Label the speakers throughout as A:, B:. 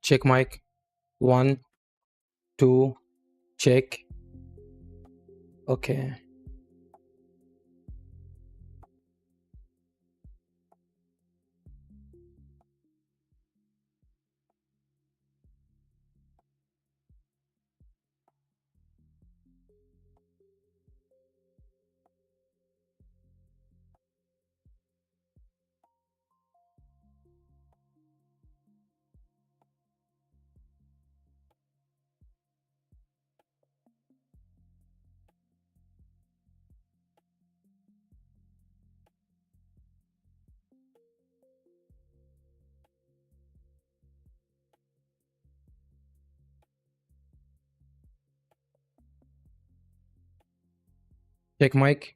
A: check mic 1 2 check. okay. check mic.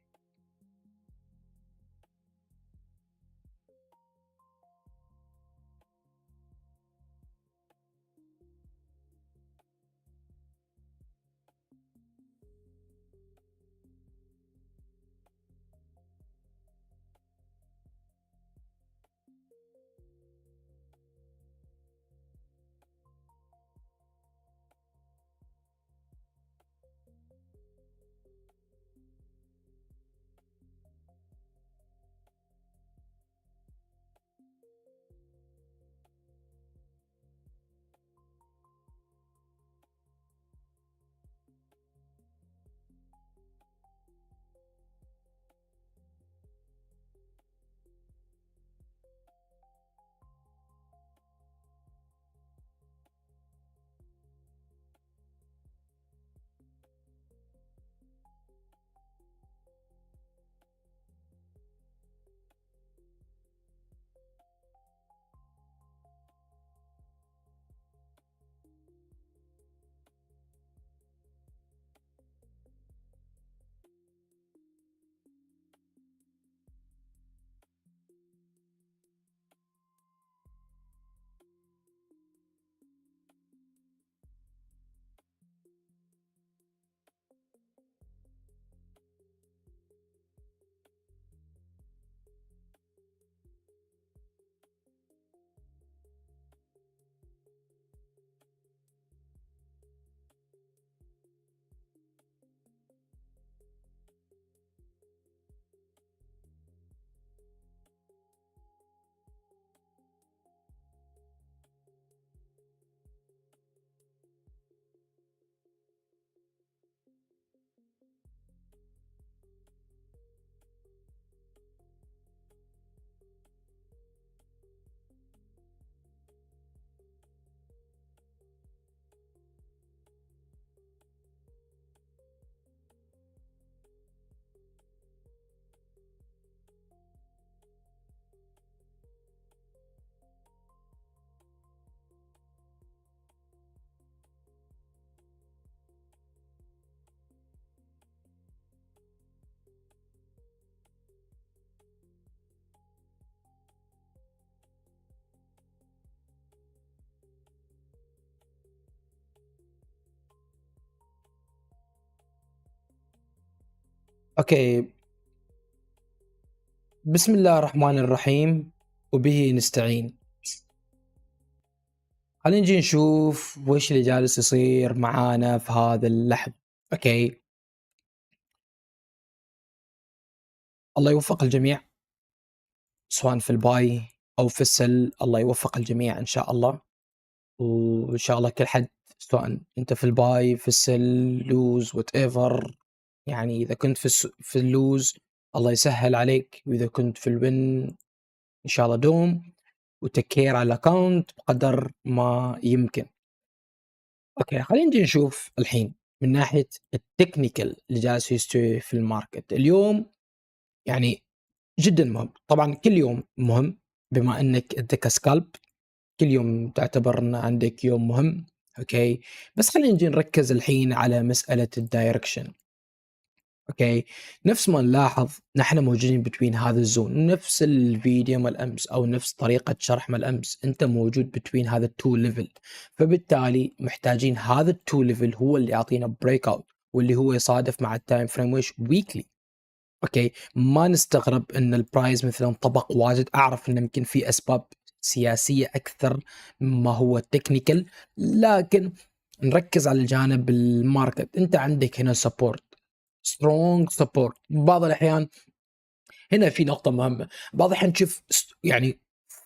A: اوكي، بسم الله الرحمن الرحيم وبه نستعين. خلينا نجي نشوف وش اللي جالس يصير معانا في هذا اللحظة. اوكي، الله يوفق الجميع سواء في الباي او في السل. الله يوفق الجميع ان شاء الله، وان شاء الله كل حد سواء انت في الباي في السل لوز وات ايفر. يعني اذا كنت في اللوز الله يسهل عليك، واذا كنت في الوين ان شاء الله دوم وتكير على الاكونت بقدر ما يمكن. اوكي، خلينا نجي نشوف الحين من ناحيه التكنيكال اللي جالس يستوي في الماركت اليوم. يعني جدا مهم، طبعا كل يوم مهم بما انك انت كسكالب، كل يوم تعتبر ان عندك يوم مهم. اوكي، بس خلينا نجي نركز الحين على مساله الدايركشن. اوكي، نفس ما نلاحظ نحن موجودين بتوين هذا الزون، نفس الفيديو مال امس او نفس طريقه شرح مال امس، انت موجود بتوين هذا التو ليفل، فبالتالي محتاجين هذا التو ليفل هو اللي يعطينا بريك اوت، واللي هو يصادف مع التايم فريم ويش ويكلي. اوكي، ما نستغرب ان البرايز مثلا طبق واجد، اعرف ان يمكن في اسباب سياسيه اكثر ما هو تكنيكال، لكن نركز على الجانب الماركت. انت عندك هنا سبورت، سترونج سبورت. بعض الاحيان هنا في نقطه مهمه، بعض الاحيان تشوف يعني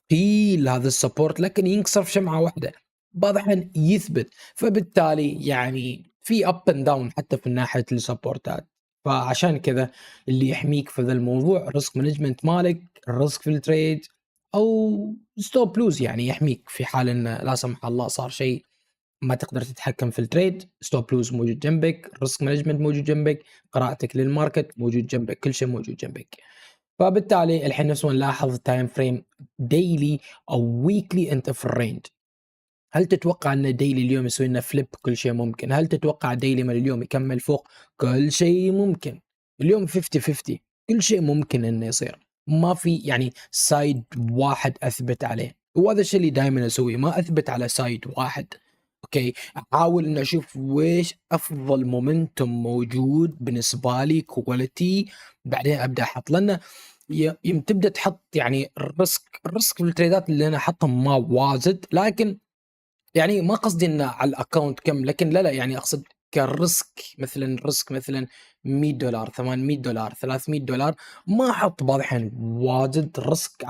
A: في هذا السبورت لكن ينكسر في شمعه واحده، بعض الاحيان يثبت، فبالتالي يعني في اب اند داون حتى في ناحيه السبورتات. فعشان كذا اللي يحميك في ذا الموضوع الريسك مانجمنت مالك، الريسك في التريد او ستوب لوز، يعني يحميك في حال ان لا سمح الله صار شيء ما تقدر تتحكم في التريد. ستوب لوز موجود جنبك، ريسك مانجمنت موجود جنبك، قراءتك للماركت موجود جنبك، كل شيء موجود جنبك. فبالتالي الحين نفس ما نلاحظ تايم فريم ديلي او ويكلي انت في الرينج. هل تتوقع ان ديلي اليوم يسوي لنا فليب؟ كل شيء ممكن. هل تتوقع ديلي من اليوم يكمل فوق؟ كل شيء ممكن. اليوم 50 50، كل شيء ممكن انه يصير، ما في يعني سايد واحد اثبت عليه، وهذا الشيء اللي دائما اسويه، ما اثبت على سايد واحد. اوكي، احاول ان اشوف ويش افضل مومنتم موجود بالنسبه لي كواليتي، بعدين ابدا احط. لان تبدا تحط يعني الريسك في التريدات اللي انا احطهم ما واجد، لكن يعني ما قصدي انه على الاكونت كم، لكن لا يعني اقصد كالريسك. مثلا الريسك مثلا $100 $800 $300، ما احط بعض الاحيان واجد ريسك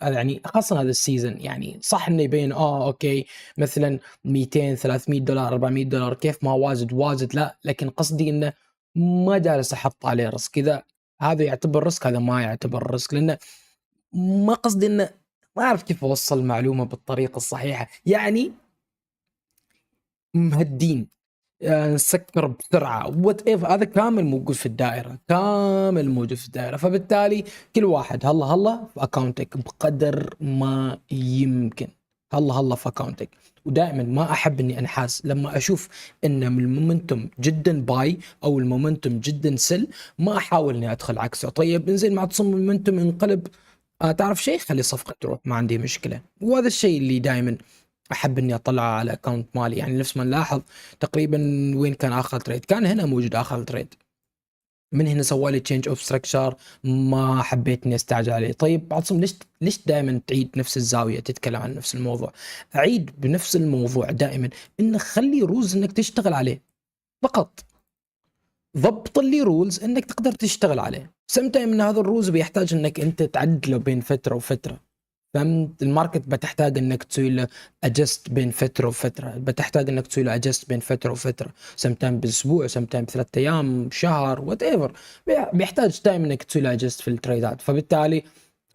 A: يعني خاصه هذا السيزون. يعني صح انه يبين اوكي مثلا 200 $300 $400 كيف ما واجد لا، لكن قصدي انه ما جالس احط عليه ريسك. اذا هذا يعتبر ريسك هذا ما يعتبر ريسك، لانه ما قصدي انه، ما اعرف كيف اوصل المعلومه بالطريقه الصحيحه. يعني مهدين، نسكر بسرعه وات ايفر، هذا كامل موجود في الدائره، كامل موجود في الدائره. فبالتالي كل واحد هلا في اكاونتك بقدر ما يمكن، هلا في اكاونتك. ودائما ما احب اني انحاس لما اشوف ان من المومنتوم جدا باي او المومنتوم جدا سل، ما احاول اني ادخل عكسه. طيب انزين مع تصميم المومنتوم انقلب، تعرف شيء، خلي الصفقه تروح، ما عندي مشكله. وهذا الشيء اللي دائما احب اني اطلع على اكونت مالي. يعني نفس ما نلاحظ تقريبا وين كان اخر تريد، كان هنا موجود اخر تريد، من هنا سوى لي تشينج اوف ستراكشر، ما حبيت اني استعجل عليه. طيب عصم، ليش دائما تعيد نفس الزاويه، تتكلم عن نفس الموضوع؟ اعيد بنفس الموضوع دائما، انك خلي رولز انك تشتغل عليه فقط. ضبط لي رولز انك تقدر تشتغل عليه. سمتايم من هذا الرولز بيحتاج انك انت تعدله بين فتره وفتره. فهمت؟ الماركت بتحتاج انك تسوي له ادجست بين فتره وفتره، بتحتاج انك تسوي له ادجست بين فتره وفتره، سمتايم باسبوع، سمتايم بثلاث ايام، شهر، وات ايفر. بيحتاج تايم انك تسوي له ادجست في التريدات. فبالتالي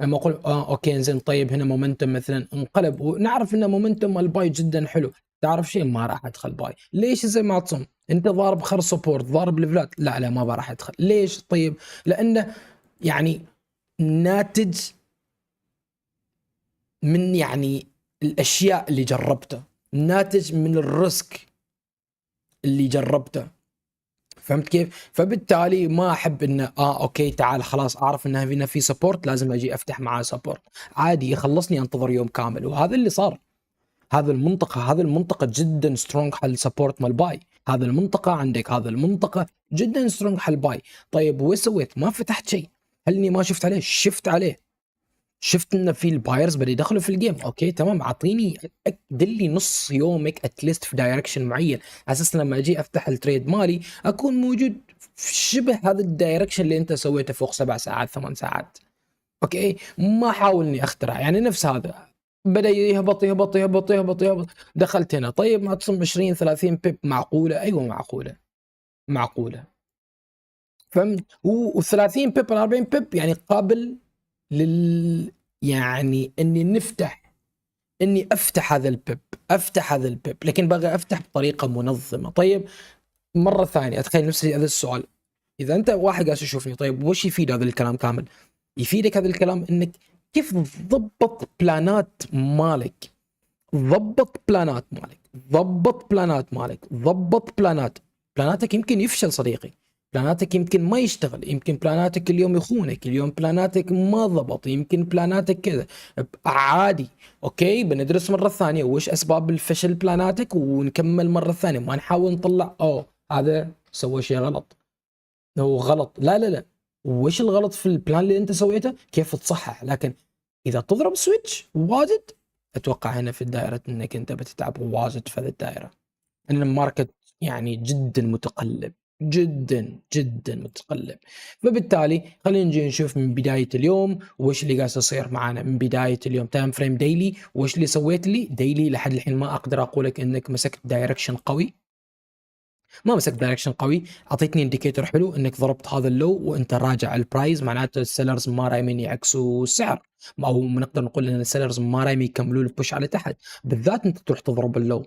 A: لما اقول اوكي زين، طيب هنا مومنتم مثلا انقلب، ونعرف ان مومنتم الباي جدا حلو، تعرف شيء، ما راح ادخل باي. ليش زي ما تصم انت ضارب خر سبورت، ضارب ليفلات، لا ما راح ادخل. ليش؟ طيب لانه يعني ناتج من يعني الاشياء اللي جربتها، ناتج من الريسك اللي جربته. فهمت كيف؟ فبالتالي ما احب انه اوكي تعال خلاص اعرف انه هنا في سبورت لازم اجي افتح معاه سبورت، عادي يخلصني انتظر يوم كامل. وهذا اللي صار. هذا المنطقه جدا سترونج حل سبورت مال باي. هذا المنطقة عندك، هذا المنطقة جدا سترونج حل باي. طيب وش سويت؟ ما فتحت شيء. هل اني ما شفت عليه؟ شفت عليه، شفت ان في البايرز بدأوا يدخلوا في الجيم. اوكي تمام، اعطيني دلي نص يومك اتليست في دايركشن معين، على اساس لما اجي افتح التريد مالي اكون موجود في شبه هذا الدايركشن اللي انت سويته فوق 7 ساعات 8 ساعات. اوكي، ما احاول اني اخترع، يعني نفس هذا بدأ يهبط يهبط يهبط يهبط يهبط، دخلت هنا. طيب ما تصم 20 30 بيب، معقولة؟ ايوه معقولة، معقولة. فهمت؟ و30 بيب 40 بيب يعني قابل يعني اني اني افتح هذا البيب، افتح هذا البيب، لكن بغى افتح بطريقة منظمة. طيب مرة ثانية اتخيل نفسي هذا السؤال، اذا انت واحد قاعد يشوفني، طيب وش يفيد هذا الكلام كامل؟ يفيدك هذا الكلام انك كيف تضبط بلانات مالك، ضبط بلانات مالك، ضبط بلانات مالك، ضبط بلانات. بلاناتك يمكن يفشل صديقي، بلاناتك يمكن ما يشتغل، يمكن بلاناتك اليوم يخونك، اليوم بلاناتك ما ضبط، يمكن بلاناتك كذا. عادي، اوكي بندرس مرة ثانية وش اسباب الفشل بلاناتك، ونكمل مرة ثانية، ما نحاول نطلع هذا سوى شيء غلط، هو غلط. لا لا لا، وش الغلط في البلان اللي انت سويته؟ كيف تصحح. لكن اذا تضرب سويتش واجد، اتوقع هنا في الدائره انك انت بتتعب واجد في هذه الدائره، ان الماركت يعني جدا متقلب، جدا جدا متقلب. فبالتالي خلينا نجي نشوف من بدايه اليوم وش اللي قاعد يصير معنا من بدايه اليوم. تايم فريم ديلي، وش اللي سويت لي ديلي؟ لحد الحين ما اقدر اقول لك انك مسكت دايركشن قوي، ما مسك دايركشن قوي، اعطيتني انديكيتور حلو انك ضربت هذا اللو وانت راجع البرايز، معناته السيلرز ما رايمين يعكسوا السعر، او نقدر نقول ان السيلرز ما رايمين يكملوا البوش على تحت. بالذات انت تروح تضرب اللو،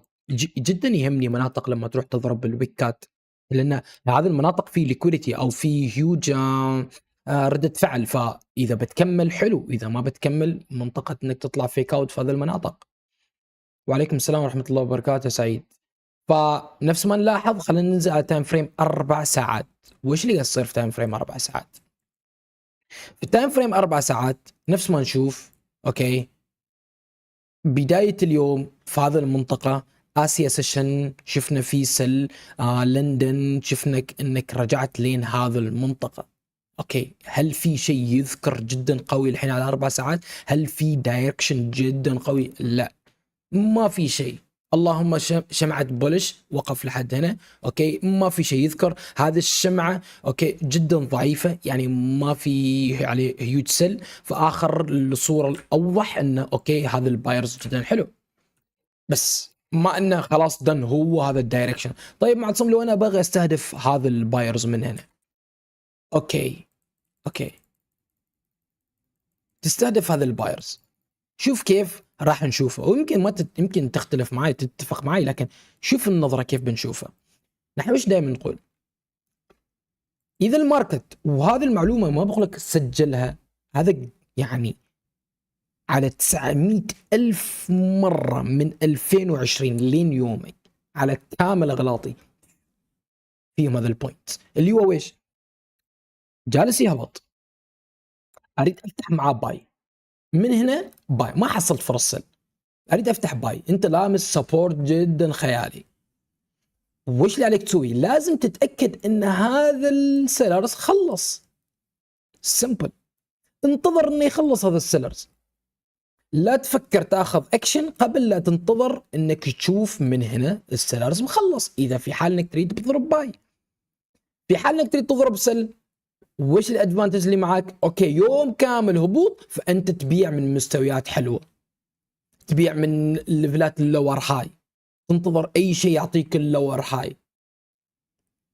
A: جدا يهمني مناطق لما تروح تضرب الويكات، لان هذه المناطق في ليكويديتي او في هيوج ردة فعل. فاذا بتكمل حلو، اذا ما بتكمل منطقة انك تطلع فيك اوت في هذه المناطق. وعليكم السلام ورحمة الله وبركاته سعيد. فنفس ما نلاحظ، خلينا ننزل على تايم فريم 4 ساعات. وش اللي يصير في تايم فريم 4 ساعات؟ في التايم فريم 4 ساعات نفس ما نشوف، اوكي بداية اليوم في هذا المنطقة آسيا سيشن شفنا في سل، لندن شفنا انك رجعت لين هذا المنطقة. اوكي، هل في شيء يذكر جدا قوي الحين على 4 ساعات؟ هل في دايركشن جدا قوي؟ لا، ما في شيء. اللهم شمعة بولش وقف لحد هنا، اوكي ما في شيء يذكر. هذه الشمعة اوكي جدا ضعيفة، يعني ما في عليه هيوج سيل. في اخر الصورة الاوضح انه اوكي هذا البايرز جدا حلو، بس ما انه خلاص دن هو هذا الدايركشن. طيب معتصم لو انا باغي استهدف هذا البايرز من هنا، اوكي تستهدف هذا البايرز، شوف كيف راح نشوفه. ويمكن ما يمكن تختلف معي تتفق معي، لكن شوف النظرة كيف بنشوفه. نحن وش دائما نقول؟ إذا الماركت، وهذه المعلومة ما بقولك سجلها، هذا يعني على 900 ألف مرة من 2020 لين يومك، على كامل أغلاطي فيهم هذا البوينت اللي هو ويش؟ جالس يهبط، أريد أفتح معاه باي من هنا، باي ما حصلت فرص سل، أريد أفتح باي، أنت لامس سبورت جدا خيالي. وش اللي عليك تسوي؟ لازم تتأكد ان هذا السيلرز خلص، سمبل، انتظر انه يخلص هذا السيلرز، لا تفكر تاخذ اكشن قبل لا تنتظر انك تشوف من هنا السيلرز مخلص. اذا في حال انك تريد تضرب باي، في حال انك تريد تضرب سل، وش الادفانتج اللي معاك؟ اوكي يوم كامل هبوط، فانت تبيع من مستويات حلوه، تبيع من ليفلات اللور هاي، تنتظر اي شيء يعطيك اللور هاي،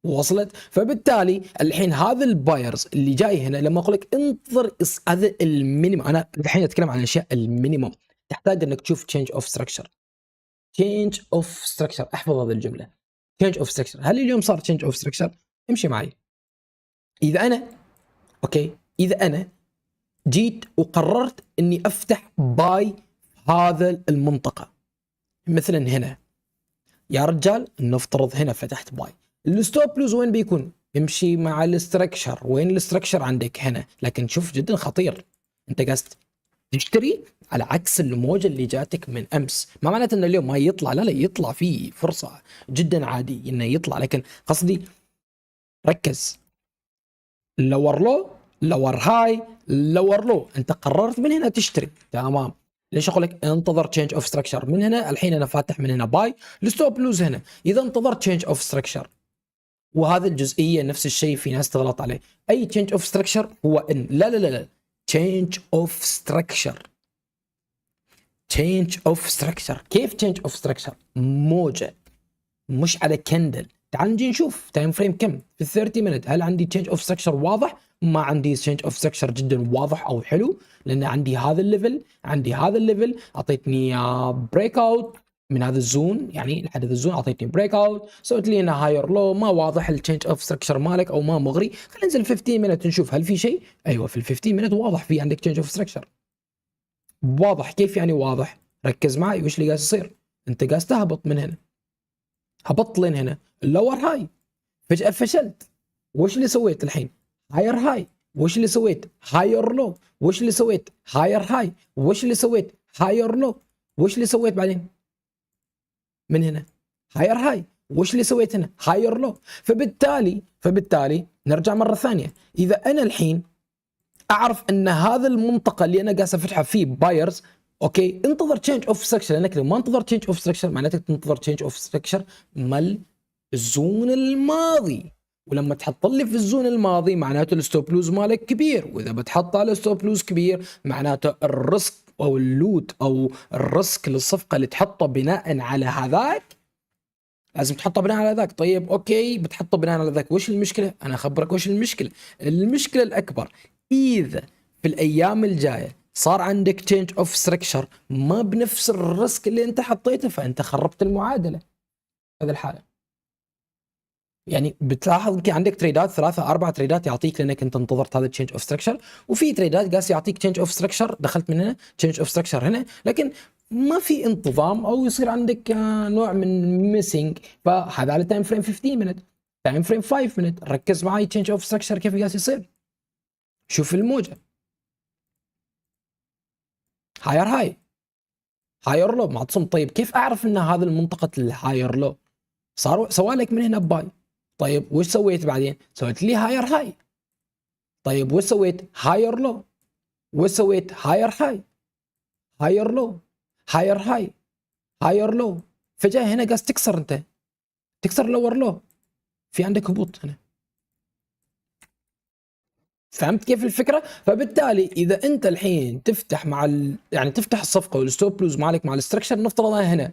A: وصلت؟ فبالتالي الحين هذا البايرز اللي جاي هنا، لما اقول لك انتظر هذا المينيمم، انا الحين اتكلم عن الاشياء المينيمم، تحتاج انك تشوف تشينج اوف ستراكشر. تشينج اوف ستراكشر، احفظ هذه الجمله، تشينج اوف ستراكشر. هل اليوم صار تشينج اوف ستراكشر؟ امشي معي. اذا انا اذا انا جيت وقررت اني افتح باي هذا المنطقه، مثلا هنا يا رجال نفترض هنا فتحت باي، الستوب لوز وين بيكون؟ امشي مع الاستراكشر. وين الاستراكشر؟ عندك هنا. لكن شوف جدا خطير، انت قاعد تشتري على عكس الموجة اللي جاتك من أمس. ما معناته أن اليوم ما يطلع، لا يطلع، فيه فرصة جدا عادي أنه يطلع، لكن قصدي ركز. لور لو، لور هاي، لور لو، أنت قررت من هنا تشتري، تمام. ليش اقول لك انتظر تشينج اوف ستراكشر من هنا؟ الحين انا فاتح من هنا باي، الستوب لوز هنا. اذا انتظرت تشينج اوف ستراكشر، وهذا الجزئيه نفس الشيء في ناس تغلط عليه، اي تشينج اوف ستراكشر هو ان لا تشينج اوف ستراكشر. تشينج اوف ستراكشر، كيف تشينج اوف ستراكشر؟ موجه مش على كندل. تعال نجي نشوف تايم فريم كم في 30 مينت. هل عندي تشينج اوف ستراكشر واضح؟ ما عندي تشينج اوف ستراكشر جدا واضح او حلو، لان عندي هذا الليفل، عندي هذا الليفل، اعطيتني بريك اوت من هذا الزون، يعني لحد هذا الزون اعطيتني بريك اوت، سويت لي هنا هاير لو. ما واضح التشينج اوف ستراكشر مالك او ما مغري؟ خلينا ننزل 15 مينت نشوف هل في شيء. ايوه في ال 15 مينت واضح في عندك تشينج اوف ستراكشر واضح. كيف يعني واضح؟ ركز معي وش اللي قاعد يصير. انت قاعد تهبط من هنا، هبطت لين هنا اللور هاي، فجأة فشلت. وش اللي سويت الحين؟ هاير هاي. وش اللي سويت؟ هاير لو. وش اللي سويت؟ هاير هاي. وش اللي سويت؟ هاير لو. وش اللي سويت بعدين؟ من هنا هاير هاي. وش اللي سويت هنا؟ هاير لو. فبالتالي نرجع مرة ثانية. إذا أنا الحين أعرف أن هذا المنطقة اللي أنا قاعد أفتحها فيه بايرز، اوكي، انتظر تشينج اوف ستراكشر، لانك لو ما انتظر تشينج اوف ستراكشر معناته تنتظر تشينج اوف ستراكشر مال الزون الماضي. ولما تحط لي في الزون الماضي معناته الستوب لوز مالك كبير، واذا بتحط على ستوب لوز كبير معناته الريسك او اللوت او الريسك للصفقه اللي تحطه بناء على هذاك لازم تحطه بناء على ذاك. طيب اوكي بتحطه بناء على ذاك، وش المشكله؟ انا اخبرك وش المشكله. المشكله الاكبر اذا في الايام الجايه صار عندك تشينج اوف ستراكشر ما بنفس الريسك اللي انت حطيته، فانت خربت المعادله هذه الحاله. يعني بتلاحظ يمكن عندك تريدات 3 4 تريدات يعطيك لانك انت انتظرت هذا التشينج اوف ستراكشر، وفي تريدات قاس يعطيك تشينج اوف ستراكشر دخلت من هنا، تشينج اوف ستراكشر هنا، لكن ما في انتظام او يصير عندك نوع من ميسنج. فهذا على تايم فريم 15 مينت، تايم فريم 5 مينت. ركز معي تشينج اوف ستراكشر كيف قاس يصير. شوف الموجه هاير هاي، هاير لو معتصم. طيب كيف اعرف ان هذا المنطقه الهاير لو؟ صار سوالك من هنا باي. طيب وش سويت بعدين؟ سويت لي هاير هاي. طيب وش سويت؟ هاير لو. وش سويت؟ هاير هاي، هاير لو، هاير هاي، هاير لو. فجأة هنا قاس تكسر، انت تكسر لور لو، في عندك هبوط هنا. فهمت كيف الفكرة؟ فبالتالي إذا أنت الحين تفتح مع يعني تفتح الصفقة والستوب لوز مالك مع الاستراكشر، نفترض أنا هنا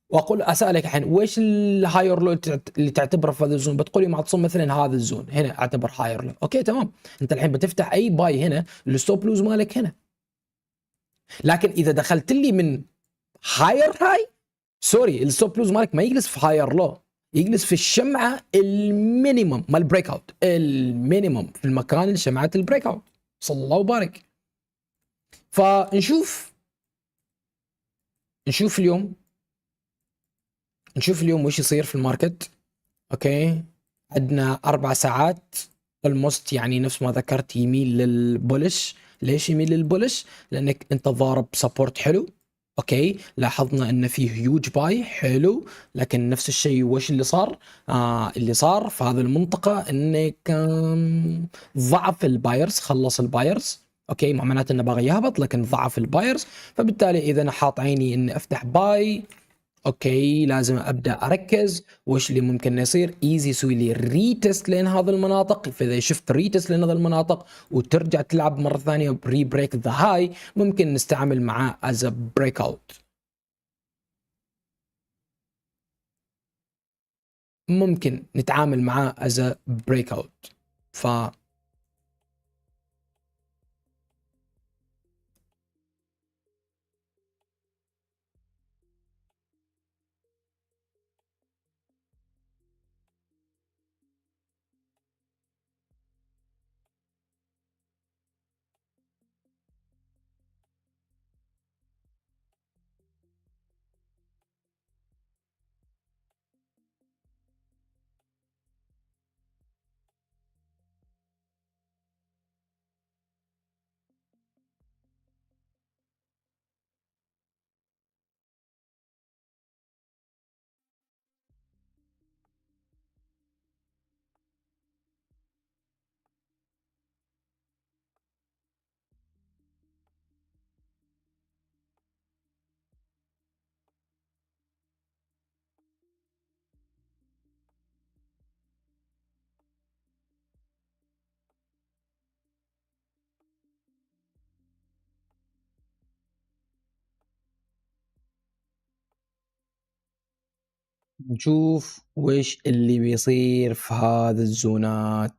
A: واقول اسالك الحين وش الهاير لو اللي تعتبره في هذا الزون؟ بتقولي معتصم مثلا هذا الزون هنا اعتبر هاير لو. اوكي تمام، انت الحين بتفتح اي باي هنا الستوب لوز مالك هنا. لكن اذا دخلت لي من هاير هاي، سوري، الستوب لوز مالك ما يجلس في هاير لو، يجلس في الشمعه المينيمم مال بريك اوت، المينيمم في المكان اللي شمعت البريك اوت. صلى الله وبارك. فنشوف نشوف اليوم نشوف اليوم وش يصير في الماركت. اوكي عندنا 4 ساعات الموست، يعني نفس ما ذكرت يميل للبولش. ليش يميل للبولش؟ لانك انت ضارب سبورت حلو. اوكي لاحظنا ان في هيوج باي حلو، لكن نفس الشيء وش اللي صار؟ اللي صار في هذه المنطقة انك ضعف البايرز، خلص البايرز. اوكي ما معناته انه باغي يهبط، لكن ضعف البايرز. فبالتالي اذا انا حاط عيني اني افتح باي، اوكي لازم ابدا اركز وش اللي ممكن يصير. ايزي يسوي لي ريتست لين هذه المناطق، فاذا شفت ريتست لين هذه المناطق وترجع تلعب مره ثانيه بري بريك ذا هاي، ممكن نستعمل معاه از بريك اوت. ممكن نتعامل معاه از بريك اوت. ف نشوف وش اللي بيصير في هذا الزونات.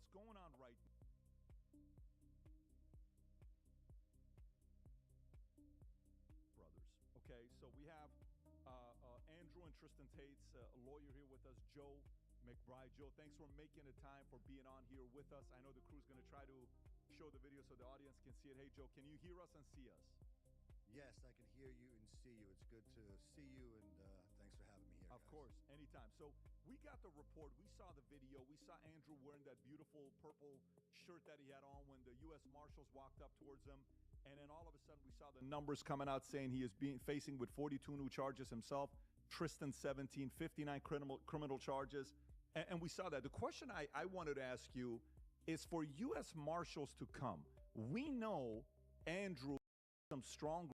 B: what's going on right now. Brothers. Okay, so we have Andrew and Tristan Tate's a lawyer here with us, Joe McBride. Joe, thanks for making the time, for being on here with us. I know the crew's going to try to show the video so the audience can see it. Hey, Joe, can you hear us and see us?
C: Yes, I can hear you and see you. It's good to see you, and thanks for having me here.
B: Of course, anytime. So we got the report. We saw the video. We saw Andrew wearing that beautiful purple shirt that he had on when the U.S. Marshals walked up towards him. And then all of a sudden, we saw the numbers coming out saying he is facing with 42 new charges himself. Tristan 17, 59 criminal charges. And we saw that. The question I wanted to ask you is for U.S. Marshals to come. We know Andrew some strong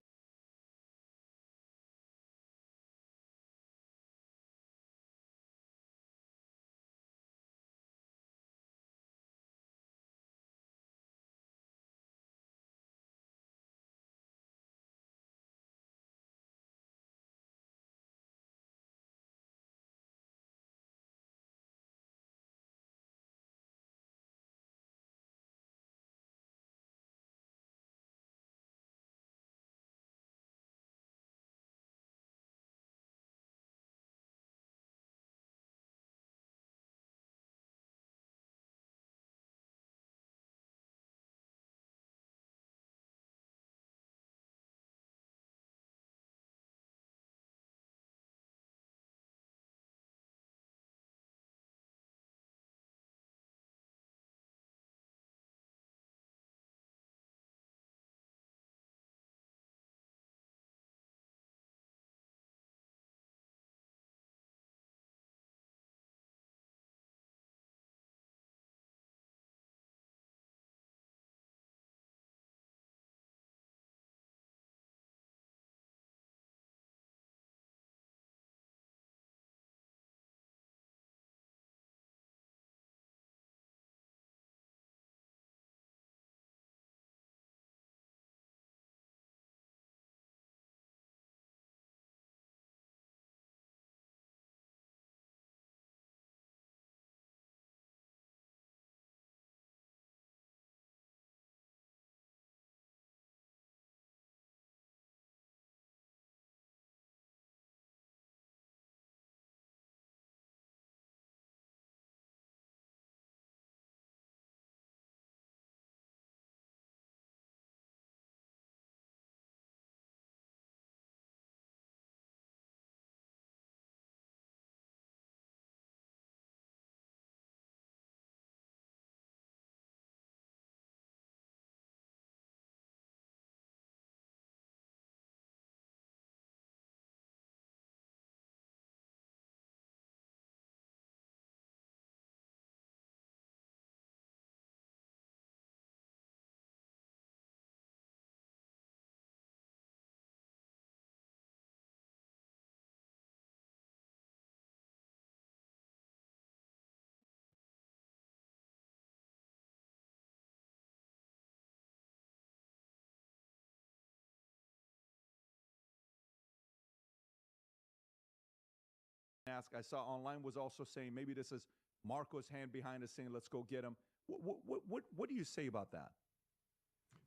B: ask. I saw online was also saying maybe this is Marco's hand behind us saying, let's go get him. What do you say about that?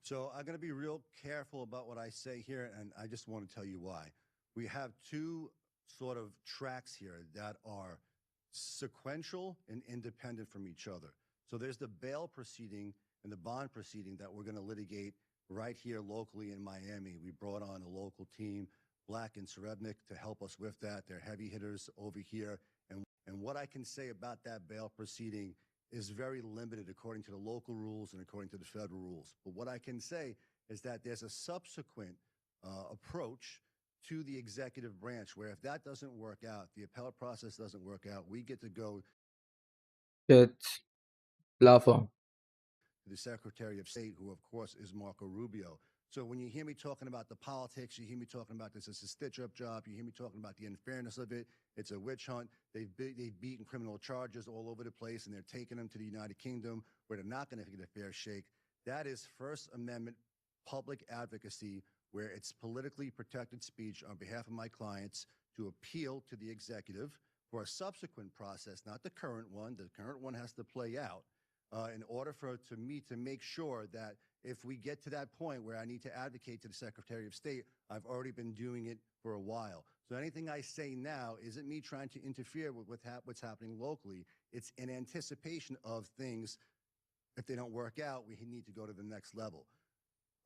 C: So I'm going to be real careful about what I say here, and I just want to tell you why. We have two sort of tracks here that are sequential and independent from each other. So there's the bail proceeding and the bond proceeding that we're going to litigate right here locally in Miami. We brought on a local team, Black and Serebnik, to help us with that. They're heavy hitters over here. And what I can say about that bail proceeding is very limited according to the local rules and according to the federal rules. But what I can say is that there's a subsequent approach to the executive branch where if that doesn't work out, the appellate process doesn't work out, we get to go
A: لحظة.
C: to the Secretary of State, who of course is Marco Rubio. So when you hear me talking about the politics, you hear me talking about this as a stitch-up job, you hear me talking about the unfairness of it, it's a witch hunt. They've beaten criminal charges all over the place, and they're taking them to the United Kingdom where they're not going to get a fair shake. That is First Amendment public advocacy, where it's politically protected speech on behalf of my clients to appeal to the executive for a subsequent process, not the current one. The current one has to play out. in order to me to make sure that if we get to that point where I need to advocate to the Secretary of State, I've already been doing it for a while. So anything I say now isn't me trying to interfere with what's happening locally. It's in anticipation of things. If they don't work out, we need to go to the next level.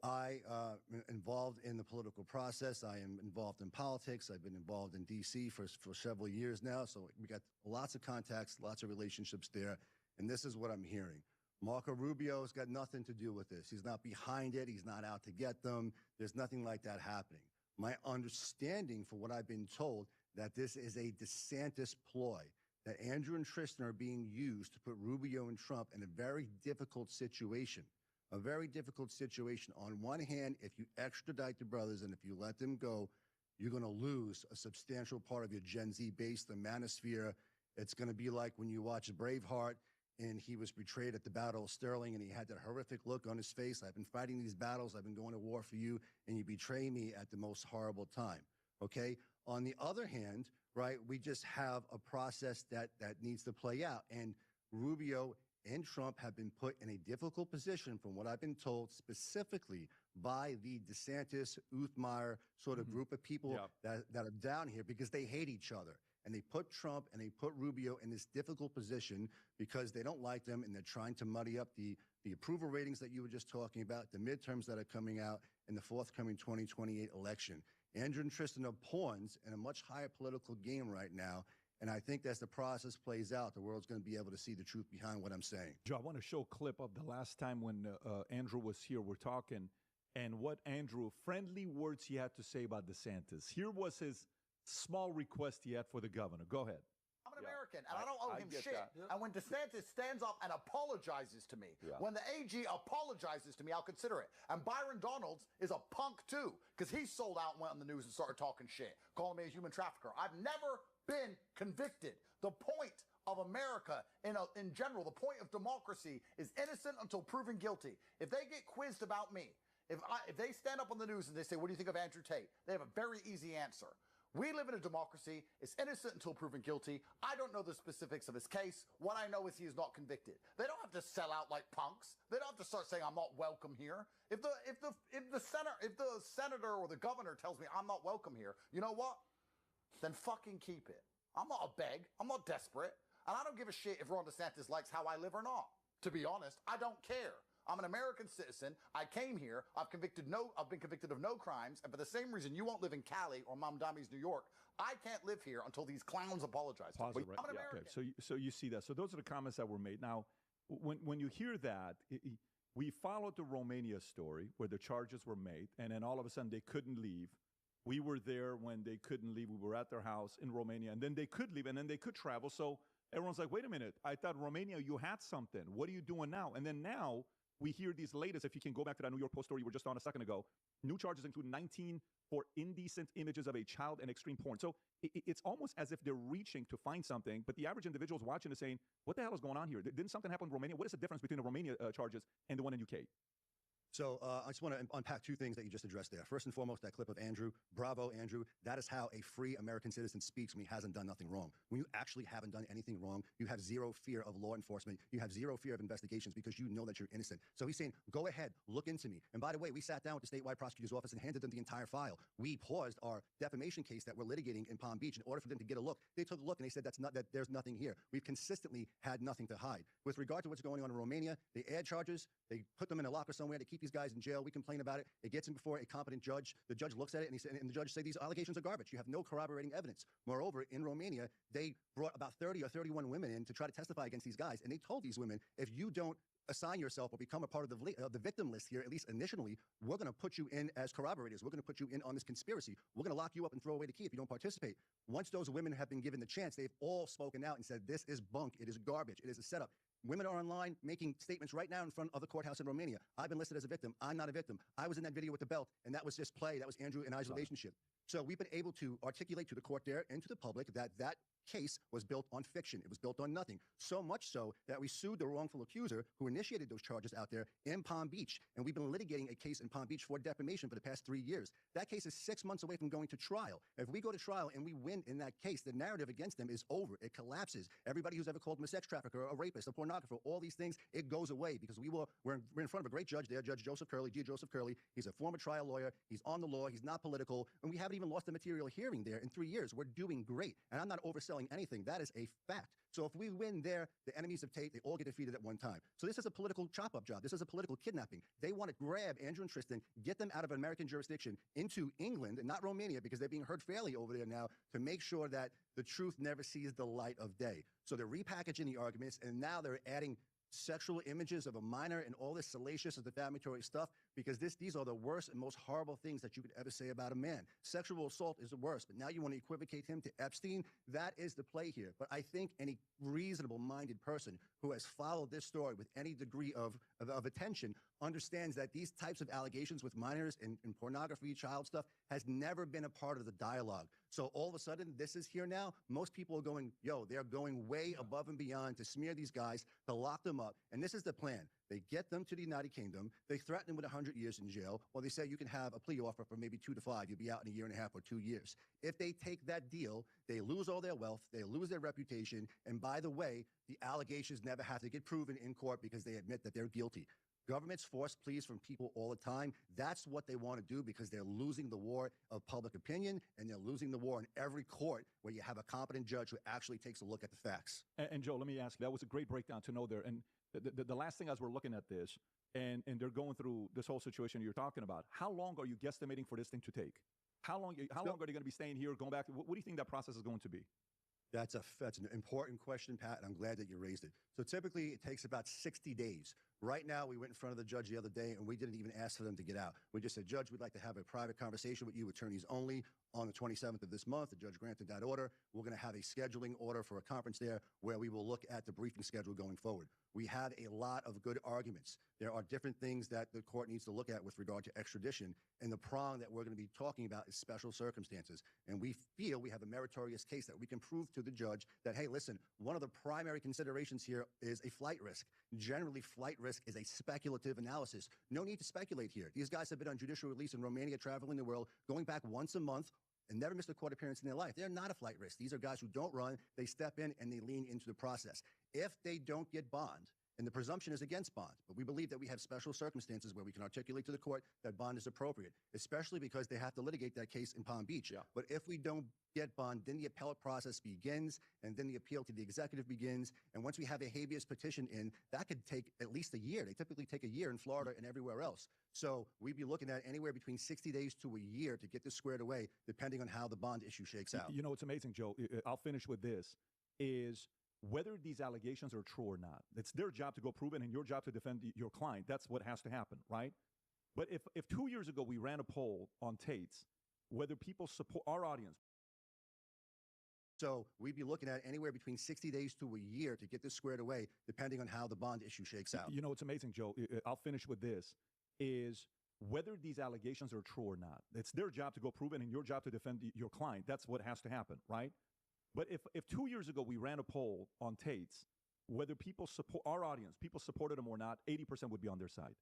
C: I am involved in the political process. I am involved in politics. I've been involved in D.C. for several years now. So we got lots of contacts, lots of relationships there. And this is what I'm hearing. Marco Rubio's got nothing to do with this. He's not behind it. He's not out to get them. There's nothing like that happening. My understanding, for what I've been told, that this is a DeSantis ploy, that Andrew and Tristan are being used to put Rubio and Trump in a very difficult situation. A very difficult situation. On one hand, if you extradite the brothers and if you let them go, you're going to lose a substantial part of your Gen Z base, the manosphere. It's going to be like when you watch Braveheart and he was betrayed at the Battle of Sterling and he had that horrific look on his face. I've been fighting these battles. I've been going to war for you, and you betray me at the most horrible time. Okay? On the other hand, right, we just have a process that needs to play out. And Rubio and Trump have been put in a difficult position, from what I've been told, specifically by the DeSantis, Uthmeier sort of group of people that are down here, because they hate each other. And they put Trump and they put Rubio in this difficult position because they don't like them, and they're trying to muddy up the approval ratings that you were just talking about, the midterms that are coming out, in the forthcoming 2028 election. Andrew and Tristan are pawns in a much higher political game right now. And I think as the process plays out, the world's going to be able to see the truth behind what I'm saying.
B: Joe, I want to show a clip of the last time when Andrew was here. We're talking, and what Andrew, friendly words he had to say about DeSantis. Here was his small request he had for the governor. Go ahead.
D: I'm an American, and I don't owe him shit. And when DeSantis stands up and apologizes to me, when the AG apologizes to me, I'll consider it. And Byron Donalds is a punk, too, because he sold out and went on the news and started talking shit, calling me a human trafficker. I've never been convicted. The point of America in general, the point of democracy, is innocent until proven guilty. If they get quizzed about me, if they stand up on the news and they say, what do you think of Andrew Tate? They have a very easy answer. We live in a democracy. It's innocent until proven guilty. I don't know the specifics of his case. What I know is he is not convicted. They don't have to sell out like punks. They don't have to start saying I'm not welcome here. If the senator or the governor tells me I'm not welcome here, you know what? Then fucking keep it. I'm not a beg. I'm not desperate. And I don't give a shit if Ron DeSantis likes how I live or not. To be honest, I don't care. I'm an American citizen. I came here. I've been convicted of no crimes. And for the same reason you won't live in Cali or Mamdami's New York, I can't live here until these clowns apologize.
B: Pause it, right?
D: I'm an American.
B: Okay. So you see that. So those are the comments that were made. Now, when you hear that, we followed the Romania story where the charges were made, and then all of a sudden they couldn't leave. We were there when they couldn't leave. We were at their house in Romania, and then they could leave, and then they could travel. So everyone's like, wait a minute. I thought Romania, you had something. What are you doing now? And then now we hear these latest, if you can go back to that New York Post story you were just on a second ago, new charges include 19 for indecent images of a child and extreme porn. So it's almost as if they're reaching to find something, but the average individual is watching is saying, what the hell is going on here? Didn't something happen in Romania? What is the difference between the Romania charges and the one in UK?
C: So I just want to unpack two things that you just addressed there. First and foremost, that clip of Andrew. Bravo, Andrew. That is how a free American citizen speaks when he hasn't done nothing wrong. When you actually haven't done anything wrong, you have zero fear of law enforcement. You have zero fear of investigations because you know that you're innocent. So he's saying, go ahead, look into me. And by the way, we sat down with the statewide prosecutor's office and handed them the entire file. We paused our defamation case that we're litigating in Palm Beach in order for them to get a look. They took a look and they said that there's nothing here. We've consistently had nothing to hide. With regard to what's going on in Romania, they add charges. They put them in a locker somewhere. They keep these guys in jail. We complain about it. It gets in before a competent judge. The judge looks at it and the judge says these allegations are garbage. You have no corroborating evidence. Moreover, in Romania, they brought about 30 or 31 women in to try to testify against these guys. And they told these women, if you don't assign yourself or become a part of the victim list here, at least initially, we're going to put you in as corroborators. We're going to put you in on this conspiracy. We're going to lock you up and throw away the key if you don't participate. Once those women have been given the chance, they've all spoken out and said, this is bunk. It is garbage. It is a setup. Women are online making statements right now in front of the courthouse in Romania. I've been listed as a victim. I'm not a victim. I was in that video with the belt, and that was just play. That was Andrew and I's relationship. So we've been able to articulate to the court there and to the public that that case was built on fiction. It was built on nothing. So much so that we sued the wrongful accuser who initiated those charges out there in Palm Beach. And we've been litigating a case in Palm Beach for defamation for the past 3 years. That case is 6 months away from going to trial. If we go to trial and we win in that case, the narrative against them is over. It collapses. Everybody who's ever called them a sex trafficker, a rapist, a pornographer, all these things, it goes away because we're in front of a great judge there, Judge Joseph Curley, G. Joseph Curley. He's a former trial lawyer. He's on the law. He's not political. And we haven't even lost a material hearing there in 3 years. We're doing great. And I'm not overselling anything. That is a fact. So if we win there, the enemies of Tate, they all get defeated at one time. So this is a political chop-up job. This is a political kidnapping. They want to grab Andrew and Tristan, get them out of American jurisdiction into England and not Romania because they're being heard fairly over there now to make sure that the truth never sees the light of day. So they're repackaging the arguments, and now they're adding sexual images of a minor and all this salacious and defamatory stuff because these are the worst and most horrible things that you could ever say about a man. Sexual assault is the worst, but now you want to equivocate him to Epstein? That is the play here. But I think any reasonable-minded person who has followed this story with any degree of attention understands that these types of allegations with minors and pornography, child stuff, has never been a part of the dialogue. So all of a sudden, this is here now. Most people are going, yo, they're going way above and beyond to smear these guys, to lock them up. And this is the plan. They get them to the United Kingdom. They threaten them with 100 years in jail, or they say you can have a plea offer for maybe 2 to 5. You'll be out in a year and a half or 2 years. If they take that deal, they lose all their wealth, they lose their reputation, and by the way, the allegations never have to get proven in court because they admit that they're guilty. Governments force pleas from people all the time. That's what they want to do because they're losing the war of public opinion, and they're losing the war in every court where you have a competent judge who actually takes a look at the facts.
B: And Joe, let me ask you, that was a great breakdown to know there. And the last thing as we're looking at this, and they're going through this whole situation you're talking about, how long are you guesstimating for this thing to take? How long are they going to be staying here, going back? What do you think that process is going to be?
C: That's an important question, Pat, and I'm glad that you raised it. So typically it takes about 60 days. Right now, we went in front of the judge the other day, and we didn't even ask for them to get out. We just said, Judge, we'd like to have a private conversation with you, attorneys only, on the 27th of this month. The judge granted that order. We're going to have a scheduling order for a conference there where we will look at the briefing schedule going forward. We have a lot of good arguments. There are different things that the court needs to look at with regard to extradition, and the prong that we're going to be talking about is special circumstances. And we feel we have a meritorious case that we can prove to the judge that, hey, listen, one of the primary considerations here is a flight risk. Generally, flight risk is a speculative analysis. No need to speculate here. These guys have been on judicial release in Romania, traveling the world, going back once a month, and never missed a court appearance in their life. They're not a flight risk. These are guys who don't run. They step in and they lean into the process. If they don't get bond, and the presumption is against bond, but we believe that we have special circumstances where we can articulate to the court that bond is appropriate, especially because they have to litigate that case in Palm Beach. Yeah. But if we don't get bond, then the appellate process begins, and then the appeal to the executive begins. And once we have a habeas petition in, that could take at least a year. They typically take a year in Florida and everywhere else. So we'd be looking at anywhere between 60 days to a year to get this squared away, depending on how the bond issue shakes out.
B: You know, it's amazing, Joe. I'll finish with this, is whether these allegations are true or not. It's their job to go prove it and your job to defend your client. That's what has to happen, right? But if 2 years ago we ran a poll on Tate's, whether people support our audience.
C: So we'd be looking at anywhere between 60 days to a year to get this squared away, depending on how the bond issue shakes out.
B: You know, it's amazing, Joe. I'll finish with this, is whether these allegations are true or not. It's their job to go prove it and your job to defend your client. That's what has to happen, right? But if 2 years ago we ran a poll on Tate's, whether people support our audience, people supported them or not, 80% would be on their side.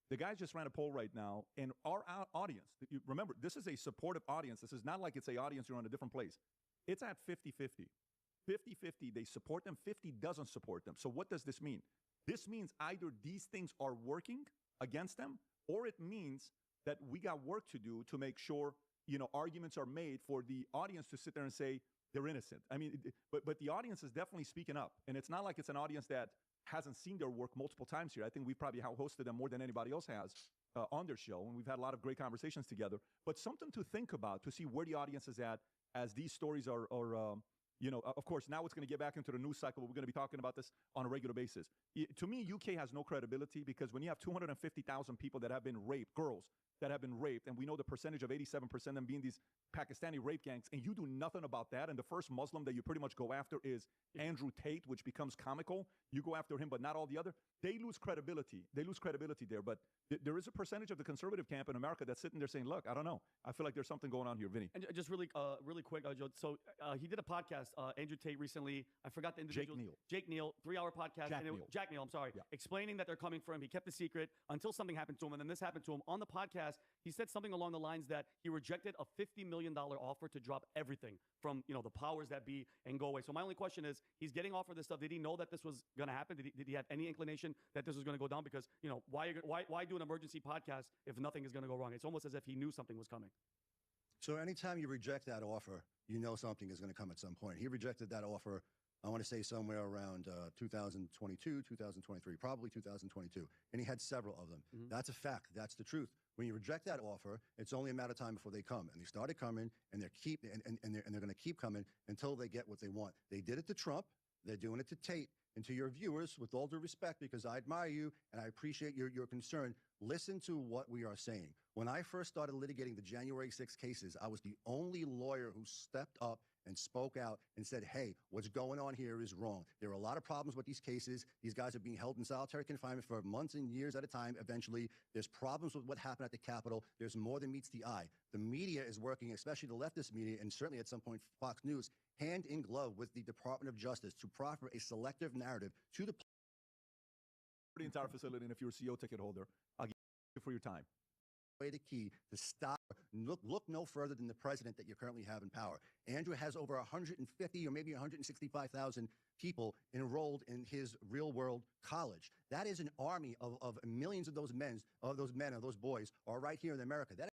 B: The guys just ran a poll right now, and our audience, remember, this is a supportive audience. This is not like it's an audience you're in a different place. It's at 50-50. 50-50, they support them, 50 doesn't support them. So what does this mean? This means either these things are working against them, or it means that we got work to do to make sure, arguments are made for the audience to sit there and say they're innocent. I mean, but the audience is definitely speaking up. And it's not like it's an audience that hasn't seen their work multiple times here. I think we've probably hosted them more than anybody else has on their show. And we've had a lot of great conversations together. But something to think about, to see where the audience is at as these stories are of course, now it's going to get back into the news cycle. But we're going to be talking about this on a regular basis. To me, UK has no credibility because when you have 250,000 people that have been raped, girls, that have been raped, and we know the percentage of 87% of them being these Pakistani rape gangs, and you do nothing about that, and the first Muslim that you pretty much go after is Andrew Tate, which becomes comical. You go after him, but not all the other. They lose credibility. They lose credibility there. But there is a percentage of the conservative camp in America that's sitting there saying, look, I don't know. I feel like there's something going on here, Vinny.
E: And just really quick, Joe. So he did a podcast, Andrew Tate recently. I forgot the individual. Jake Neal, 3-hour podcast. Jack Neal, I'm sorry. Yeah. Explaining that they're coming for him. He kept the secret until something happened to him, and then this happened to him. On the podcast, he said something along the lines that he rejected a $50 million offer to drop everything from, the powers that be and go away. So my only question is, he's getting offered this stuff. Did he know that this was going to happen? Did he have any inclination that this was going to go down? Because, why do an emergency podcast if nothing is going to go wrong? It's almost as if he knew something was coming.
C: So anytime you reject that offer, you know something is going to come at some point. He rejected that offer, I want to say somewhere around 2022, 2023, probably 2022. And he had several of them. Mm-hmm. That's a fact. That's the truth. When you reject that offer, it's only a matter of time before they come. And they started coming, and they're going to keep coming until they get what they want. They did it to Trump. They're doing it to Tate. And to your viewers, with all due respect, because I admire you and I appreciate your concern, listen to what we are saying. When I first started litigating the January 6 cases, I was the only lawyer who stepped up and spoke out and said, hey, what's going on here is wrong. There are a lot of problems with these cases. These guys are being held in solitary confinement for months and years at a time. Eventually, there's problems with what happened at the Capitol. There's more than meets the eye. The media is working, especially the leftist media, and certainly at some point Fox News, hand in glove with the Department of Justice to proffer a selective narrative to
B: the entire facility. And if you're a CO ticket holder, I'll give you for your time.
C: The key to stop. Look no further than the president that you currently have in power. Andrew has over 150 or maybe 165,000 people enrolled in his real-world college. That is an army of millions of those men, of those boys are right here in America. That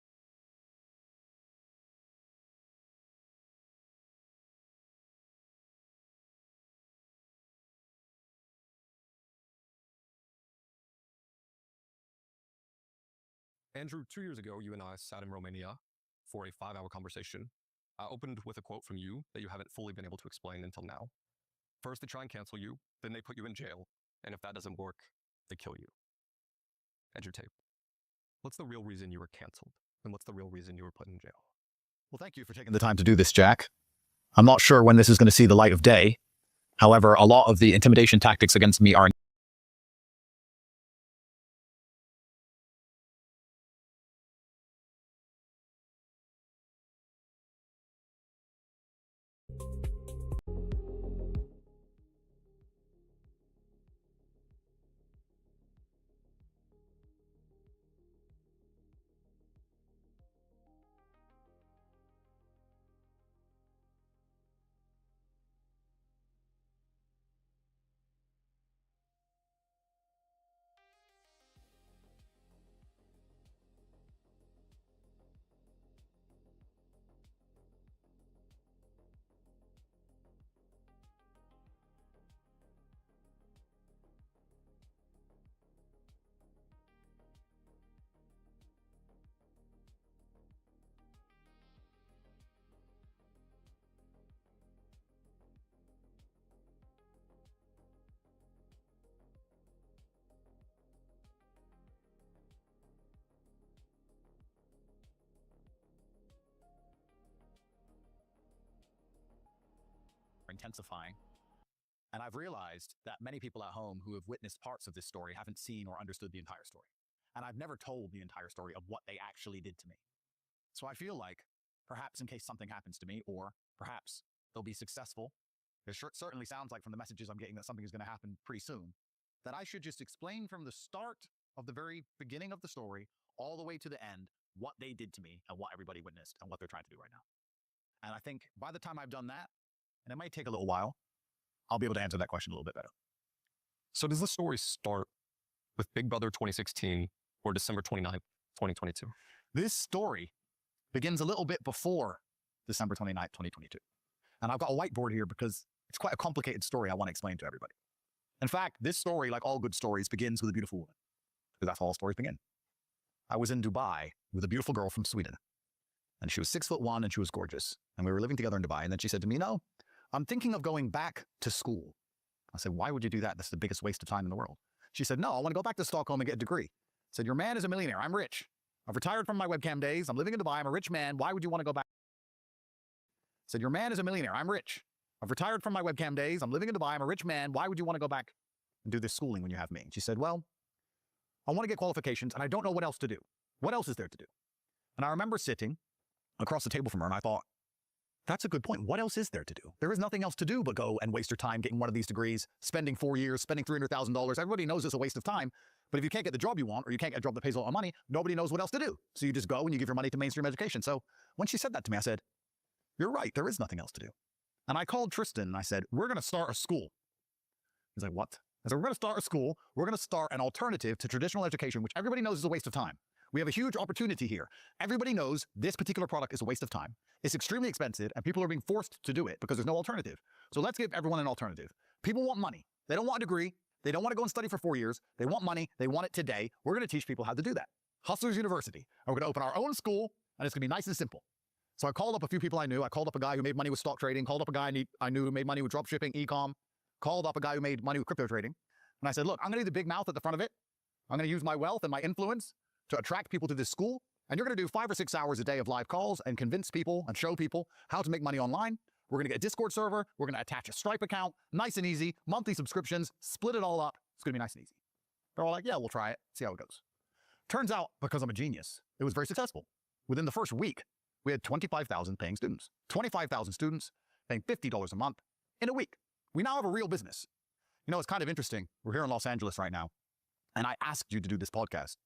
F: Andrew, 2 years ago, you and I sat in Romania for a 5-hour conversation. I opened with a quote from you that you haven't fully been able to explain until now. First, they try and cancel you. Then they put you in jail. And if that doesn't work, they kill you. Andrew Tate, what's the real reason you were canceled? And what's the real reason you were put in jail?
G: Well, thank you for taking the time to do this, Jack. I'm not sure when this is going to see the light of day. However, a lot of the intimidation tactics against me are intensifying. And I've realized that many people at home who have witnessed parts of this story haven't seen or understood the entire story. And I've never told the entire story of what they actually did to me. So I feel like perhaps in case something happens to me, or perhaps they'll be successful, it certainly sounds like from the messages I'm getting that something is going to happen pretty soon, that I should just explain from the start of the very beginning of the story all the way to the end what they did to me and what everybody witnessed and what they're trying to do right now. And I think by the time I've done that, and it might take a little while, I'll be able to answer that question a little bit better.
F: So does the story start with Big Brother 2016 or December 29th, 2022?
G: This story begins a little bit before December 29th, 2022. And I've got a whiteboard here because it's quite a complicated story I want to explain to everybody. In fact, this story, like all good stories, begins with a beautiful woman, because that's how all stories begin. I was in Dubai with a beautiful girl from Sweden, and she was 6'1" and she was gorgeous. And we were living together in Dubai. And then she said to me, "No, I'm thinking of going back to school." I said, "Why would you do that? That's the biggest waste of time in the world." She said, "No, I want to go back to Stockholm and get a degree." I said, "Your man is a millionaire. I'm rich. I've retired from my webcam days. I'm living in Dubai. I'm a rich man. Why would you want to go back? I said, your man is a millionaire. I'm rich. I've retired from my webcam days. I'm living in Dubai. I'm a rich man. Why would you want to go back and do this schooling when you have me? And she said, well, I want to get qualifications and I don't know what else to do. What else is there to do? And I remember sitting across the table from her and I thought, that's a good point. What else is there to do? There is nothing else to do but go and waste your time getting one of these degrees, spending 4 years, spending $300,000. Everybody knows it's a waste of time. But if you can't get the job you want or you can't get a job that pays a lot of money, nobody knows what else to do. So you just go and you give your money to mainstream education. So when she said that to me, I said, you're right. There is nothing else to do. And I called Tristan and I said, we're going to start a school. He's like, what? I said, we're going to start a school. We're going to start an alternative to traditional education, which everybody knows is a waste of time. We have a huge opportunity here. Everybody knows this particular product is a waste of time. It's extremely expensive and people are being forced to do it because there's no alternative. So let's give everyone an alternative. People want money. They don't want a degree. They don't want to go and study for 4 years. They want money. They want it today. We're going to teach people how to do that. Hustlers University. And we're going to open our own school and it's going to be nice and simple. So I called up a few people I knew. I called up a guy who made money with stock trading, called up a guy I knew who made money with drop shipping, e-com, called up a guy who made money with crypto trading. And I said, look, I'm going to do the big mouth at the front of it. I'm going to use my wealth and my influence to attract people to this school. And you're going to do 5 or 6 hours a day of live calls and convince people and show people how to make money online. We're going to get a Discord server. We're going to attach a Stripe account, nice and easy, monthly subscriptions, split it all up. It's going to be nice and easy. They're all like, yeah, we'll try it, see how it goes. Turns out, because I'm a genius, it was very successful. Within the first week, we had 25,000 paying students. 25,000 students paying $50 a month in a week. We now have a real business. You know, it's kind of interesting. We're here in Los Angeles right now, and I asked you to do this podcast.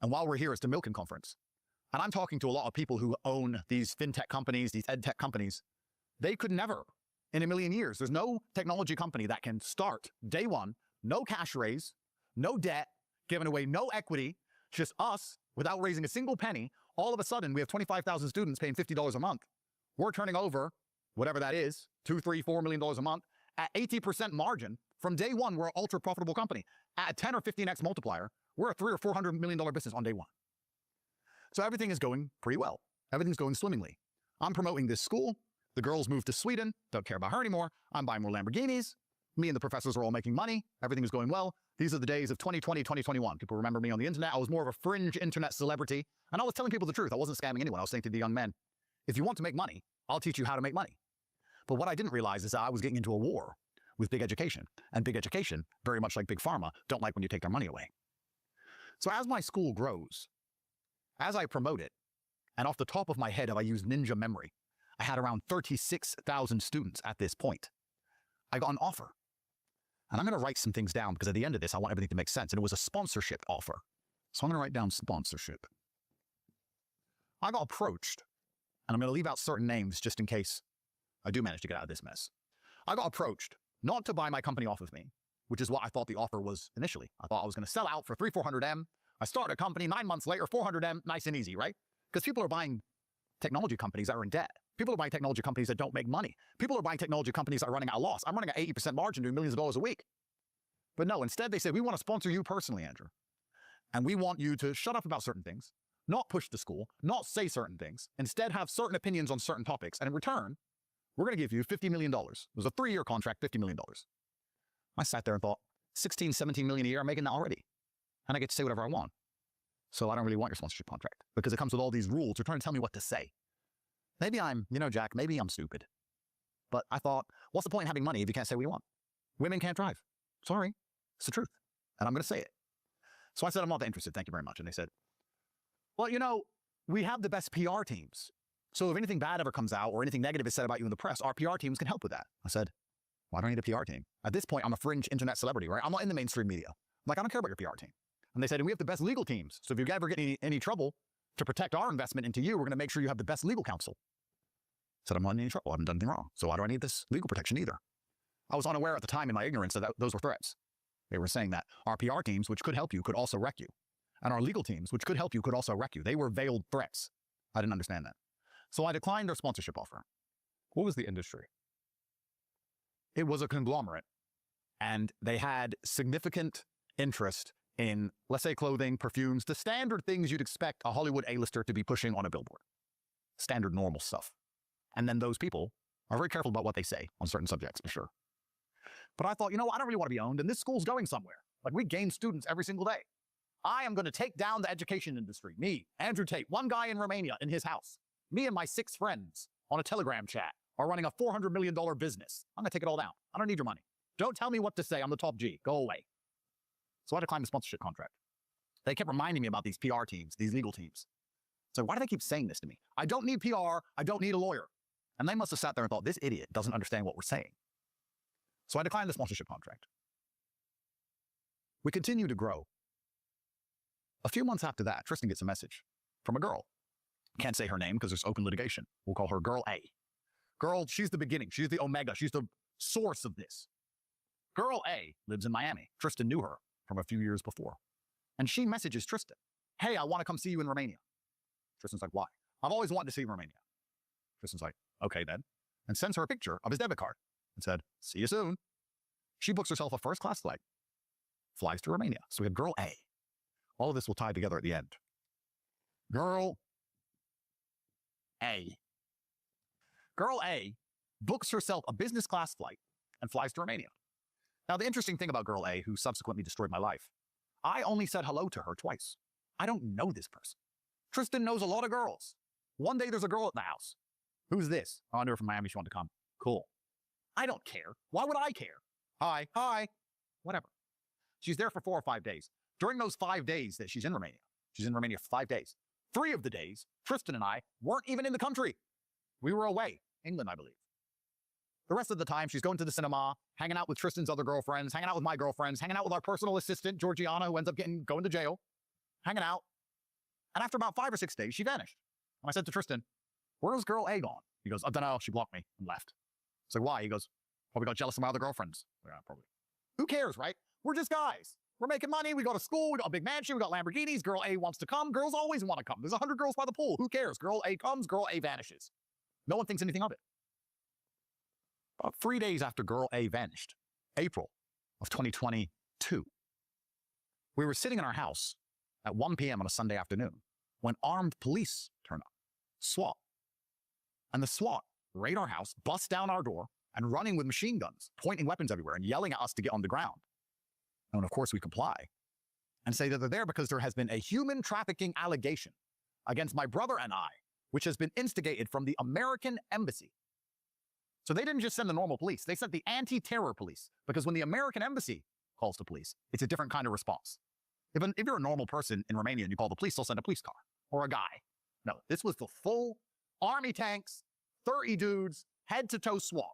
G: And while we're here, it's the Milken Conference. And I'm talking to a lot of people who own these fintech companies, these ed tech companies. They could never, in a million years, there's no technology company that can start day one, no cash raise, no debt, giving away no equity, just us without raising a single penny. All of a sudden, we have 25,000 students paying $50 a month. We're turning over, whatever that is, $2, $3, $4 million a month at 80% margin. From day one, we're an ultra profitable company. At a 10 or 15x multiplier, we're a $300 or $400 million business on day one. So everything is going pretty well. Everything's going swimmingly. I'm promoting this school. The girls moved to Sweden. Don't care about her anymore. I'm buying more Lamborghinis. Me and the professors are all making money. Everything is going well. These are the days of 2020, 2021. People remember me on the internet. I was more of a fringe internet celebrity. And I was telling people the truth. I wasn't scamming anyone. I was saying to the young men, if you want to make money, I'll teach you how to make money. But what I didn't realize is that I was getting into a war with big education. And big education, very much like big pharma, don't like when you take their money away. So as my school grows, as I promote it, and off the top of my head, if I use ninja memory, I had around 36,000 students at this point. I got an offer. And I'm going to write some things down because at the end of this, I want everything to make sense. And it was a sponsorship offer. So I'm going to write down sponsorship. I got approached, and I'm going to leave out certain names just in case I do manage to get out of this mess. I got approached not to buy my company off of me, which is what I thought the offer was initially. I thought I was going to sell out for $300-400M. I started a company 9 months later, $400M, nice and easy, right? Because people are buying technology companies that are in debt. People are buying technology companies that don't make money. People are buying technology companies that are running at a loss. I'm running at 80% margin doing millions of dollars a week. But no, instead they said, we want to sponsor you personally, Andrew. And we want you to shut up about certain things, not push the school, not say certain things, instead have certain opinions on certain topics. And in return, we're going to give you $50 million. It was a 3-year contract, $50 million. I sat there and thought, 16, 17 million a year, I'm making that already. And I get to say whatever I want. So I don't really want your sponsorship contract because it comes with all these rules. You're trying to tell me what to say. Maybe I'm, Jack, maybe I'm stupid. But I thought, what's the point in having money if you can't say what you want? Women can't drive. Sorry, it's the truth. And I'm going to say it. So I said, I'm not that interested. Thank you very much. And they said, well, we have the best PR teams. So if anything bad ever comes out or anything negative is said about you in the press, our PR teams can help with that. I said, why do I need a PR team? At this point, I'm a fringe internet celebrity, right? I'm not in the mainstream media. I'm like, I don't care about your PR team. And they said, and we have the best legal teams. So if you ever get any trouble to protect our investment into you, we're going to make sure you have the best legal counsel. I said, I'm not in any trouble. I haven't done anything wrong. So why do I need this legal protection either? I was unaware at the time in my ignorance that those were threats. They were saying that our PR teams, which could help you, could also wreck you. And our legal teams, which could help you, could also wreck you. They were veiled threats. I didn't understand that. So I declined their sponsorship offer.
F: What was the industry?
G: It was a conglomerate. And they had significant interest in, let's say, clothing, perfumes, the standard things you'd expect a Hollywood A-lister to be pushing on a billboard. Standard normal stuff. And then those people are very careful about what they say on certain subjects, for sure. But I thought, I don't really want to be owned, and this school's going somewhere. Like, we gain students every single day. I am going to take down the education industry. Me, Andrew Tate, one guy in Romania in his house. Me and my 6 friends on a Telegram chat are running a $400 million business. I'm going to take it all down. I don't need your money. Don't tell me what to say. I'm the top G. Go away. So I declined the sponsorship contract. They kept reminding me about these PR teams, these legal teams. So why do they keep saying this to me? I don't need PR. I don't need a lawyer. And they must have sat there and thought, this idiot doesn't understand what we're saying. So I declined the sponsorship contract. We continue to grow. A few months after that, Tristan gets a message from a girl. Can't say her name because there's open litigation. We'll call her Girl A. Girl, she's the beginning. She's the omega. She's the source of this. Girl A lives in Miami. Tristan knew her from a few years before. And she messages Tristan, hey, I want to come see you in Romania. Tristan's like, why? I've always wanted to see Romania. Tristan's like, okay then. And sends her a picture of his debit card and said, see you soon. She books herself a first-class flight, flies to Romania. So we have Girl A. All of this will tie together at the end. Girl A. Girl A books herself a business class flight and flies to Romania. Now, the interesting thing about Girl A, who subsequently destroyed my life, I only said hello to her twice. I don't know this person. Tristan knows a lot of girls. One day there's a girl at the house. Who's this? Oh, I knew her from Miami. She wanted to come. Cool. I don't care. Why would I care? Hi, whatever. She's there for 4 or 5 days. During those 5 days that she's in Romania for 5 days. 3 of the days, Tristan and I weren't even in the country. We were away, England, I believe. The rest of the time, she's going to the cinema, hanging out with Tristan's other girlfriends, hanging out with my girlfriends, hanging out with our personal assistant, Georgiana, who ends up going to jail, hanging out. And after about 5 or 6 days, she vanished. And I said to Tristan, where's Girl A gone? He goes, I don't know. She blocked me and left. So why? He goes, probably got jealous of my other girlfriends. Yeah, probably. Who cares, right? We're just guys. We're making money. We go to school. We got a big mansion. We got Lamborghinis. Girl A wants to come. Girls always want to come. There's 100 girls by the pool. Who cares? Girl A comes. Girl A vanishes. No one thinks anything of it. About 3 days after Girl A vanished, April of 2022, we were sitting in our house at 1 p.m. on a Sunday afternoon when armed police turned up, SWAT. And the SWAT raid our house, bust down our door, and running with machine guns, pointing weapons everywhere and yelling at us to get on the ground. And of course we comply and say that they're there because there has been a human trafficking allegation against my brother and I, which has been instigated from the American embassy. So they didn't just send the normal police. They sent the anti-terror police, because when the American embassy calls the police, it's a different kind of response. If you're a normal person in Romania and you call the police, they'll send a police car or a guy. No, this was the full army tanks, 30 dudes, head-to-toe SWAT.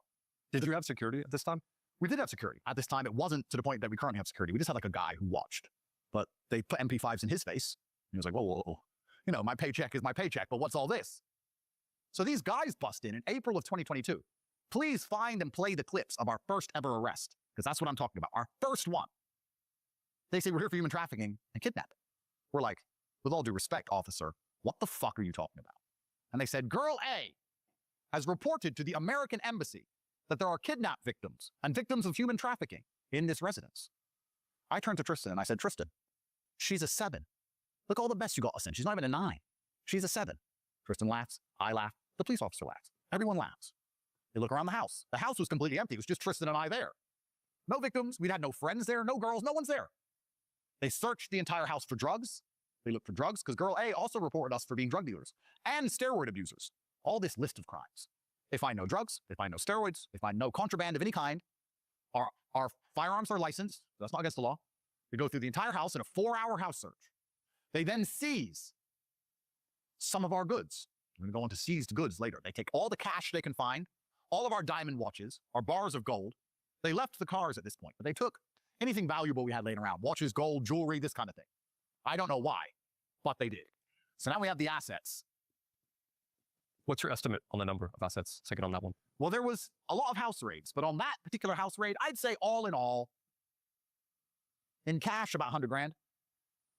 F: Did you have security at this time?
G: We did have security. At this time, it wasn't to the point that we currently have security. We just had like a guy who watched. But they put MP5s in his face. He was like, whoa. You know, my paycheck is my paycheck, but what's all this? So these guys bust in April of 2022. Please find and play the clips of our first ever arrest, because that's what I'm talking about. Our first one. They say, we're here for human trafficking and kidnapping. We're like, with all due respect, officer, what the fuck are you talking about? And they said, Girl A has reported to the American embassy that there are kidnap victims and victims of human trafficking in this residence. I turned to Tristan and I said, Tristan, she's a 7. Look all the mess you got us in. She's not even a 9. She's a 7. Tristan laughs. I laugh. The police officer laughs. Everyone laughs. They look around the house. The house was completely empty. It was just Tristan and I there. No victims. We'd had no friends there, no girls, no one's there. They searched the entire house for drugs. They looked for drugs because Girl A also reported us for being drug dealers and steroid abusers. All this list of crimes. They find no drugs. They find no steroids. They find no contraband of any kind. Our firearms are licensed. That's not against the law. They go through the entire house in a 4-hour house search. They then seize some of our goods. We're going to go into seized goods later. They take all the cash they can find, all of our diamond watches, our bars of gold. They left the cars at this point, but they took anything valuable we had laying around, watches, gold, jewelry, this kind of thing. I don't know why, but they did. So now we have the assets.
F: What's your estimate on the number of assets taken on that one?
G: Well, there was a lot of house raids, but on that particular house raid, I'd say all in all, in cash, about 100 grand,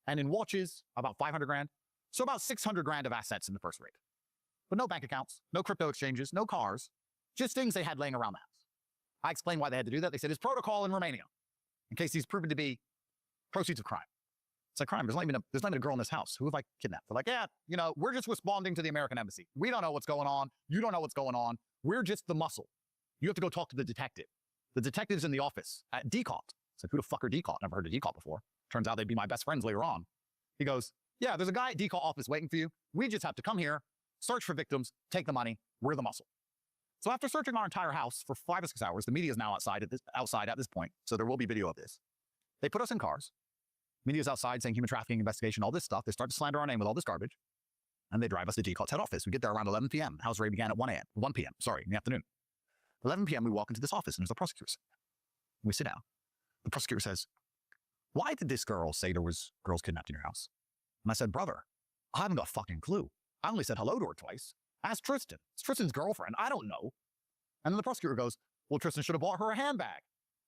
G: and in watches, about 500 grand. So about 600 grand of assets in the first raid. But no bank accounts, no crypto exchanges, no cars, just things they had laying around the house. I explained why they had to do that. They said it's protocol in Romania, in case these proven to be proceeds of crime. It's like crime. There's not even a girl in this house. Who have I kidnapped? They're like, yeah, you know, we're just responding to the American embassy. We don't know what's going on. You don't know what's going on. We're just the muscle. You have to go talk to the detective. The detective's in the office at Decot. It's like, who the fuck are Decot? Never heard of Decot before. Turns out they'd be my best friends later on. He goes, yeah, there's a guy at decall office waiting for you. We just have to come here, search for victims, take the money. We're the muscle. So after searching our entire house for 5 or 6 hours, the media is now outside at this point, so there will be video of this. They put us in cars. Media's outside saying human trafficking investigation, all this stuff. They start to slander our name with all this garbage. And they drive us to decall's head office. We get there around 11 p.m. House raid began at 1 p.m., in the afternoon. 11 p.m., we walk into this office, and there's the prosecutor. We sit down. The prosecutor says, why did this girl say there was girls kidnapped in your house? And I said, brother, I haven't got a fucking clue. I only said hello to her twice. Ask Tristan. It's Tristan's girlfriend. I don't know. And then the prosecutor goes, well, Tristan should have bought her a handbag,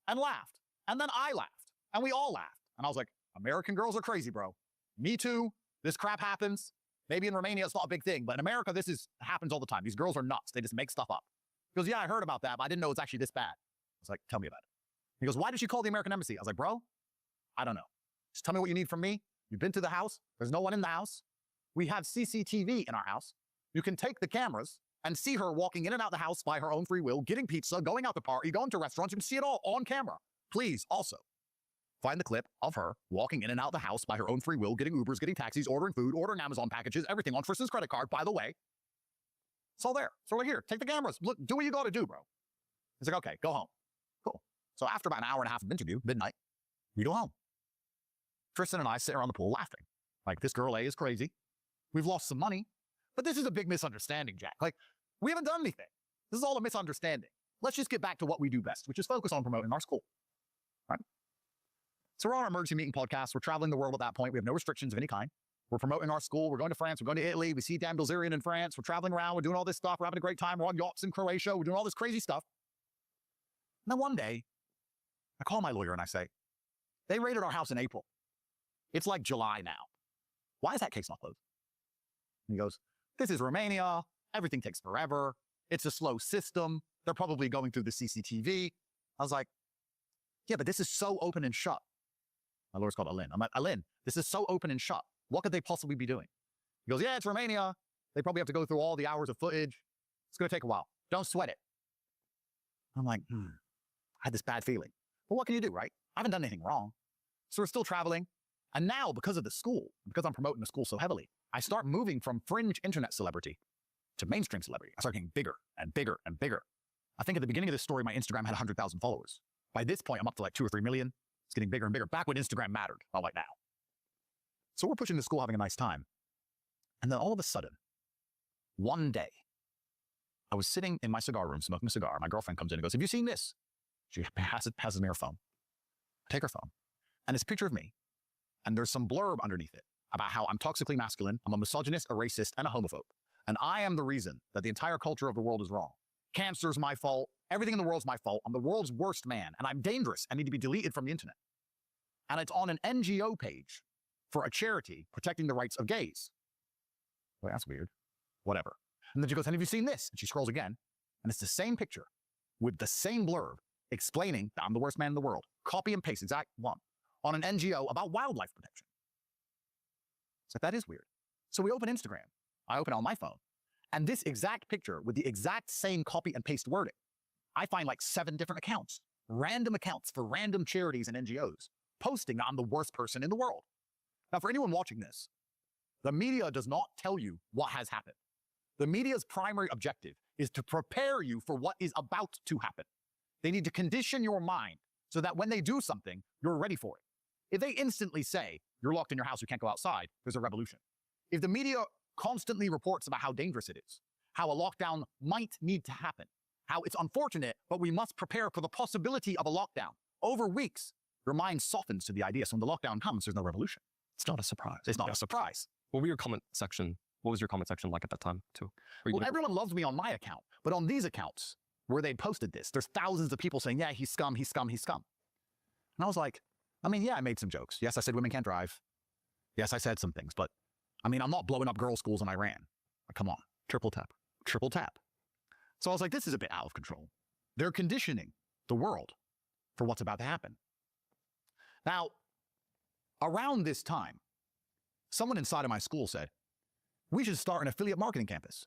G: and laughed. And then I laughed, and we all laughed. And I was like, American girls are crazy, bro. Me too. This crap happens. Maybe in Romania, it's not a big thing, but in America, happens all the time. These girls are nuts. They just make stuff up. He goes, yeah, I heard about that, but I didn't know it's actually this bad. I was like, tell me about it. He goes, why did she call the American embassy? I was like, bro, I don't know. Just tell me what you need from me. You've been to the house. There's no one in the house. We have CCTV in our house. You can take the cameras and see her walking in and out the house by her own free will, getting pizza, going out to party, going to restaurants. You can see it all on camera. Please, also, find the clip of her walking in and out the house by her own free will, getting Ubers, getting taxis, ordering food, ordering Amazon packages, everything on Tristan's credit card, by the way. It's all there. So here, take the cameras. Look, do what you got to do, bro. He's like, okay, go home. Cool. So after about an hour and a half of interview, midnight, we go home. Tristan and I sit around the pool laughing. Like, this girl A is crazy. We've lost some money. But this is a big misunderstanding, Jack. Like, we haven't done anything. This is all a misunderstanding. Let's just get back to what we do best, which is focus on promoting our school. Right? So we're on our emergency meeting podcast. We're traveling the world at that point. We have no restrictions of any kind. We're promoting our school. We're going to France. We're going to Italy. We see Dan Bilzerian in France. We're traveling around. We're doing all this stuff. We're having a great time. We're on yachts in Croatia. We're doing all this crazy stuff. And then one day, I call my lawyer and I say, they raided our house in April. It's like July now. Why is that case not closed? And he goes, this is Romania. Everything takes forever. It's a slow system. They're probably going through the CCTV. I was like, yeah, but this is so open and shut. My lawyer's called Alin. I'm like, Alin, this is so open and shut. What could they possibly be doing? He goes, yeah, it's Romania. They probably have to go through all the hours of footage. It's going to take a while. Don't sweat it. I'm like, I had this bad feeling. But what can you do, right? I haven't done anything wrong. So we're still traveling. And now, because of the school, because I'm promoting the school so heavily, I start moving from fringe internet celebrity to mainstream celebrity. I start getting bigger and bigger and bigger. I think at the beginning of this story, my Instagram had 100,000 followers. By this point, I'm up to like 2 or 3 million. It's getting bigger and bigger. Back when Instagram mattered, not like now. So we're pushing the school, having a nice time. And then all of a sudden, one day, I was sitting in my cigar room, smoking a cigar. My girlfriend comes in and goes, have you seen this? She passes me her phone. I take her phone, and it's a picture of me. And there's some blurb underneath it about how I'm toxically masculine, I'm a misogynist, a racist, and a homophobe. And I am the reason that the entire culture of the world is wrong. Cancer's my fault. Everything in the world's my fault. I'm the world's worst man, and I'm dangerous. I need to be deleted from the internet. And it's on an NGO page for a charity protecting the rights of gays. Well, that's weird. Whatever. And then she goes, and have you seen this? And she scrolls again, and it's the same picture with the same blurb explaining that I'm the worst man in the world. Copy and paste, exact one, on an NGO about wildlife protection. So that is weird. So we open Instagram. I open it on my phone. And this exact picture with the exact same copy and paste wording, I find like 7 different accounts, random accounts for random charities and NGOs, posting that I'm the worst person in the world. Now, for anyone watching this, the media does not tell you what has happened. The media's primary objective is to prepare you for what is about to happen. They need to condition your mind so that when they do something, you're ready for it. If they instantly say, you're locked in your house, you can't go outside, there's a revolution. If the media constantly reports about how dangerous it is, how a lockdown might need to happen, how it's unfortunate, but we must prepare for the possibility of a lockdown. Over weeks, your mind softens to the idea. So when the lockdown comes, there's no revolution.
F: It's not a surprise.
G: It's not a surprise.
F: What was your comment section like at that time, too?
G: Well, everyone loves me on my account, but on these accounts where they posted this, there's thousands of people saying, yeah, he's scum, he's scum, he's scum. And I was like, I mean, yeah, I made some jokes. Yes, I said women can't drive. Yes, I said some things, but I mean, I'm not blowing up girls' schools in Iran. Like, come on.
F: Triple tap.
G: So I was like, this is a bit out of control. They're conditioning the world for what's about to happen. Now, around this time, someone inside of my school said, we should start an affiliate marketing campus.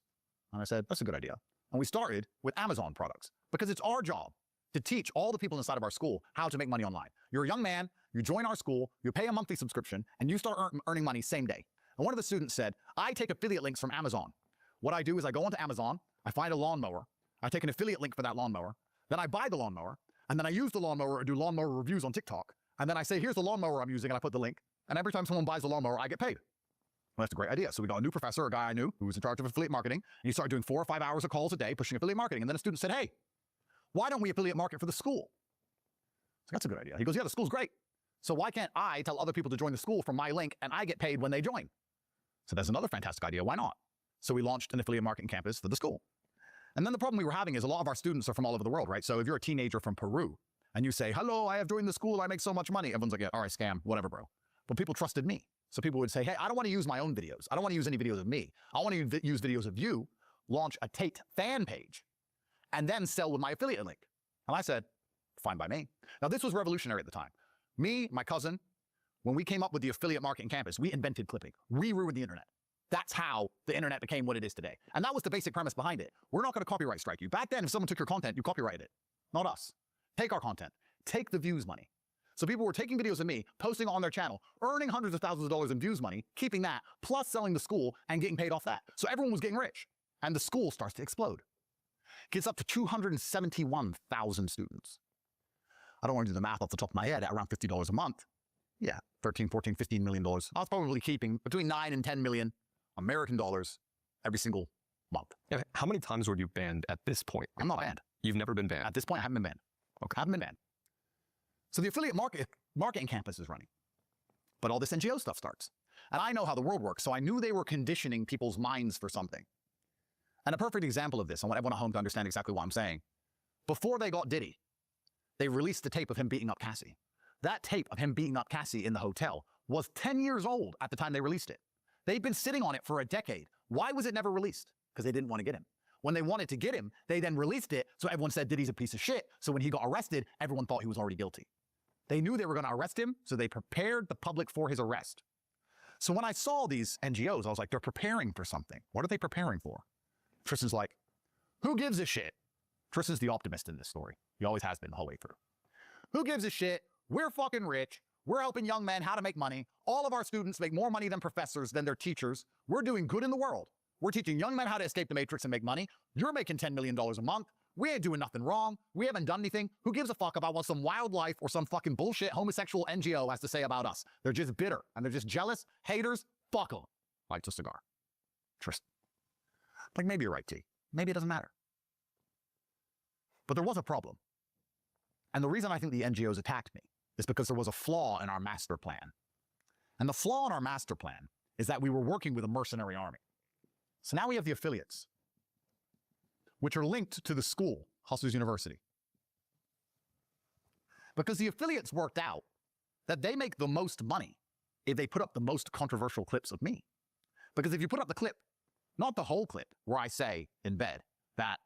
G: And I said, that's a good idea. And we started with Amazon products because it's our job to teach all the people inside of our school how to make money online. You're a young man you join our school, you pay a monthly subscription, and you start earning money same day. And one of the students said, I take affiliate links from Amazon. What I do is I go onto Amazon, I find a lawnmower, I take an affiliate link for that lawnmower, then I buy the lawnmower, and then I use the lawnmower or do lawnmower reviews on TikTok, and then I say, here's the lawnmower I'm using, and I put the link, and every time someone buys the lawnmower, I get paid. Well, that's a great idea. So we got a new professor, a guy I knew, who was in charge of affiliate marketing, and he started doing 4 or 5 hours of calls a day pushing affiliate marketing. And then a student said, hey, why don't we affiliate market for the school? So that's a good idea. He goes, yeah, the school's great. So why can't I tell other people to join the school from my link and I get paid when they join? So that's another fantastic idea. Why not? So we launched an affiliate marketing campus for the school. And then the problem we were having is a lot of our students are from all over the world, right? So if you're a teenager from Peru and you say, hello, I have joined the school, I make so much money. Everyone's like, yeah, all right, scam, whatever, bro. But people trusted me. So people would say, hey, I don't want to use my own videos. I don't want to use any videos of me. I want to use videos of you, launch a Tate fan page, and then sell with my affiliate link. And I said, fine by me. Now, this was revolutionary at the time. Me, my cousin, when we came up with the affiliate marketing campus, we invented clipping. We ruined the internet. That's how the internet became what it is today. And that was the basic premise behind it. We're not going to copyright strike you. Back then, if someone took your content, you copyrighted it. Not us. Take our content. Take the views money. So people were taking videos of me, posting on their channel, earning hundreds of thousands of dollars in views money, keeping that, plus selling the school and getting paid off that. So everyone was getting rich. And the school starts to explode. Gets up to 271,000 students. I don't want to do the math off the top of my head, at around $50 a month. Yeah, 13, 14, $15 million. I was probably keeping between 9 and 10 million American dollars every single month.
F: Yeah, how many times were you banned at this point?
G: I'm not banned.
F: You've never been banned?
G: At this point, I haven't been banned. Okay. I haven't been banned. So the affiliate marketing campus is running. But all this NGO stuff starts. And I know how the world works, so I knew they were conditioning people's minds for something. And a perfect example of this, I want everyone at home to understand exactly what I'm saying. Before they got Diddy, they released the tape of him beating up Cassie. That tape of him beating up Cassie in the hotel was 10 years old at the time they released it. They'd been sitting on it for a decade. Why was it never released? Because they didn't want to get him. When they wanted to get him, they then released it, so everyone said Diddy's a piece of shit. So when he got arrested, everyone thought he was already guilty. They knew they were going to arrest him, so they prepared the public for his arrest. So when I saw these NGOs, I was like, they're preparing for something. What are they preparing for? Tristan's like, who gives a shit? Tristan's the optimist in this story. He always has been the whole way through. Who gives a shit? We're fucking rich. We're helping young men how to make money. All of our students make more money than professors, than their teachers. We're doing good in the world. We're teaching young men how to escape the matrix and make money. You're making $10 million a month. We ain't doing nothing wrong. We haven't done anything. Who gives a fuck about what some wildlife or some fucking bullshit homosexual NGO has to say about us? They're just bitter and they're just jealous, haters. Fuck them. Lights a cigar. Tristan. Like, maybe you're right, T. Maybe it doesn't matter. But there was a problem. And the reason I think the NGOs attacked me is because there was a flaw in our master plan. And the flaw in our master plan is that we were working with a mercenary army. So now we have the affiliates, which are linked to the school, Xauusd University. Because the affiliates worked out that they make the most money if they put up the most controversial clips of me. Because if you put up the clip, not the whole clip, where I say in bed that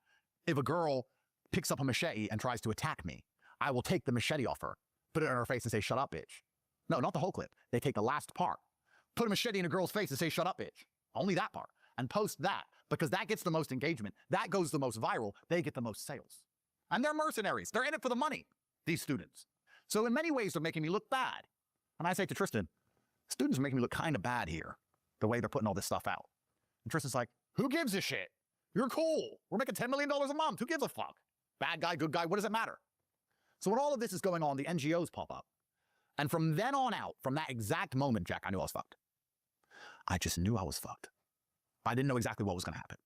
G: if a girl picks up a machete and tries to attack me, I will take the machete off her, put it in her face and say, shut up, bitch. No, not the whole clip. They take the last part, put a machete in a girl's face and say, shut up, bitch. Only that part. And post that, because that gets the most engagement. That goes the most viral. They get the most sales. And they're mercenaries. They're in it for the money, these students. So in many ways, they're making me look bad. And I say to Tristan, students are making me look kind of bad here, the way they're putting all this stuff out. And Tristan's like, who gives a shit? You're cool. We're making $10 million a month. Who gives a fuck? Bad guy, good guy, what does it matter? So when all of this is going on, the NGOs pop up. And from then on out, from that exact moment, Jack, I knew I was fucked. I just knew I was fucked. I didn't know exactly what was going to happen.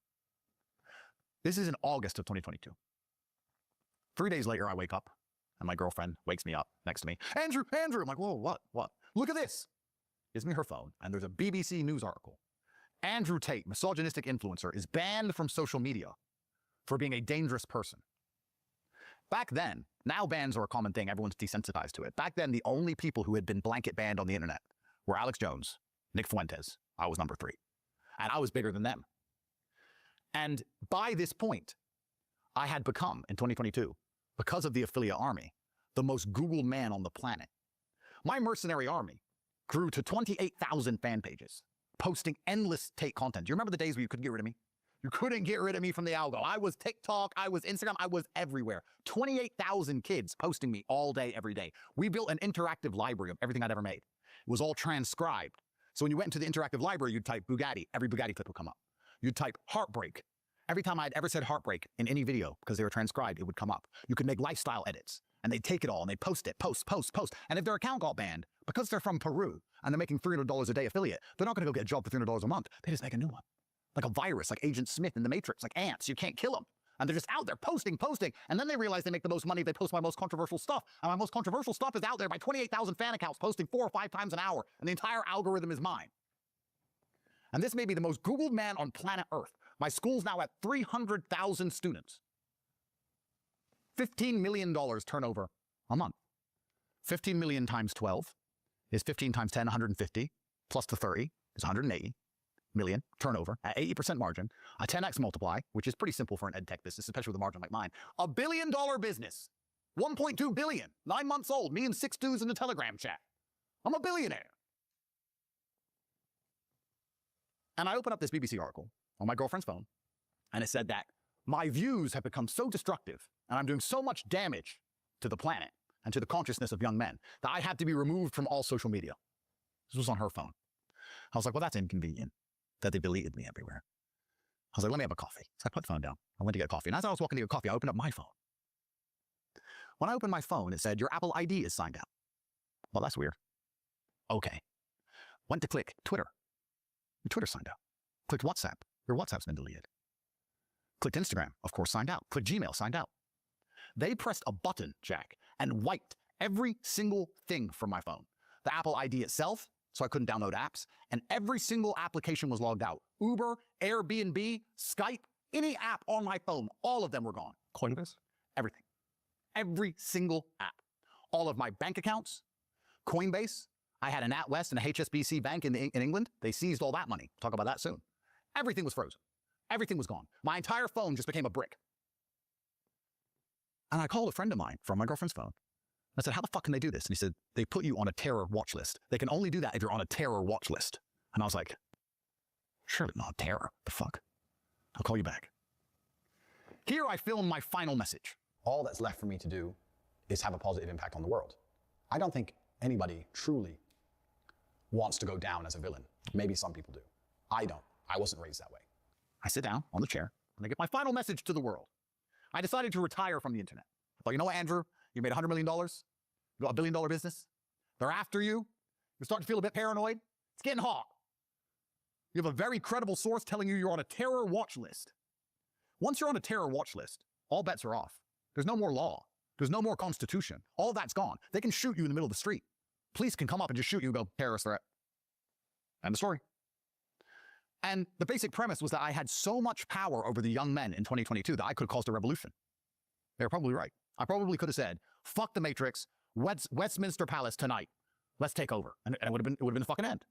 G: This is in August of 2022. 3 days later, I wake up, and my girlfriend wakes me up next to me. Andrew! I'm like, whoa, what? Look at this. Gives me her phone, and there's a BBC News article. Andrew Tate, misogynistic influencer, is banned from social media for being a dangerous person. Back then, now bans are a common thing. Everyone's desensitized to it. Back then, the only people who had been blanket banned on the internet were Alex Jones, Nick Fuentes. I was number 3. And I was bigger than them. And by this point, I had become, in 2022, because of the affiliate army, the most Googled man on the planet. My mercenary army grew to 28,000 fan pages, posting endless Tate content. Do you remember the days where you couldn't get rid of me? You You couldn't get rid of me from the algo. I was TikTok, I was Instagram, I was everywhere. 28,000 kids posting me all day, every day. We built an interactive library of everything I'd ever made. It was all transcribed. So when you went into the interactive library, you'd type Bugatti, every Bugatti clip would come up. You'd type heartbreak. Every time I'd ever said heartbreak in any video, because they were transcribed, it would come up. You could make lifestyle edits, and they'd take it all and they'd post it, post. And if their account got banned, because they're from Peru and they're making $300 a day affiliate, they're not going to go get a job for $300 a month. They just make a new one. Like a virus, like Agent Smith in the Matrix, like ants. You can't kill them. And they're just out there posting. And then they realize they make the most money if they post my most controversial stuff. And my most controversial stuff is out there by 28,000 fan accounts posting 4 or 5 times an hour. And the entire algorithm is mine. And this may be the most Googled man on planet Earth. My school's now at 300,000 students. $15 million turnover a month. 15 million times 12 is 15 times 10, 150, plus the 30 is 180 million turnover at 80% margin. A 10x multiply, which is pretty simple for an ed tech business, especially with a margin like mine. $1 billion business. 1.2 billion. 9 months old. Me and 6 dudes in the Telegram chat. I'm a billionaire. And I open up this BBC article on my girlfriend's phone, and it said that my views have become so destructive, and I'm doing so much damage to the planet and to the consciousness of young men that I had to be removed from all social media. This was on her phone. I was like, well, that's inconvenient that they deleted me everywhere. I was like, let me have a coffee. So I put the phone down. I went to get coffee. And as I was walking to get coffee, I opened up my phone. When I opened my phone, it said, your Apple ID is signed out. Well, that's weird. Okay. Went to click Twitter. Your Twitter's signed out. Clicked WhatsApp. Your WhatsApp's been deleted. Clicked Instagram. Of course, signed out. Clicked Gmail. Signed out. They pressed a button, Jack, and wiped every single thing from my phone. The Apple ID itself, so I couldn't download apps, and every single application was logged out. Uber, Airbnb, Skype, any app on my phone, all of them were gone.
F: Coinbase?
G: Everything. Every single app. All of my bank accounts, Coinbase. I had an NatWest and a HSBC bank in England. They seized all that money. Talk about that soon. Everything was frozen. Everything was gone. My entire phone just became a brick. And I called a friend of mine from my girlfriend's phone. I said, how the fuck can they do this? And he said, they put you on a terror watch list. They can only do that if you're on a terror watch list. And I was like, surely not terror. The fuck? I'll call you back. Here I film my final message.
H: All that's left for me to do is have a positive impact on the world. I don't think anybody truly wants to go down as a villain. Maybe some people do. I don't. I wasn't raised that way.
G: I sit down on the chair and I get my final message to the world. I decided to retire from the internet. I thought, you know what, Andrew? You made $100 million. You got $1 billion business. They're after you. You're starting to feel a bit paranoid. It's getting hot. You have a very credible source telling you you're on a terror watch list. Once you're on a terror watch list, all bets are off. There's no more law. There's no more constitution. All that's gone. They can shoot you in the middle of the street. Police can come up and just shoot you and go, terrorist threat. End of story. And the basic premise was that I had so much power over the young men in 2022 that I could have caused a revolution. They were probably right. I probably could have said, fuck the Matrix, Westminster Palace tonight. Let's take over. And it would have been the fucking end.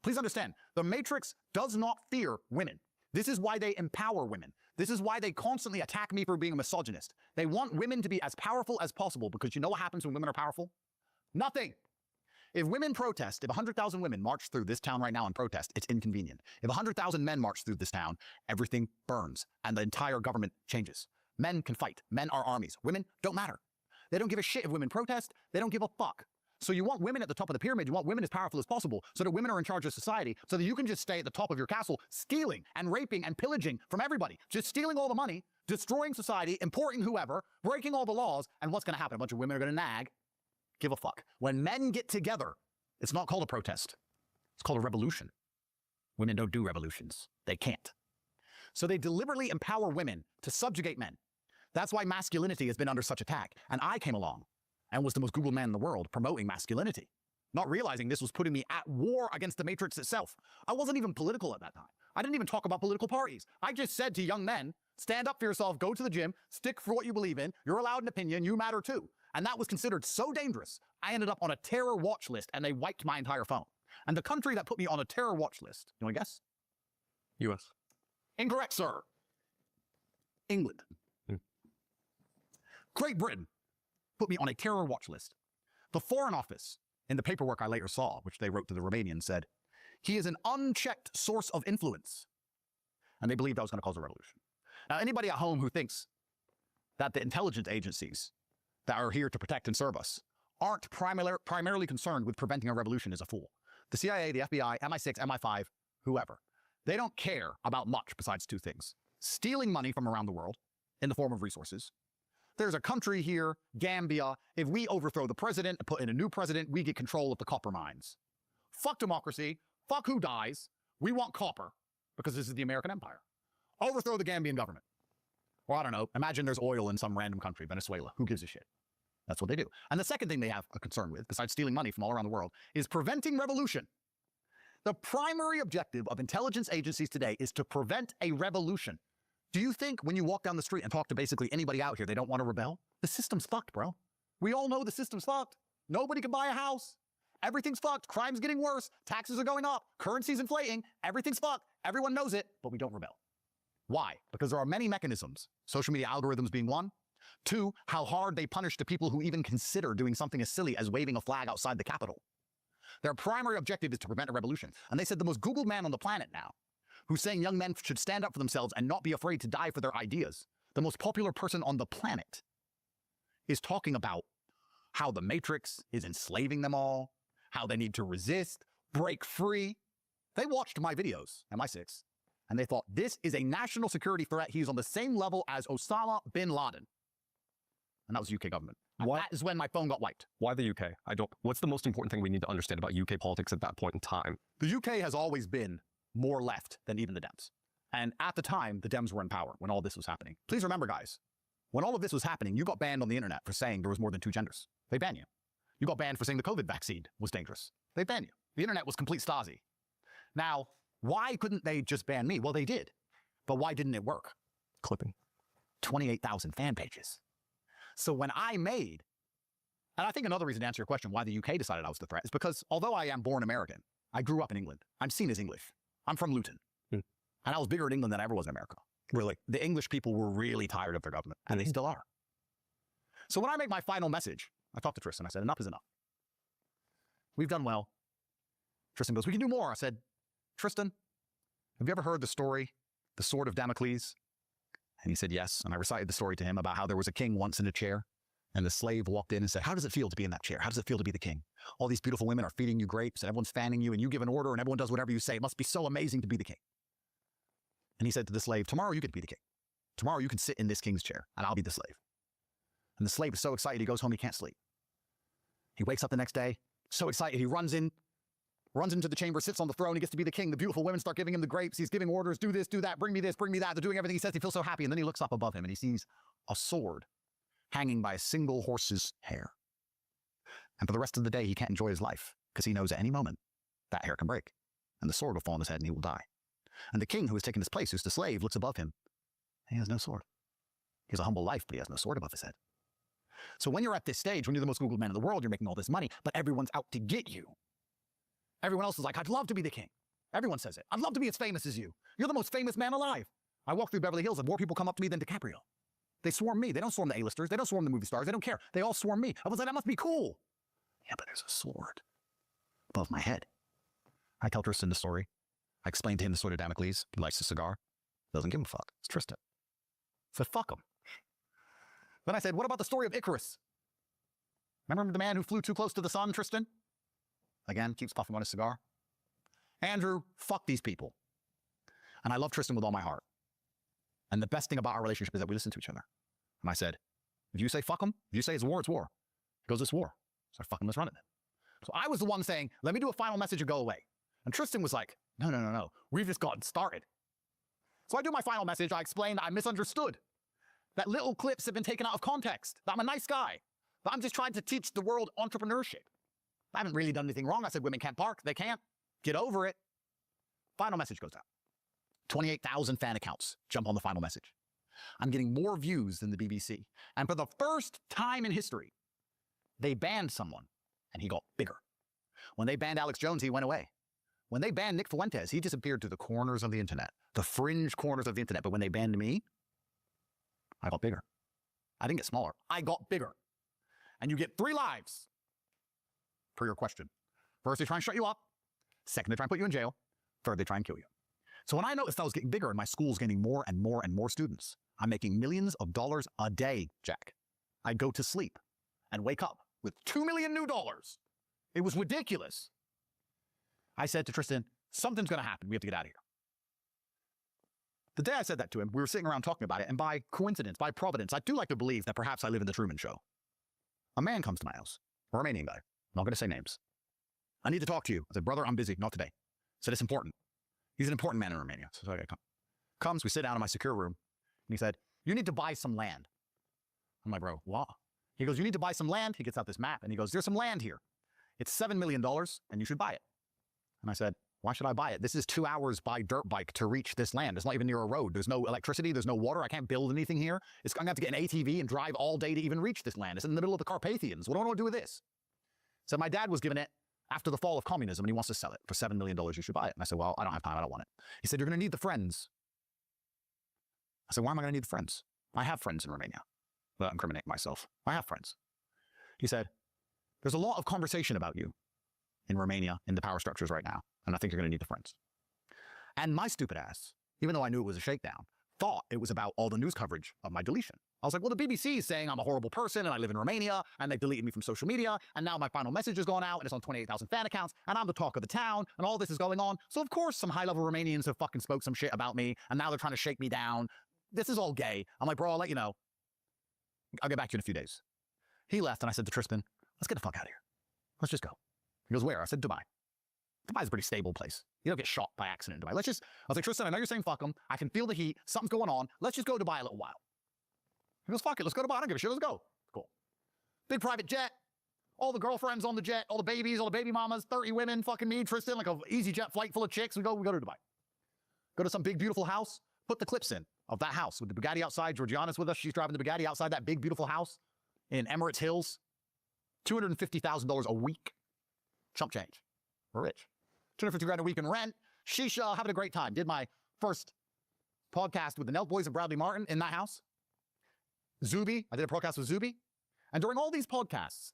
G: Please understand, the Matrix does not fear women. This is why they empower women. This is why they constantly attack me for being a misogynist. They want women to be as powerful as possible because you know what happens when women are powerful? Nothing. If women protest, if 100,000 women march through this town right now and protest, it's inconvenient. If 100,000 men march through this town, everything burns and the entire government changes. Men can fight. Men are armies. Women don't matter. They don't give a shit if women protest. They don't give a fuck. So you want women at the top of the pyramid. You want women as powerful as possible so that women are in charge of society so that you can just stay at the top of your castle stealing and raping and pillaging from everybody. Just stealing all the money, destroying society, importing whoever, breaking all the laws. And what's going to happen? A bunch of women are going to nag. Give a fuck. When men get together, it's not called a protest. It's called a revolution. Women don't do revolutions. They can't. So they deliberately empower women to subjugate men. That's why masculinity has been under such attack. And I came along and was the most Googled man in the world promoting masculinity, not realizing this was putting me at war against the Matrix itself. I wasn't even political at that time. I didn't even talk about political parties. I just said to young men, stand up for yourself, go to the gym, stick for what you believe in, you're allowed an opinion, you matter too. And that was considered so dangerous, I ended up on a terror watch list and they wiped my entire phone. And the country that put me on a terror watch list, you want to guess?
F: US.
G: Incorrect, sir. England. Great Britain put me on a terror watch list. The Foreign Office, in the paperwork I later saw, which they wrote to the Romanians, said, he is an unchecked source of influence. and they believed I was going to cause a revolution. Now, anybody at home who thinks that the intelligence agencies that are here to protect and serve us aren't primarily concerned with preventing a revolution is a fool. The CIA, the FBI, MI6, MI5, whoever, they don't care about much besides two things: stealing money from around the world in the form of resources. There's a country here, Gambia. If we overthrow the president and put in a new president, we get control of the copper mines. Fuck democracy. Fuck who dies. We want copper because this is the American empire. Overthrow the Gambian government. Or I don't know, imagine there's oil in some random country, Venezuela. Who gives a shit? That's what they do. And the second thing they have a concern with, besides stealing money from all around the world, is preventing revolution. The primary objective of intelligence agencies today is to prevent a revolution. Do you think when you walk down the street and talk to basically anybody out here, they don't want to rebel? The system's fucked, bro. We all know the system's fucked. Nobody can buy a house. Everything's fucked. Crime's getting worse. Taxes are going up. Currency's inflating. Everything's fucked. Everyone knows it, but we don't rebel. Why? Because there are many mechanisms, social media algorithms being one. Two, how hard they punish the people who even consider doing something as silly as waving a flag outside the Capitol. Their primary objective is to prevent a revolution. And they said the most Googled man on the planet now, who's saying young men should stand up for themselves and not be afraid to die for their ideas, the most popular person on the planet, is talking about how the Matrix is enslaving them all, how they need to resist, break free. They watched my videos, MI6, and they thought, this is a national security threat. He's on the same level as Osama bin Laden. And that was the UK government. And that is when my phone got wiped.
F: Why the UK? What's the most important thing we need to understand about UK politics at that point in time?
G: The UK has always been more left than even the Dems. And at the time, the Dems were in power when all this was happening. Please remember, guys, when all of this was happening, you got banned on the internet for saying there was more than two genders. They ban you. You got banned for saying the COVID vaccine was dangerous. They ban you. The internet was complete Stasi. Now, why couldn't they just ban me? Well, they did. But why didn't it work?
F: Clipping.
G: 28,000 fan pages. So when I made, and I think another reason to answer your question, why the UK decided I was the threat, is because although I am born American, I grew up in England. I'm seen as English. I'm from Luton. And I was bigger in England than I ever was in America.
F: Really?
G: The English people were really tired of their government, and they still are. So when I make my final message, I talked to Tristan. I said, enough is enough. We've done well. Tristan goes, we can do more. I said, Tristan, have you ever heard the story, The Sword of Damocles? And he said, yes. And I recited the story to him about how there was a king once in a chair, and the slave walked in and said, how does it feel to be in that chair? How does it feel to be the king? All these beautiful women are feeding you grapes, and everyone's fanning you, and you give an order, and everyone does whatever you say. It must be so amazing to be the king. And he said to the slave, tomorrow you get to be the king. Tomorrow you can sit in this king's chair, and I'll be the slave. And the slave is so excited, he goes home, he can't sleep. He wakes up the next day, so excited, he runs into the chamber, sits on the throne, he gets to be the king. The beautiful women start giving him the grapes. He's giving orders, do this, do that, bring me this, bring me that. They're doing everything he says. He feels so happy. And then he looks up above him and he sees a sword hanging by a single horse's hair. And for the rest of the day, he can't enjoy his life because he knows at any moment that hair can break and the sword will fall on his head and he will die. And the king who has taken his place, who's the slave, looks above him. He has no sword. He has a humble life, but he has no sword above his head. So when you're at this stage, when you're the most Googled man in the world, you're making all this money, but everyone's out to get you. Everyone else is like, I'd love to be the king. Everyone says it. I'd love to be as famous as you. You're the most famous man alive. I walk through Beverly Hills and more people come up to me than DiCaprio. They swarm me. They don't swarm the A-listers. They don't swarm the movie stars. They don't care. They all swarm me. I was like, that must be cool. Yeah, but there's a sword above my head. I tell Tristan the story. I explain to him the Sword of Damocles. He likes the cigar. Doesn't give a fuck. It's Tristan. I said, fuck him. Then I said, what about the story of Icarus? Remember the man who flew too close to the sun, Tristan? Again, keeps puffing on his cigar. Andrew, fuck these people. And I love Tristan with all my heart. And the best thing about our relationship is that we listen to each other. And I said, if you say fuck him, if you say it's war, it's war. He goes, it's war. So I fuck him, let's run it then. So I was the one saying, let me do a final message and go away. And Tristan was like, no. We've just gotten started. So I do my final message. I explain that I misunderstood. That little clips have been taken out of context. That I'm a nice guy. That I'm just trying to teach the world entrepreneurship. I haven't really done anything wrong. I said women can't park. They can't. Get over it. Final message goes out. 28,000 fan accounts jump on the final message. I'm getting more views than the BBC. And for the first time in history, they banned someone and he got bigger. When they banned Alex Jones, he went away. When they banned Nick Fuentes, he disappeared to the corners of the internet, the fringe corners of the internet. But when they banned me, I got bigger. I didn't get smaller. I got bigger. And you get 3 lives per your question. First, they try and shut you up. Second, they try and put you in jail. Third, they try and kill you. So when I noticed I was getting bigger and my school's getting more and more and more students, I'm making millions of dollars a day, Jack. I'd go to sleep and wake up with $2 million new dollars. It was ridiculous. I said to Tristan, something's going to happen. We have to get out of here. The day I said that to him, we were sitting around talking about it, and by coincidence, by providence, I do like to believe that perhaps I live in the Truman Show. A man comes to my house, a Romanian guy. I'm not going to say names. I need to talk to you. I said, brother, I'm busy. Not today. I said, it's important. He's an important man in Romania. So okay, comes, we sit down in my secure room, and he said, you need to buy some land. I'm like, bro, what? He goes, you need to buy some land. He gets out this map, and he goes, there's some land here. It's $7 million, and you should buy it. And I said, why should I buy it? This is 2 hours by dirt bike to reach this land. It's not even near a road. There's no electricity. There's no water. I can't build anything here. I'm going to have to get an ATV and drive all day to even reach this land. It's in the middle of the Carpathians. What do I want to do with this? So my dad was given it after the fall of communism, and he wants to sell it for $7 million. You should buy it. And I said, well, I don't have time. I don't want it. He said, you're going to need the friends. I said, why am I going to need the friends? I have friends in Romania. Well, I'm incriminating myself. I have friends. He said, there's a lot of conversation about you in Romania, in the power structures right now, and I think you're going to need the friends. And my stupid ass, even though I knew it was a shakedown, thought it was about all the news coverage of my deletion. I was like, well, the BBC is saying I'm a horrible person and I live in Romania and they deleted me from social media and now my final message has gone out and it's on 28,000 fan accounts and I'm the talk of the town and all this is going on. So of course some high-level Romanians have fucking spoke some shit about me and now they're trying to shake me down. This is all gay. I'm like, bro, I'll let you know. I'll get back to you in a few days. He left and I said to Tristan, let's get the fuck out of here. Let's just go. He goes, where? I said, Dubai. Dubai's a pretty stable place. You don't get shot by accident in Dubai. I was like, Tristan, I know you're saying fuck them. I can feel the heat. Something's going on. Let's just go to Dubai a little while. He goes, fuck it. Let's go to Dubai. I don't give a shit. Let's go. Cool. Big private jet. All the girlfriends on the jet. All the babies. All the baby mamas. 30 women. Fucking me, Tristan. Like a easy jet flight full of chicks. We go to Dubai. Go to some big, beautiful house. Put the clips in of that house with the Bugatti outside. Georgiana's with us. She's driving the Bugatti outside that big, beautiful house in Emirates Hills. $250,000 a week. Chump change. We're rich. 250 grand a week in rent. Shisha, having a great time. Did my first podcast with the Nelk Boys and Bradley Martin in that house. Zuby, I did a podcast with Zuby. And during all these podcasts,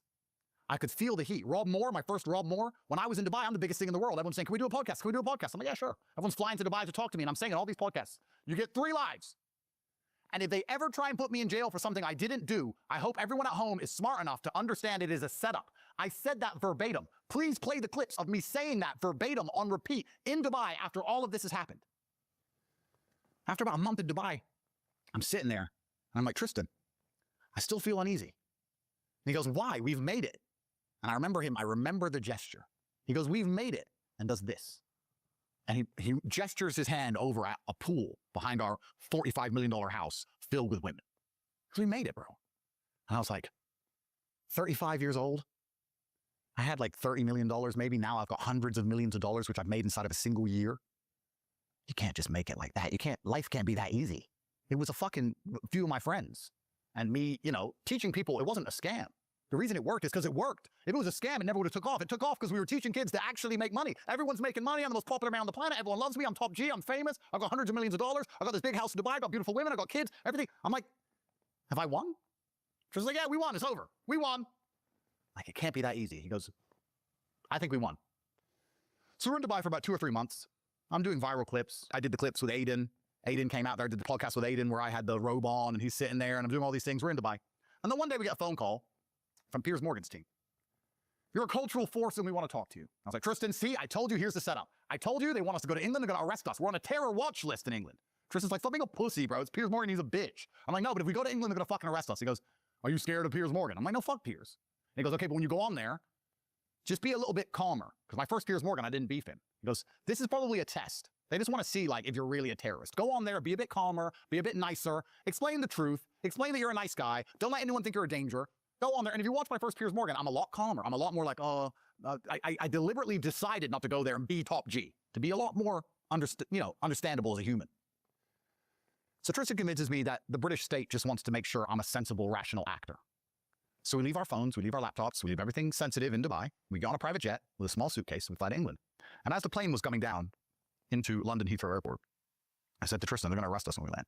G: I could feel the heat. Rob Moore, my first Rob Moore, when I was in Dubai, I'm the biggest thing in the world. Everyone's saying, can we do a podcast? Can we do a podcast? I'm like, yeah, sure. Everyone's flying to Dubai to talk to me. And I'm saying in all these podcasts, you get 3 lives. And if they ever try and put me in jail for something I didn't do, I hope everyone at home is smart enough to understand it is a setup. I said that verbatim. Please play the clips of me saying that verbatim on repeat in Dubai after all of this has happened. After about a month in Dubai, I'm sitting there and I'm like, Tristan, I still feel uneasy. And he goes, why? We've made it. And I remember him. I remember the gesture. He goes, we've made it, and does this. And he gestures his hand over at a pool behind our $45 million house filled with women. We made it, bro. And I was like, 35 years old. I had like $30 million maybe. Now I've got hundreds of millions of dollars, which I've made inside of a single year. You can't just make it like that. Life can't be that easy. It was a fucking few of my friends. And me, teaching people, it wasn't a scam. The reason it worked is because it worked. If it was a scam, it never would have took off. It took off because we were teaching kids to actually make money. Everyone's making money. I'm the most popular man on the planet. Everyone loves me. I'm top G. I'm famous. I've got hundreds of millions of dollars. I've got this big house in Dubai. I've got beautiful women. I've got kids, everything. I'm like, have I won? She's like, yeah, we won. It's over. We won. Like, it can't be that easy. He goes, I think we won. So we're in Dubai for about 2 or 3 months. I'm doing viral clips. I did the clips with Aiden. Aiden came out there, did the podcast with Aiden where I had the robe on and he's sitting there and I'm doing all these things. We're in Dubai. And then one day we get a phone call from Piers Morgan's team. You're a cultural force and we want to talk to you. I was like, Tristan, see, I told you, here's the setup. I told you they want us to go to England. They're going to arrest us. We're on a terror watch list in England. Tristan's like, stop being a pussy, bro. It's Piers Morgan. He's a bitch. I'm like, no, but if we go to England, they're going to fucking arrest us. He goes, are you scared of Piers Morgan? I'm like, no, fuck Piers. And he goes, okay, but when you go on there, just be a little bit calmer. Because my first Piers Morgan, I didn't beef him. He goes, this is probably a test. They just want to see, like, if you're really a terrorist. Go on there, be a bit calmer, be a bit nicer, explain the truth, explain that you're a nice guy, don't let anyone think you're a danger. Go on there, and if you watch my first Piers Morgan, I'm a lot calmer. I'm a lot more like, I deliberately decided not to go there and be top G, to be a lot more understandable as a human. So Tristan convinces me that the British state just wants to make sure I'm a sensible, rational actor. So we leave our phones, we leave our laptops, we leave everything sensitive in Dubai. We go on a private jet with a small suitcase and we fly to England. And as the plane was coming down into London Heathrow Airport, I said to Tristan, they're going to arrest us when we land.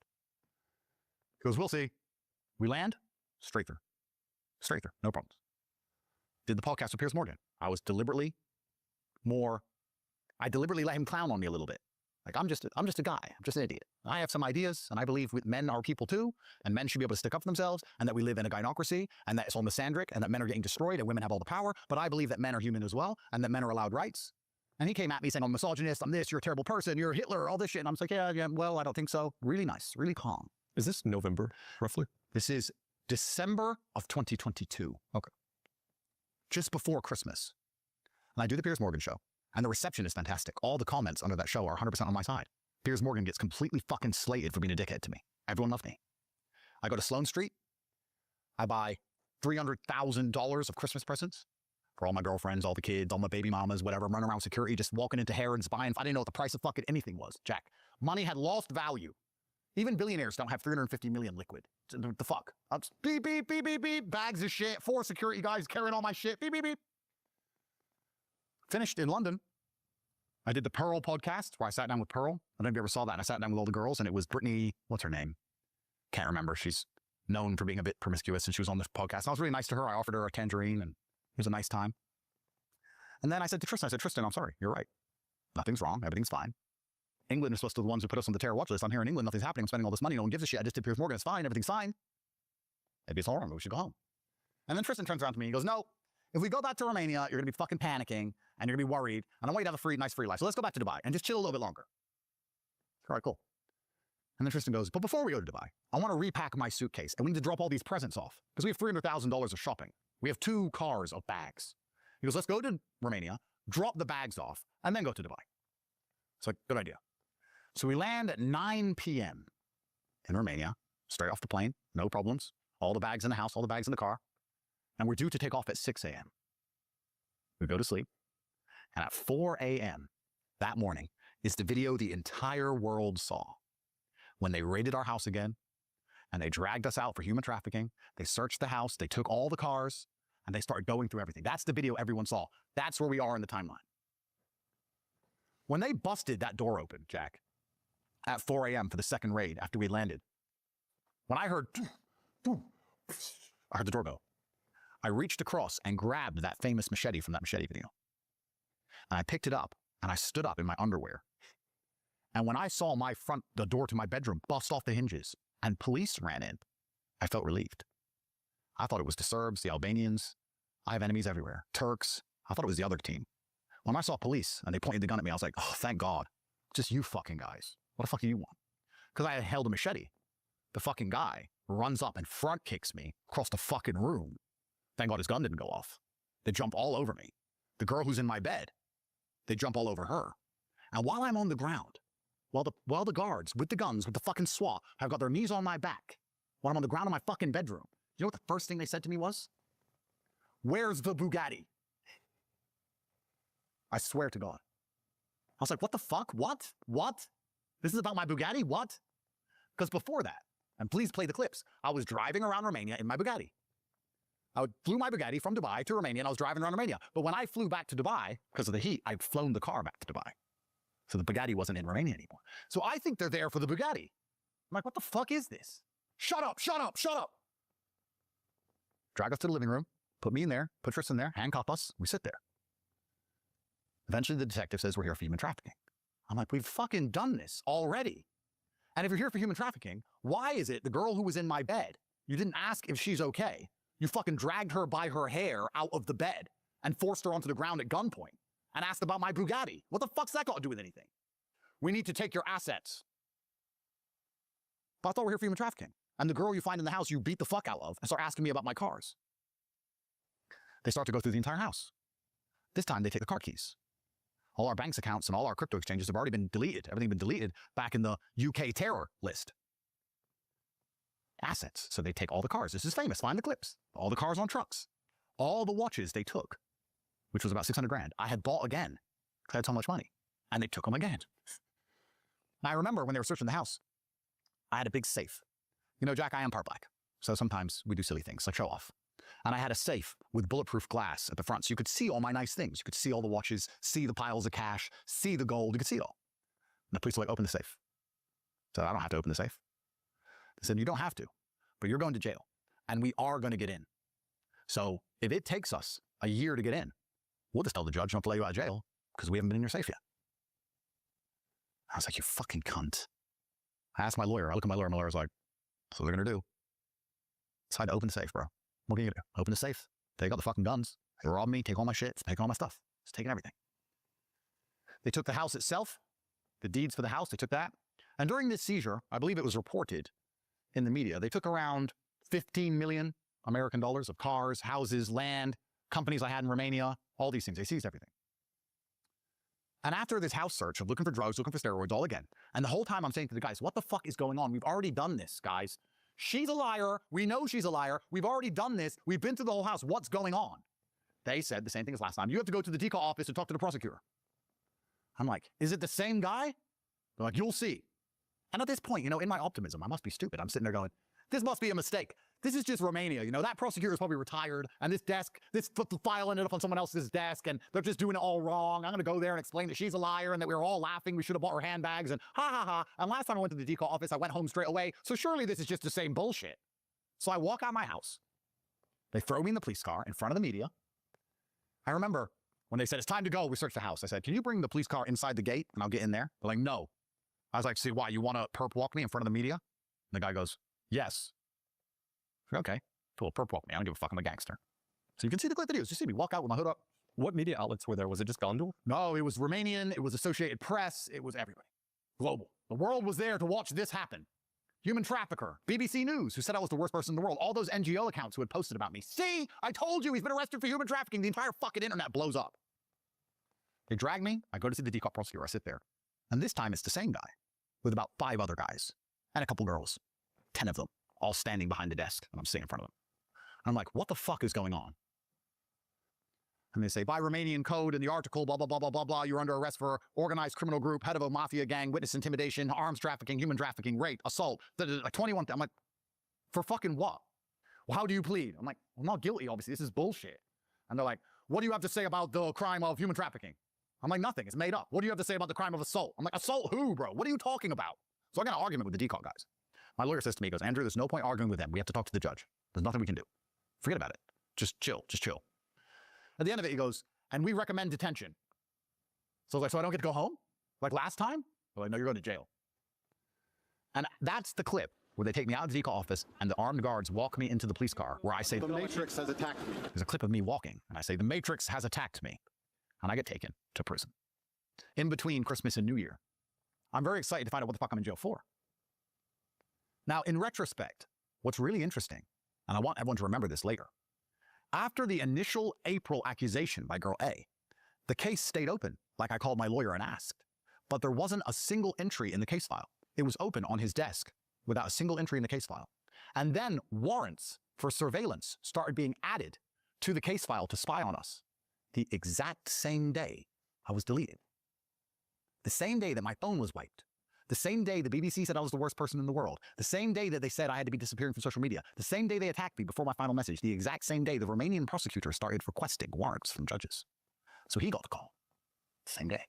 G: He goes, we'll see. We land, straight through. Straight through, no problems. Did the podcast with Piers Morgan. I deliberately let him clown on me a little bit. Like, I'm just a guy. I'm just an idiot. I have some ideas, and I believe men are people too, and men should be able to stick up for themselves, and that we live in a gynocracy, and that it's all misandric, and that men are getting destroyed, and women have all the power. But I believe that men are human as well, and that men are allowed rights. And he came at me saying, I'm a misogynist, I'm this, you're a terrible person, you're Hitler, all this shit. And I'm just like, yeah, well, I don't think so. Really nice, really calm.
F: Is this November, roughly?
G: This is December of 2022.
F: Okay.
G: Just before Christmas. And I do the Piers Morgan show. And the reception is fantastic. All the comments under that show are 100% on my side. Piers Morgan gets completely fucking slated for being a dickhead to me. Everyone loved me. I go to Sloane Street. I buy $300,000 of Christmas presents for all my girlfriends, all the kids, all my baby mamas, whatever. I'm running around security, just walking into Harrods, buying. I didn't know what the price of fucking anything was, Jack. Money had lost value. Even billionaires don't have 350 million liquid. The fuck? I'm just beep, beep, beep, beep, beep. Bags of shit. 4 security guys carrying all my shit. Beep, beep, beep. Finished in London. I did the Pearl podcast where I sat down with Pearl. I don't know if you ever saw that. And I sat down with all the girls, and it was Brittany, what's her name? Can't remember. She's known for being a bit promiscuous, and she was on this podcast. And I was really nice to her. I offered her a tangerine, and it was a nice time. And then I said to Tristan, I'm sorry, you're right. Nothing's wrong. Everything's fine. England is supposed to be the ones who put us on the terror watch list. I'm here in England. Nothing's happening. I'm spending all this money. No one gives a shit. I just did Piers Morgan. It's fine. Everything's fine. Maybe it's all wrong. We should go home. And then Tristan turns around to me. He goes, no, if we go back to Romania, you're going to be fucking panicking, and you're going to be worried. And I want you to have a nice free life. So let's go back to Dubai and just chill a little bit longer. All right, cool. And then Tristan goes, but before we go to Dubai, I want to repack my suitcase, and we need to drop all these presents off because we have $300,000 of shopping. We have 2 cars of bags. He goes, let's go to Romania, drop the bags off, and then go to Dubai. It's like, good idea. So we land at 9 p.m. in Romania, straight off the plane, no problems. All the bags in the house, all the bags in the car. And we're due to take off at 6 a.m. We go to sleep. And at 4 a.m. that morning is the video the entire world saw. When they raided our house again, and they dragged us out for human trafficking, they searched the house, they took all the cars, and they started going through everything. That's the video everyone saw. That's where we are in the timeline. When they busted that door open, Jack, at 4 a.m. for the second raid after we landed, when I heard the door go, I reached across and grabbed that famous machete from that machete video. And I picked it up, and I stood up in my underwear. And when I saw the door to my bedroom bust off the hinges and police ran in, I felt relieved. I thought it was the Serbs, the Albanians. I have enemies everywhere. Turks. I thought it was the other team. When I saw police and they pointed the gun at me, I was like, oh, thank God. Just you fucking guys. What the fuck do you want? Because I had held a machete. The fucking guy runs up and front kicks me across the fucking room. Thank God his gun didn't go off. They jump all over me. The girl who's in my bed, they jump all over her. And while I'm on the ground, while the guards with the guns, with the fucking SWAT, have got their knees on my back, while I'm on the ground in my fucking bedroom, you know what the first thing they said to me was? Where's the Bugatti? I swear to God. I was like, what the fuck? What? This is about my Bugatti? What? Because before that, and please play the clips, I was driving around Romania in my Bugatti. I flew my Bugatti from Dubai to Romania, and I was driving around Romania. But when I flew back to Dubai, because of the heat, I'd flown the car back to Dubai. So the Bugatti wasn't in Romania anymore. So I think they're there for the Bugatti. I'm like, what the fuck is this? Shut up. Drag us to the living room, put me in there, put Tristan there, handcuff us, we sit there. Eventually the detective says we're here for human trafficking. I'm like, we've fucking done this already. And if you're here for human trafficking, why is it the girl who was in my bed, you didn't ask if she's okay? You fucking dragged her by her hair out of the bed and forced her onto the ground at gunpoint and asked about my Bugatti. What the fuck's that got to do with anything? We need to take your assets. But I thought we're here for human trafficking. And the girl you find in the house you beat the fuck out of and start asking me about my cars. They start to go through the entire house. This time they take the car keys. All our banks accounts and all our crypto exchanges have already been deleted. Everything been deleted back in the UK terror list. Assets. So they take all the cars. This is famous. Find the clips. All the cars on trucks. All the watches they took, which was about 600 grand. I had bought again because I had so much money. And they took them again. And I remember when they were searching the house, I had a big safe. You know, Jack, I am part black. So sometimes we do silly things like show off. And I had a safe with bulletproof glass at the front. So you could see all my nice things. You could see all the watches, see the piles of cash, see the gold. You could see it all. And the police were like, open the safe. So I don't have to open the safe. They said, you don't have to, but you're going to jail. And we are going to get in. So if it takes us a year to get in, we'll just tell the judge not to let you out of jail because we haven't been in your safe yet. I was like, you fucking cunt. I asked my lawyer. I look at my lawyer's like, so what they're going to do? Decide to open the safe, bro. What are you going to do? Open the safe. They got the fucking guns. They robbed me, take all my shit, take all my stuff. It's taking everything. They took the house itself, the deeds for the house, they took that. And during this seizure, I believe it was reported in the media, they took around 15 million American dollars of cars, houses, land, companies I had in Romania, all these things. They seized everything. And after this house search of looking for drugs, looking for steroids, all again, and the whole time I'm saying to the guys, what the fuck is going on? We've already done this, guys. She's a liar. We know she's a liar. We've already done this. We've been through the whole house. What's going on? They said the same thing as last time. You have to go to the decal office and talk to the prosecutor. I'm like, is it the same guy? They're like, you'll see. And at this point, in my optimism, I must be stupid. I'm sitting there going, this must be a mistake. This is just Romania. That prosecutor is probably retired, and this file ended up on someone else's desk, and they're just doing it all wrong. I'm going to go there and explain that she's a liar and that we were all laughing. We should have bought her handbags, and ha, ha, ha. And last time I went to the decal office, I went home straight away. So surely this is just the same bullshit. So I walk out of my house. They throw me in the police car in front of the media. I remember when they said, it's time to go, we searched the house. I said, can you bring the police car inside the gate and I'll get in there? They're like, no. I was like, see, why? You want to perp walk me in front of the media? And the guy goes, yes. I said, okay, cool, perp walk me. I don't give a fuck, I'm a gangster. So you can see the clip videos. You see me walk out with my hood up.
F: What media outlets were there? Was it just Gondor?
G: No, it was Romanian. It was Associated Press. It was everybody. Global. The world was there to watch this happen. Human trafficker, BBC News, who said I was the worst person in the world. All those NGO accounts who had posted about me. See, I told you he's been arrested for human trafficking. The entire fucking internet blows up. They drag me. I go to see the decal prosecutor. I sit there. And this time it's the same guy with about 5 other guys and a couple girls, 10 of them, all standing behind the desk. And I'm sitting in front of them. And I'm like, what the fuck is going on? And they say, by Romanian code in the article, blah, blah, blah, blah, blah, blah, you're under arrest for organized criminal group, head of a mafia gang, witness intimidation, arms trafficking, human trafficking, rape, assault, like 21. I'm like, for fucking what? Well, how do you plead? I'm like, well, I'm not guilty, obviously. This is bullshit. And they're like, what do you have to say about the crime of human trafficking? I'm like, nothing. It's made up. What do you have to say about the crime of assault? I'm like, assault who, bro? What are you talking about? So I got an argument with the decal guys. My lawyer says to me, he goes, Andrew, there's no point arguing with them. We have to talk to the judge. There's nothing we can do. Forget about it. Just chill. Just chill. At the end of it, he goes, and we recommend detention. So I was like, so I don't get to go home? Like last time? They're like, no, you're going to jail. And that's the clip where they take me out of the decal office and the armed guards walk me into the police car where I say, the Matrix has attacked me. There's a clip of me walking, and I say, the Matrix has attacked me. And I get taken to prison. In between Christmas and New Year. I'm very excited to find out what the fuck I'm in jail for. Now, in retrospect, what's really interesting, and I want everyone to remember this later, after the initial April accusation by girl A, the case stayed open, like I called my lawyer and asked, but there wasn't a single entry in the case file. It was open on his desk without a single entry in the case file. And then warrants for surveillance started being added to the case file to spy on us. The exact same day I was deleted. The same day that my phone was wiped. The same day the BBC said I was the worst person in the world. The same day that they said I had to be disappearing from social media. The same day they attacked me before my final message. The exact same day the Romanian prosecutor started requesting warrants from judges. So he got the call. Same day.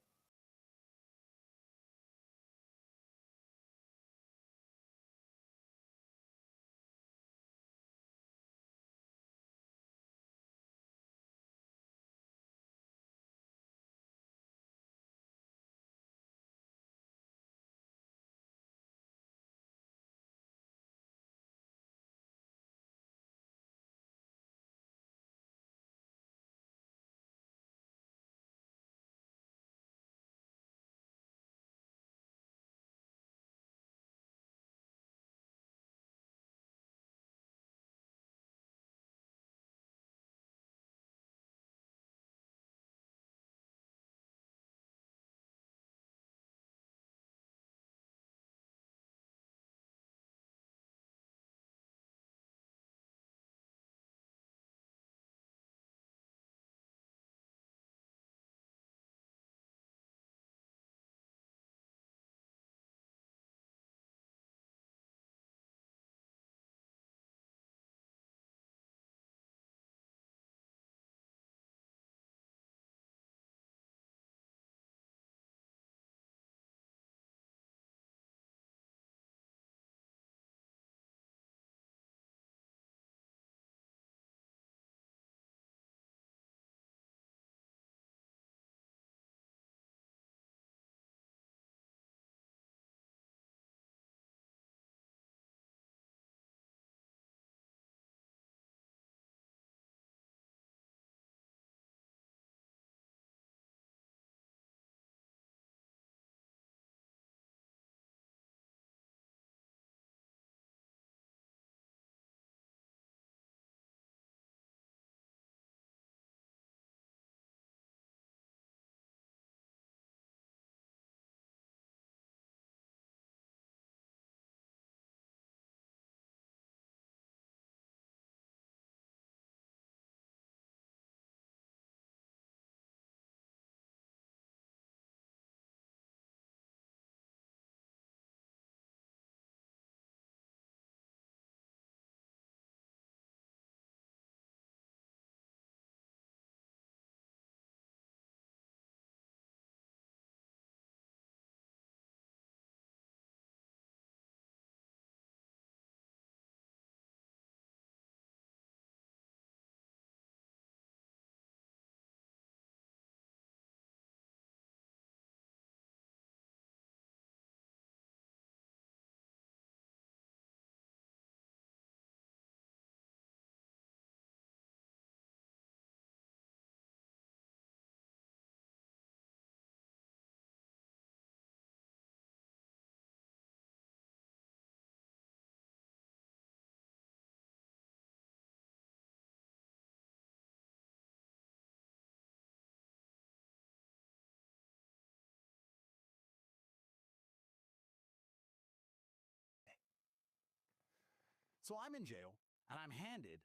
G: So I'm in jail, and I'm handed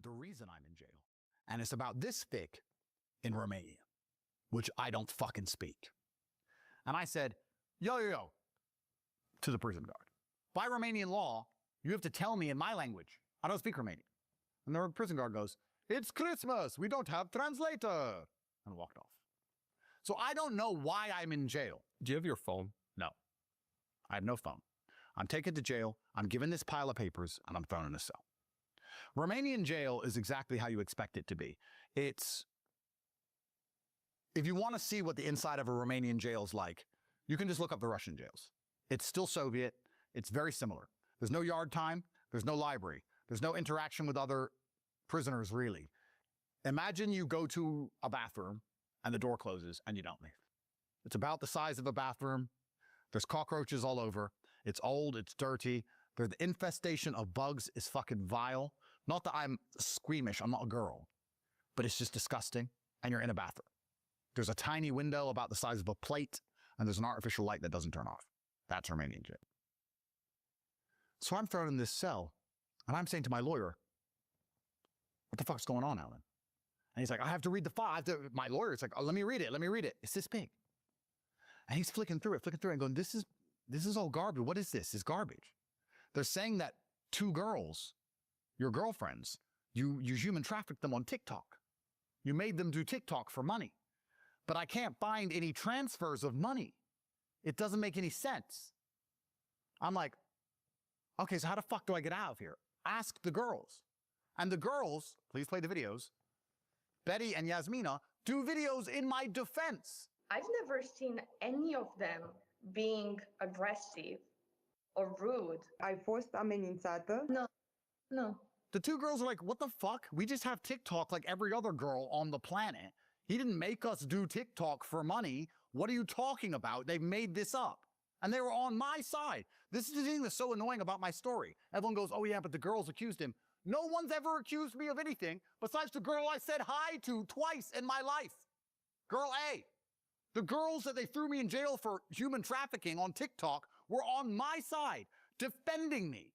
G: the reason I'm in jail. And it's about this thick in Romania, which I don't fucking speak. And I said, yo, to the prison guard. By Romanian law, you have to tell me in my language. I don't speak Romanian. And the prison guard goes, it's Christmas. We don't have translator. And walked off. So I don't know why I'm in jail.
F: Do you have your phone?
G: No. I have no phone. I'm taken to jail. I'm given this pile of papers, and I'm thrown in a cell. Romanian jail is exactly how you expect it to be. It's, if you want to see what the inside of a Romanian jail is like, you can just look up the Russian jails. It's still Soviet. It's very similar. There's no yard time. There's no library. There's no interaction with other prisoners, really. Imagine you go to a bathroom and the door closes and you don't leave. It's about the size of a bathroom. There's cockroaches all over. It's old. It's dirty. The infestation of bugs is fucking vile. Not that I'm squeamish. I'm not a girl. But it's just disgusting. And you're in a bathroom. There's a tiny window about the size of a plate, and there's an artificial light that doesn't turn off. That's Romanian jail. So I'm thrown in this cell, and I'm saying to my lawyer, what the fuck's going on, Alan? And he's like, I have to read the file. My lawyer's like, oh, let me read it. It's this big. And he's flicking through it, and going, this is all garbage. What is this? It's garbage. They're saying that 2 girls, your girlfriends, you human trafficked them on TikTok. You made them do TikTok for money. But I can't find any transfers of money. It doesn't make any sense. I'm like, okay, so how the fuck do I get out of here? Ask the girls. And the girls, please play the videos, Betty and Yasmina, do videos in my defense.
I: I've never seen any of them being aggressive or rude.
J: Ai fost amenințată?
I: No.
G: The 2 girls are like, what the fuck? We just have TikTok like every other girl on the planet. He didn't make us do TikTok for money. What are you talking about? They've made this up. And they were on my side. This is the thing that's so annoying about my story. Everyone goes, oh yeah, but the girls accused him. No one's ever accused me of anything besides the girl I said hi to twice in my life. Girl A. The girls that they threw me in jail for human trafficking on TikTok were on my side, defending me.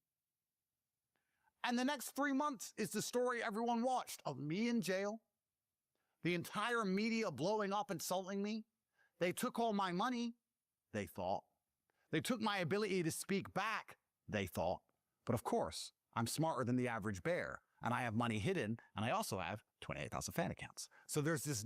G: And the next 3 months is the story everyone watched of me in jail, the entire media blowing up, insulting me. They took all my money, they thought. They took my ability to speak back, they thought. But of course, I'm smarter than the average bear, and I have money hidden, and I also have 28,000 fan accounts. So there's this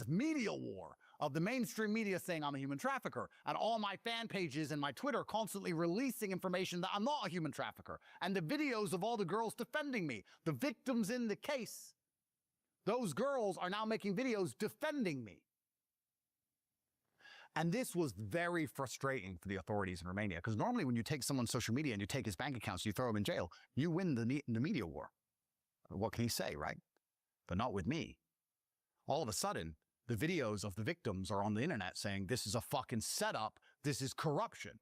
G: media war of the mainstream media saying I'm a human trafficker, and all my fan pages and my Twitter constantly releasing information that I'm not a human trafficker, and the videos of all the girls defending me, the victims in the case. Those girls are now making videos defending me. And this was very frustrating for the authorities in Romania, because normally when you take someone's social media and you take his bank accounts, you throw him in jail, you win the media war. What can he say, right? But not with me. All of a sudden, the videos of the victims are on the internet saying, this is a fucking setup, this is corruption.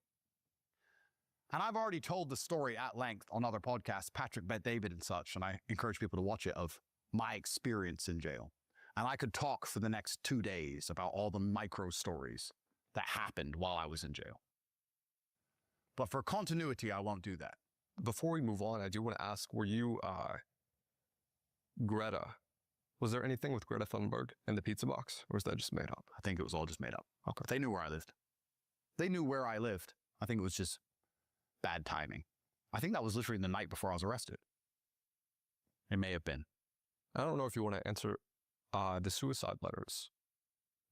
G: And I've already told the story at length on other podcasts, Patrick Bet David and such, and I encourage people to watch it, of my experience in jail. And I could talk for the next 2 days about all the micro stories that happened while I was in jail. But for continuity, I won't do that.
F: Before we move on, I do want to ask, were you Greta? Was there anything with Greta Thunberg in the pizza box, or was that just made up?
G: I think it was all just made up.
F: Okay.
G: They knew where I lived. They knew where I lived. I think it was just bad timing. I think that was literally the night before I was arrested. It may have been.
F: I don't know if you want to answer the suicide letters.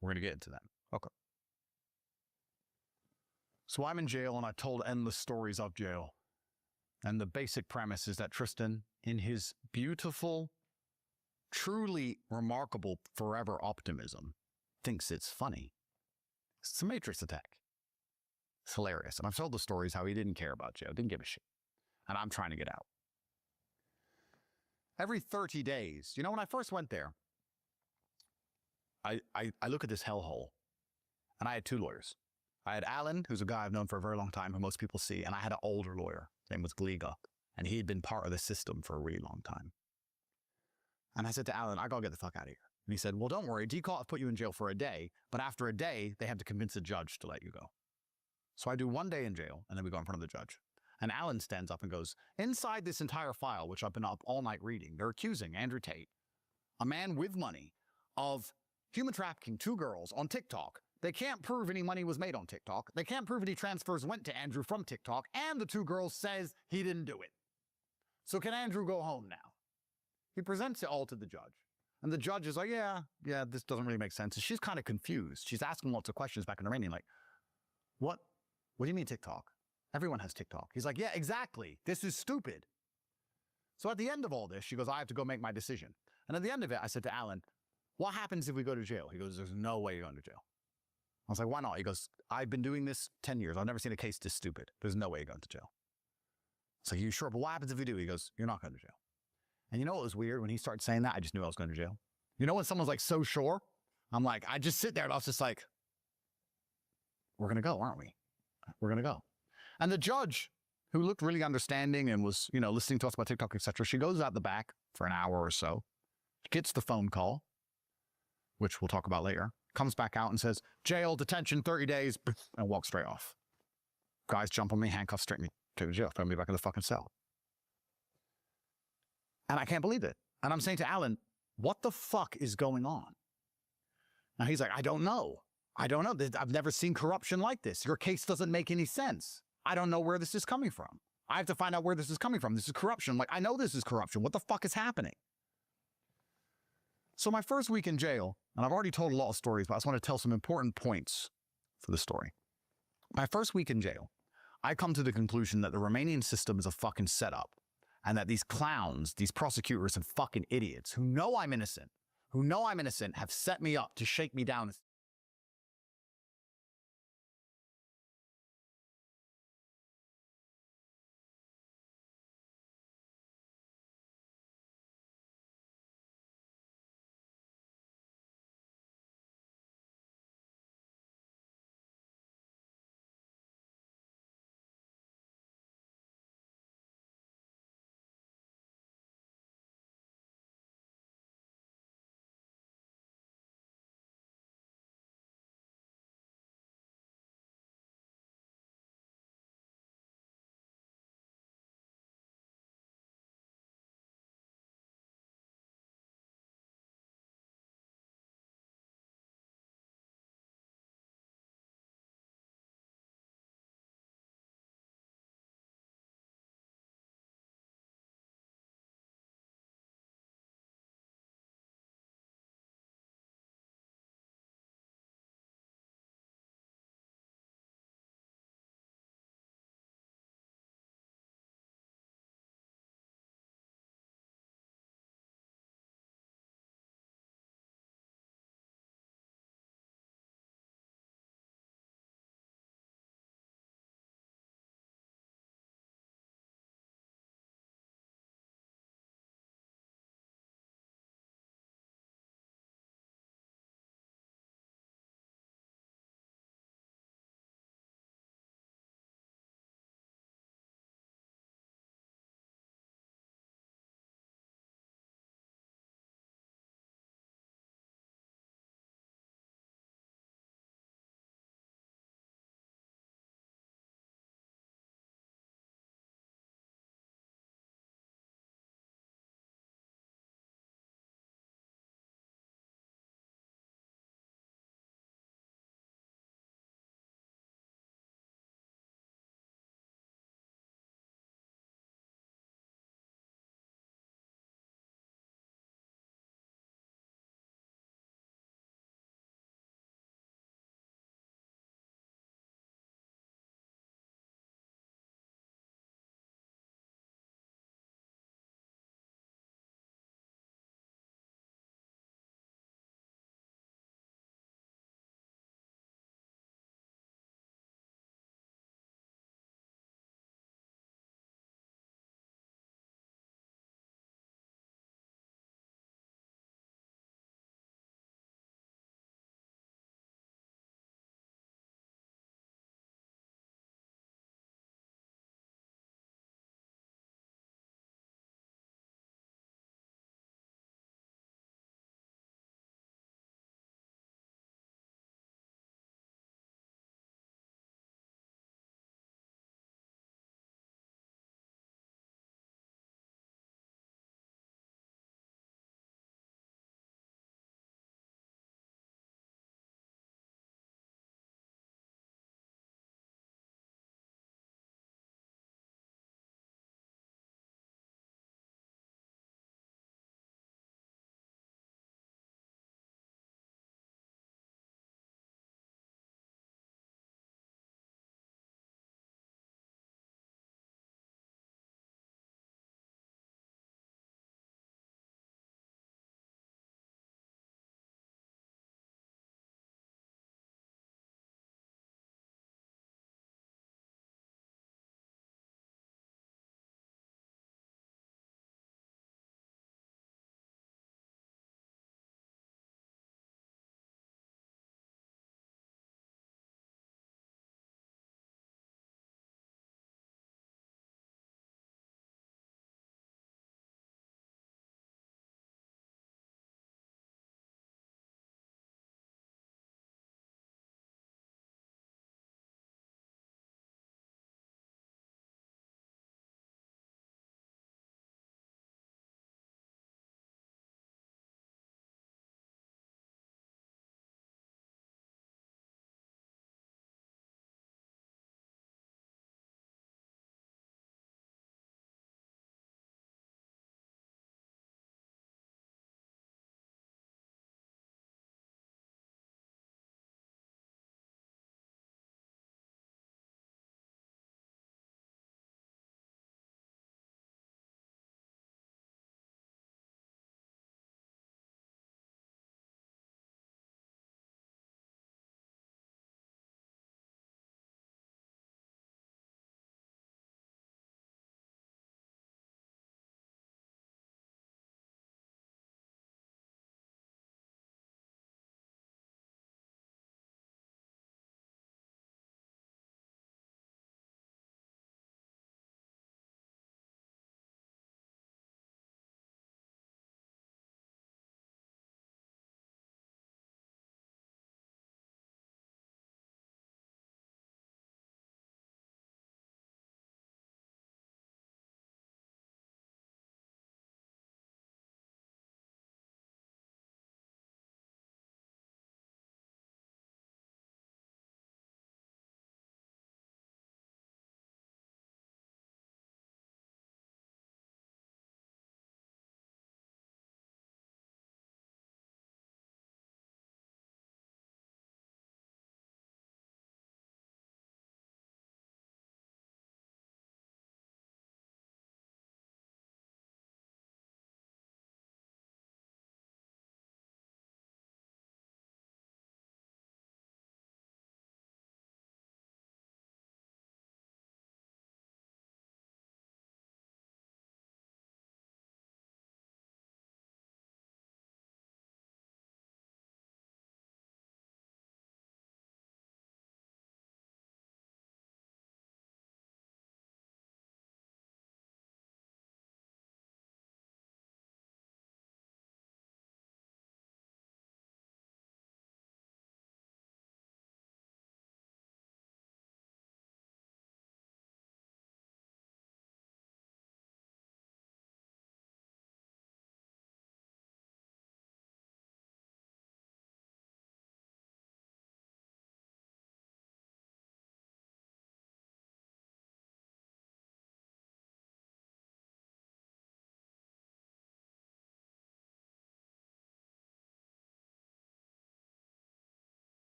G: We're going to get into that.
F: Okay.
G: So I'm in jail, and I told endless stories of jail. And the basic premise is that Tristan, in his beautiful, truly remarkable forever optimism, thinks it's funny. It's a Matrix attack. It's hilarious. And I've told the stories how he didn't care about jail, didn't give a shit. And I'm trying to get out. Every 30 days, you know, when I first went there, I look at this hellhole, and I had 2 lawyers. I had Alan, who's a guy I've known for a very long time, who most people see, and I had an older lawyer. His name was Gliga, and he had been part of the system for a really long time. And I said to Alan, I gotta get the fuck out of here. And he said, well, don't worry, DCAUT put you in jail for a day, but after a day, they have to convince a judge to let you go. So I do 1 day in jail, and then we go in front of the judge. And Alan stands up and goes, inside this entire file, which I've been up all night reading, they're accusing Andrew Tate, a man with money, of human trafficking 2 girls on TikTok. They can't prove any money was made on TikTok. They can't prove any transfers went to Andrew from TikTok. And the 2 girls says he didn't do it. So can Andrew go home now? He presents it all to the judge. And the judge is like, yeah, this doesn't really make sense. And she's kind of confused. She's asking lots of questions back in Iranian, like, what do you mean TikTok? Everyone has TikTok. He's like, yeah, exactly. This is stupid. So at the end of all this, she goes, I have to go make my decision. And at the end of it, I said to Alan, what happens if we go to jail? He goes, there's no way you're going to jail. I was like, why not? He goes, I've been doing this 10 years. I've never seen a case this stupid. There's no way you're going to jail. So you sure? But what happens if we do? He goes, you're not going to jail. And you know what was weird? When he started saying that, I just knew I was going to jail. You know when someone's like so sure? I'm like, I just sit there and I was just like, we're going to go, aren't we? We're going to go. And the judge, who looked really understanding and was, listening to us about TikTok, etc., she goes out the back for an hour or so, gets the phone call, which we'll talk about later, comes back out and says, jail, detention, 30 days, and walks straight off. Guys jump on me, handcuffs straight me to the jail, throw me back in the fucking cell. And I can't believe it. And I'm saying to Alan, what the fuck is going on? Now he's like, I don't know. I've never seen corruption like this. Your case doesn't make any sense. I don't know where this is coming from. I have to find out where this is coming from. This is corruption. I'm like, I know this is corruption. What the fuck is happening? So my first week in jail, and I've already told a lot of stories, but I just want to tell some important points for the story. My first week in jail, I come to the conclusion that the Romanian system is a fucking setup, and that these clowns, these prosecutors and fucking idiots who know I'm innocent, have set me up to shake me down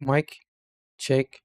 A: مايك تشيك.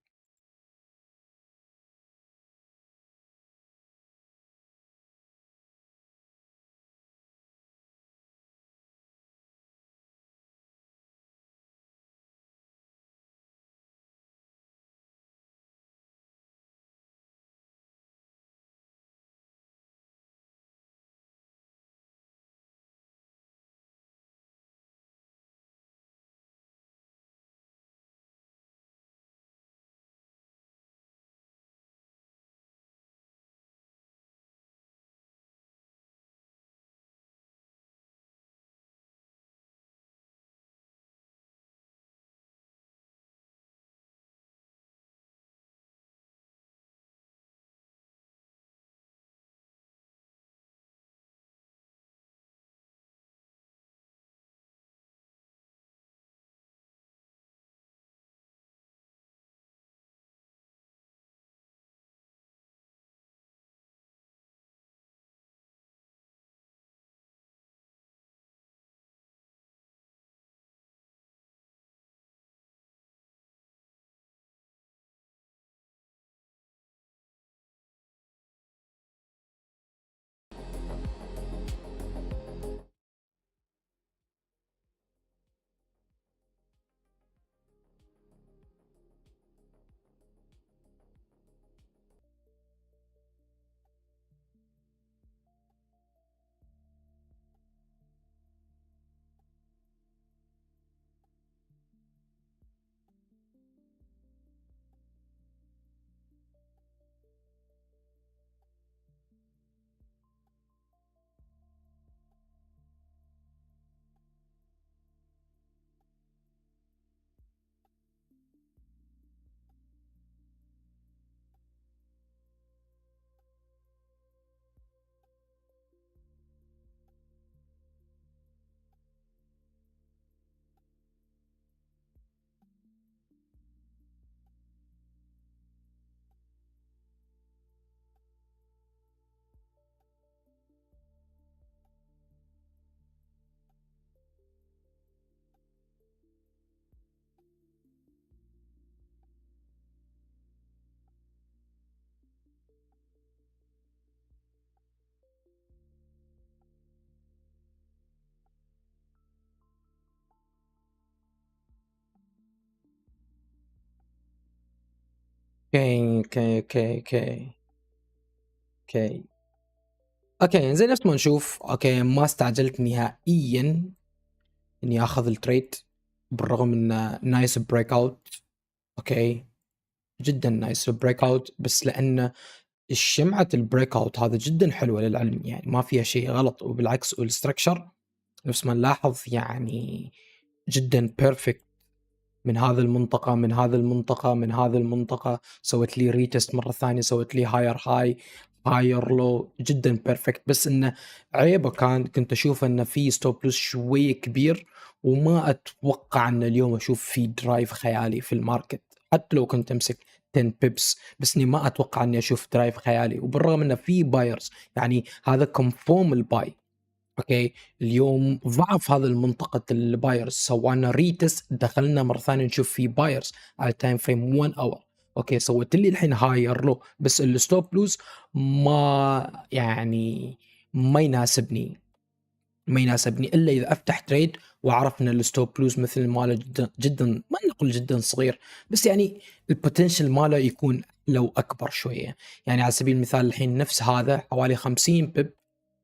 A: اوكي زين، نفس ما نشوف. اوكي، ما استعجلت نهائيا اني اخذ التريد بالرغم انه نايس بريك اوت. اوكي، جدا نايس بريك اوت، بس لان الشمعة البريك اوت هذا جدا حلوة للعلم، يعني ما فيها شيء غلط، وبالعكس والستركشر نفس ما نلاحظ يعني جدا بيرفكت. من هذا المنطقة من هذا المنطقة من هذا المنطقة، سويت لي ريتست مرة ثانية، سويت لي هاير هاي هاير لو، جدا بيرفكت. بس انه عيبه كنت اشوف انه في ستوب لوس شوية كبير، وما اتوقع ان اليوم اشوف في درايف خيالي في الماركت حتى لو كنت امسك 10 بيبس. بس اني ما اتوقع اني اشوف درايف خيالي، وبالرغم انه في بايرز، يعني هذا كونفورم الباي. اوكي، اليوم ضعف هذا المنطقة البايرز، سوينا ريتست، دخلنا مرة ثانية نشوف في بايرز على تايم فريم 1 اور. اوكي، سويت لي الحين هاير لو، بس الستوب لوز ما يعني ما يناسبني الا اذا افتح تريد واعرف ان الستوب لوز مثل ماله جدا ما نقول جدا صغير، بس يعني البوتنشل ماله يكون لو اكبر شوية. يعني على سبيل المثال الحين نفس هذا حوالي 50 بيب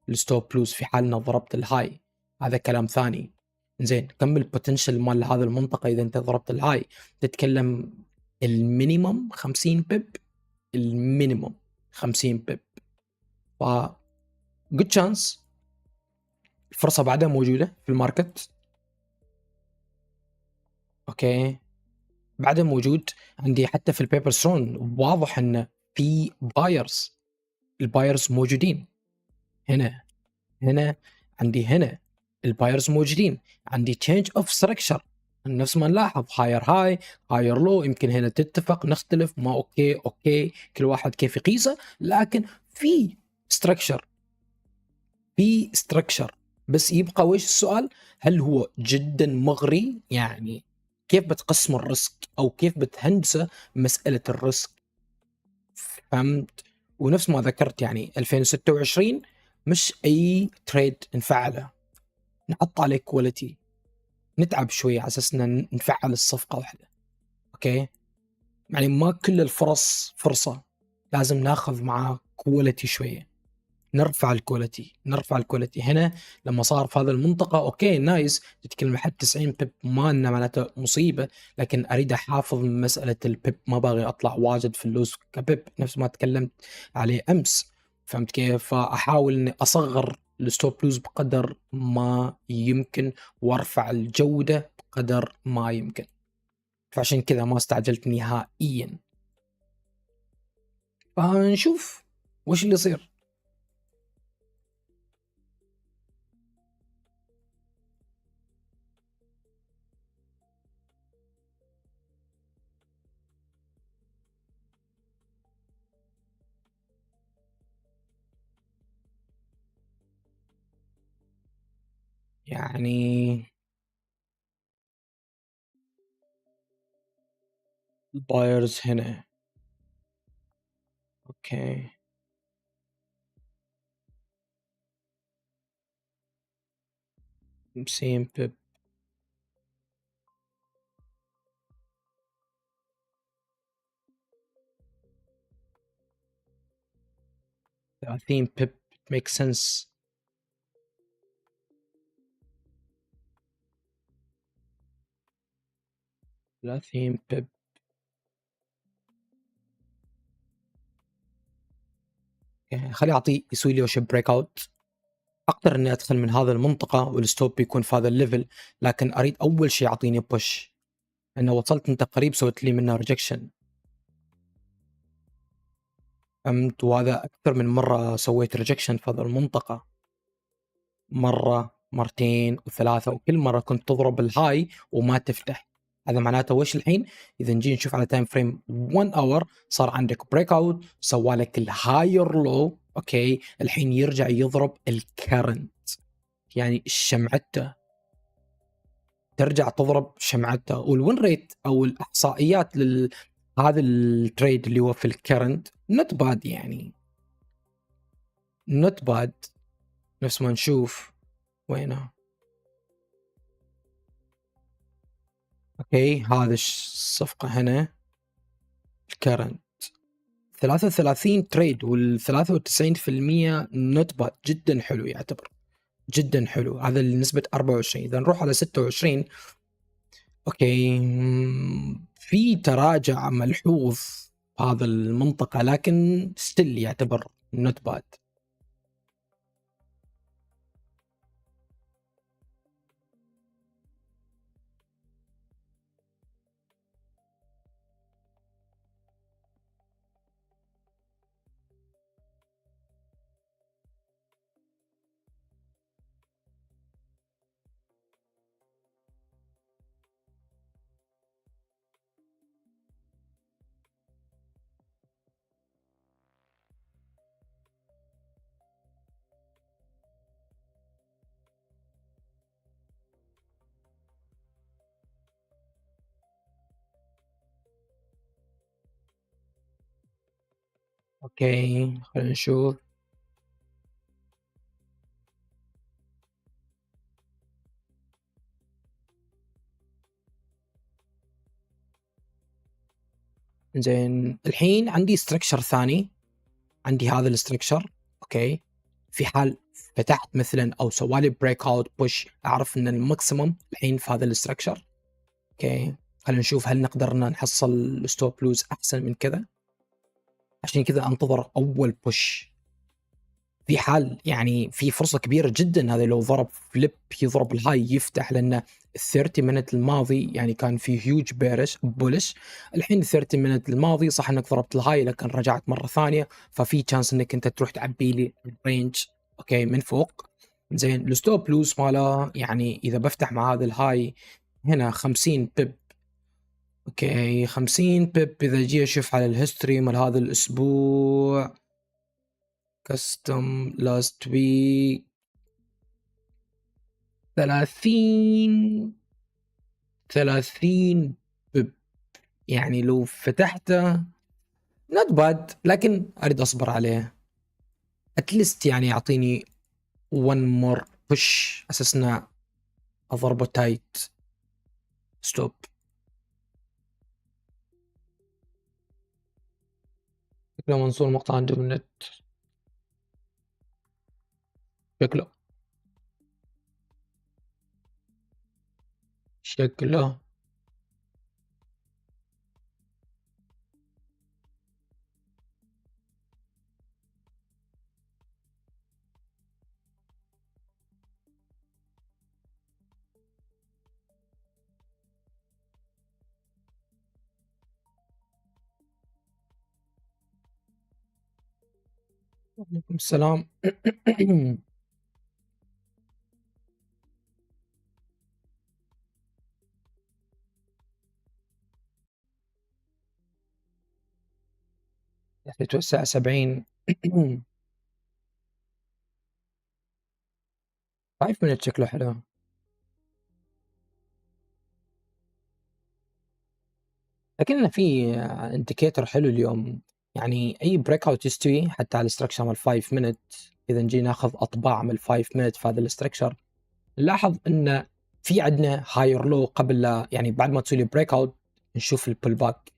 A: الستوب لوز في حال انه ضربت الهاي، هذا كلام ثاني. زين، كم البوتنشل مال هذا المنطقة اذا انت ضربت الهاي؟ تتكلم المينيمم 50 بيب، المينيمم 50 بيب. ف good chance الفرصة بعدها موجودة في الماركت. اوكي، بعدها موجود عندي حتى في البيبر سترون، واضح ان في بايرز، البايرز موجودين هنا عندي، هنا البايرز موجودين عندي. تشينج اوف ستراكشر نفس ما نلاحظ، هاير هاي هاير لو، يمكن هنا تتفق نختلف، ما اوكي كل واحد كيف يقيسه، لكن في ستراكشر. بس يبقى وش السؤال؟ هل هو جدا مغري يعني كيف بتقسم الريسك أو كيف بتهندسه مسألة الريسك. فهمت؟ ونفس ما ذكرت يعني 2026 مش أي تريد نفعله، نحط عليه كواليتي، نتعب شوية على أساس إن نفعل الصفقة واحدة. أوكي، يعني ما كل الفرص فرصة، لازم ناخذ معاه كواليتي شوية، نرفع الكواليتي هنا. لما صار في هذا المنطقة أوكي نايس، تتكلم لحد 90 بيب ما إنه معناته مصيبة، لكن أريد أحافظ من مسألة البيب، ما باغي أطلع واجد في اللوز كبيب نفس ما تكلمت عليه أمس. فهمت كيف؟ فأحاول إني أصغر الستوب لوز بقدر ما يمكن وارفع الجودة بقدر ما يمكن. فعشان كذا ما استعجلت نهائيا، فنشوف وش اللي يصير. يعني البايرز هنا اوكي، 50 بيب، I think pip makes sense. I think pip خلي أعطيه يسوي لي وش بريك أوت، أقدر إني أدخل من هذا المنطقة والستوب يكون في هذا الليفل، لكن أريد أول شيء يعطيني بوش، لأنه وصلت أنت قريب سويت لي منه ريجكشن. فهمت؟ وهذا أكثر من مرة سويت ريجكشن في هذا المنطقة، مرة مرتين وثلاثة، وكل مرة كنت تضرب الهاي وما تفتح. هذا معناته وش الحين؟ إذا نجي نشوف على تايم فريم 1 اور صار عندك بريك اوت، سوى لك الهاير لو، اوكي الحين يرجع يضرب الكرنت، يعني شمعته ترجع تضرب شمعته. والوين ريت او الاحصائيات هذا التريد اللي هو في الكرنت نوت باد، يعني نوت باد. نفس ما نشوف وينه، اوكي هذا الصفقة هنا الكرنت 33 تريد وال93% نوت باد، جدا حلو يعتبر، جدا حلو. هذا لنسبة 24. إذا نروح على 26 اوكي في تراجع ملحوظ في هذا المنطقة، لكن ستيل يعتبر نوت باد. اوكي خلينا نشوف. زين الحين عندي ستركشر ثاني، عندي هذا الستركشر اوكي. في حال فتحت مثلا او سوالي بريك اوت بوش، اعرف ان الماكسيمم الحين في هذا الستركشر. اوكي خلينا نشوف هل نقدر نحصل ستوب لوز احسن من كذا. عشان كذا انتظر اول بوش. في حال يعني في فرصة كبيرة جدا هذا لو ضرب فليب يضرب الهاي يفتح، لأن ال 30 منت الماضي يعني كان في هيوج بيرش بولش. الحين ال 30 منت الماضي صح انك ضربت الهاي لكن رجعت مرة ثانية، ففي تشانس انك انت تروح تعبي لي الرينج اوكي من فوق. زين الستوب لوز ماله يعني اذا بفتح مع هذا الهاي هنا 50 بيب، اوكي 50 بيب. اذا جي اشوف على الهيستوري مال هذا الاسبوع كاستم لاست ويك 30 30 بب. يعني لو فتحته not bad، لكن أريد أصبر عليه at least، يعني يعطيني one more push أساسنا أضربه تايت ستوب. شكله منصور مقطع عنده من النت، شكله وعليكم السلام. يتوسع 70. 5 minutes شكله حلو. لكن في انديكيتور حلو اليوم، يعني اي بريك اوت يستوي حتى على الاستراكشر مال 5 minute. اذا نجي ناخذ اطباع من ال 5 minute في هذا الاستراكشر، نلاحظ ان في عندنا هاير لو قبل لا، يعني بعد ما تسوي لي بريك اوت نشوف البول باك.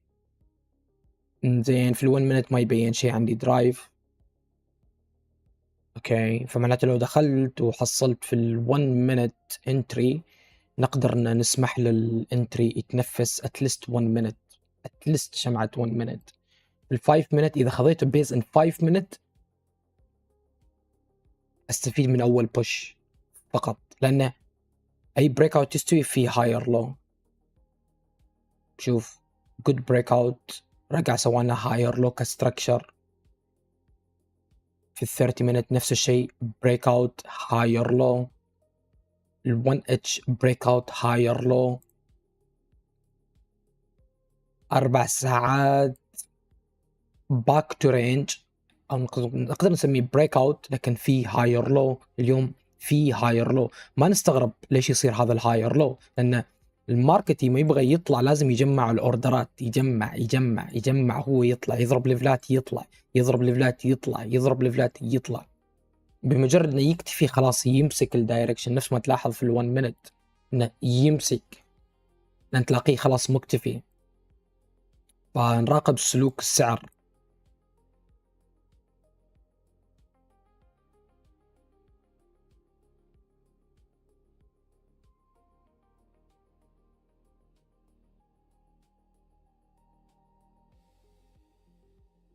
A: زين في ال 1 minute ما يبين شيء عندي درايف. اوكي، فمعناته لو دخلت وحصلت في ال 1 minute entry نقدر ان نسمح للانتري يتنفس اتليست 1 minute، اتليست شمعة 1 minute. ال 5 minute اذا خذيته بيز ان 5 minute استفيد من اول بوش فقط، لان اي بريك اوت تستوي في هاير لو. شوف جود بريك اوت رجع سوانا هاير لو كستراكشر. في ال 30 minute نفس الشيء، بريك اوت هاير لو. ال 1 اتش بريك اوت هاير لو. 4 ساعات باك تو رينج، او نقدر نسميه بريك اوت، لكن في هاير لو. اليوم في هاير لو، ما نستغرب ليش يصير هذا الهاير لو، لان الماركت ما يبغى يطلع، لازم يجمع الاوردرات، يجمع يجمع يجمع، هو يطلع يضرب ليفلات يطلع، يضرب ليفلات يطلع، يضرب ليفلات يطلع. بمجرد انه يكتفي خلاص يمسك الدايركشن، نفس ما تلاحظ في ال1 minute انه يمسك، لان تلاقيه خلاص مكتفي. فنراقب سلوك السعر.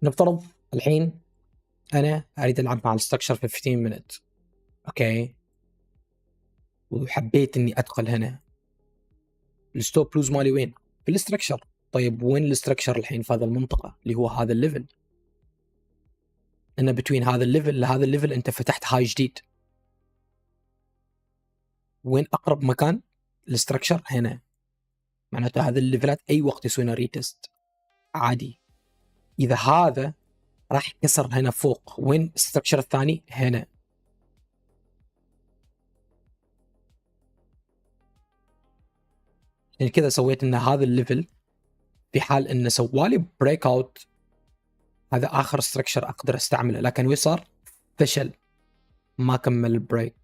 A: نفترض الحين انا اريد العب مع الستراكشر في 15 minute، اوكي، وحبيت اني ادخل هنا. الستوب لوز مالي وين؟ في الاستراكشر. طيب وين الاستراكشر الحين في هذا المنطقه اللي هو هذا الليفل؟ ان بتوين هذا الليفل لهذا الليفل انت فتحت هاي جديد. وين اقرب مكان؟ الاستراكشر هنا. معناته هذا الليفلات اي وقت يسوي ريتست عادي. اذا هذا راح يكسر هنا فوق، وين الاستراكشر الثاني؟ هنا. يعني كذا سويت ان هذا الليفل في حال انه سوالي بريك اوت، هذا اخر ستراكشر اقدر استعمله، لكن وش صار؟ فشل، ما كمل البريك.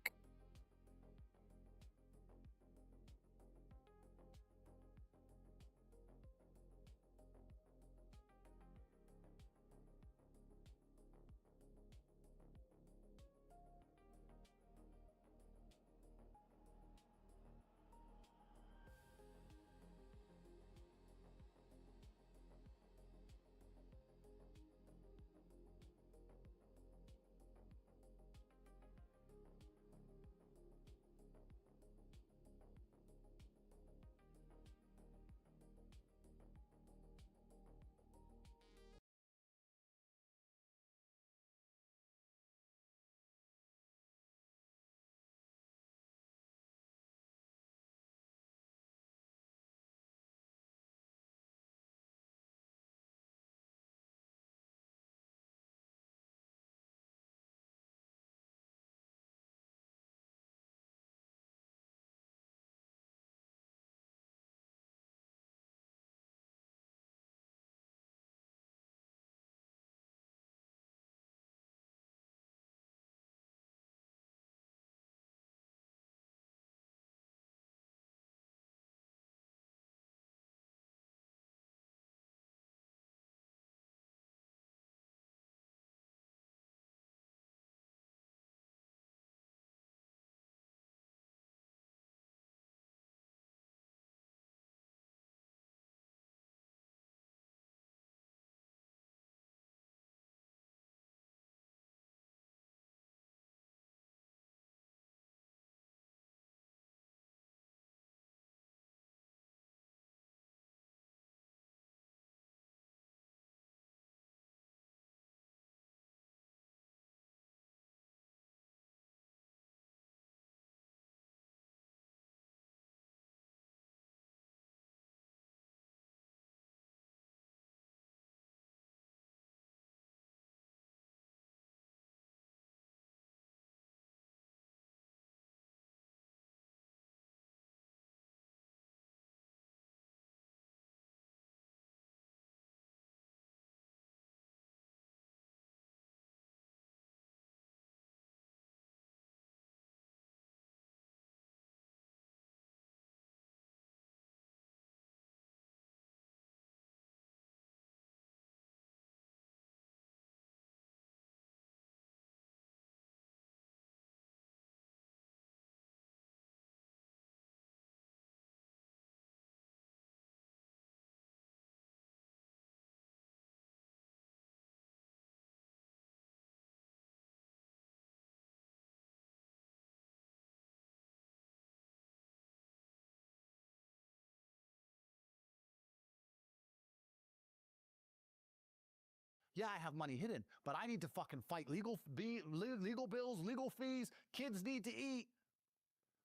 G: Yeah, I have money hidden, but I need to fucking fight legal bills, legal fees. Kids need to eat.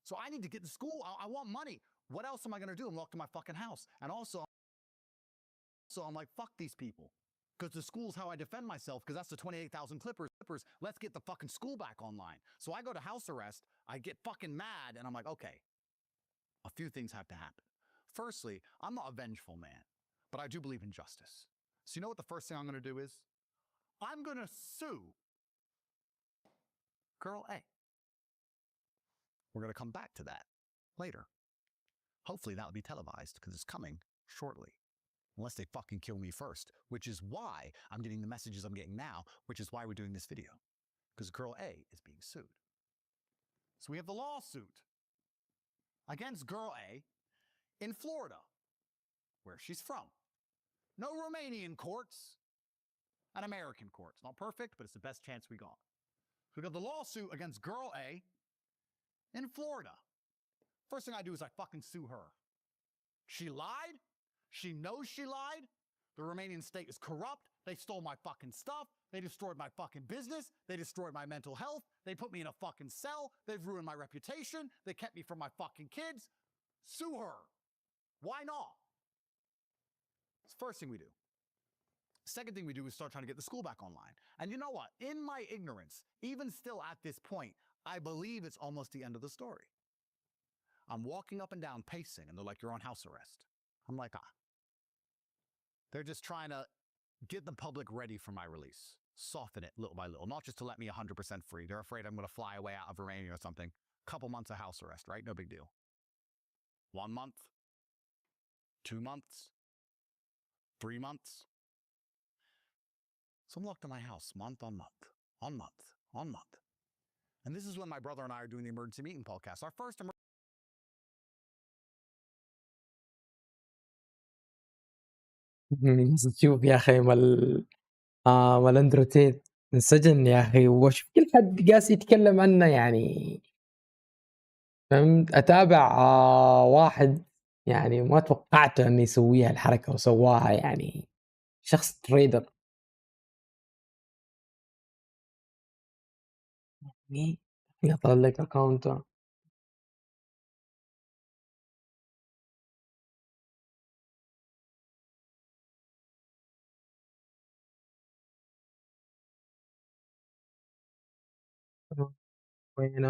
G: So I need to get to school. I want money. What else am I going to do? I'm locked in my fucking house. And also, I'm like, fuck these people. Because the school's how I defend myself, because that's the 28,000 clippers. Let's get the fucking school back online. So I go to house arrest. I get fucking mad. And I'm like, okay, a few things have to happen. Firstly, I'm not a vengeful man, but I do believe in justice. So you know what the first thing I'm going to do is? I'm going to sue girl A. We're going to come back to that later. Hopefully that'll be televised because it's coming shortly. Unless they fucking kill me first, which is why I'm getting the messages I'm getting now, which is why we're doing this video. Because girl A is being sued. So we have the lawsuit against girl A in Florida, where she's from. No Romanian courts, an American courts. Not perfect, but it's the best chance we got. So we got the lawsuit against girl A in Florida. First thing I do is I fucking sue her. She lied. She knows she lied. The Romanian state is corrupt. They stole my fucking stuff. They destroyed my fucking business. They destroyed my mental health. They put me in a fucking cell. They've ruined my reputation. They kept me from my fucking kids. Sue her. Why not? It's the first thing we do. Second thing we do is start trying to get the school back online. And you know what? In my ignorance, even still at this point, I believe it's almost the end of the story. I'm walking up and down pacing, and they're like, you're on house arrest. I'm like, They're just trying to get the public ready for my release. Soften it little by little, not just to let me 100% free. They're afraid I'm going to fly away out of Romania or something. Couple months of house arrest, right? No big deal. 1 month, 2 months, 3 months. So I'm locked in my house month on month, on month, on month. And this is when my brother and I are doing the emergency meeting podcast. Our first
A: شوف يا أخي مال أندرو تيت انسجن يا أخي، وشوف كل حد قاس يتكلم عنه يعني. فهمت؟ أتابع واحد يعني ما توقعته إنه يسويها الحركة وسواها، يعني شخص تريدر. يطلع لك أكاونته. وين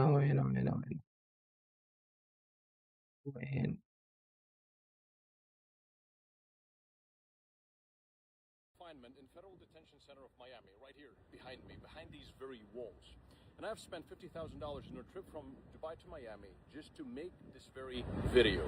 K: confinement in Federal Detention Center of Miami, right here behind me, behind these very walls. And I've spent $50,000 in a trip from Dubai to Miami just to make this very video.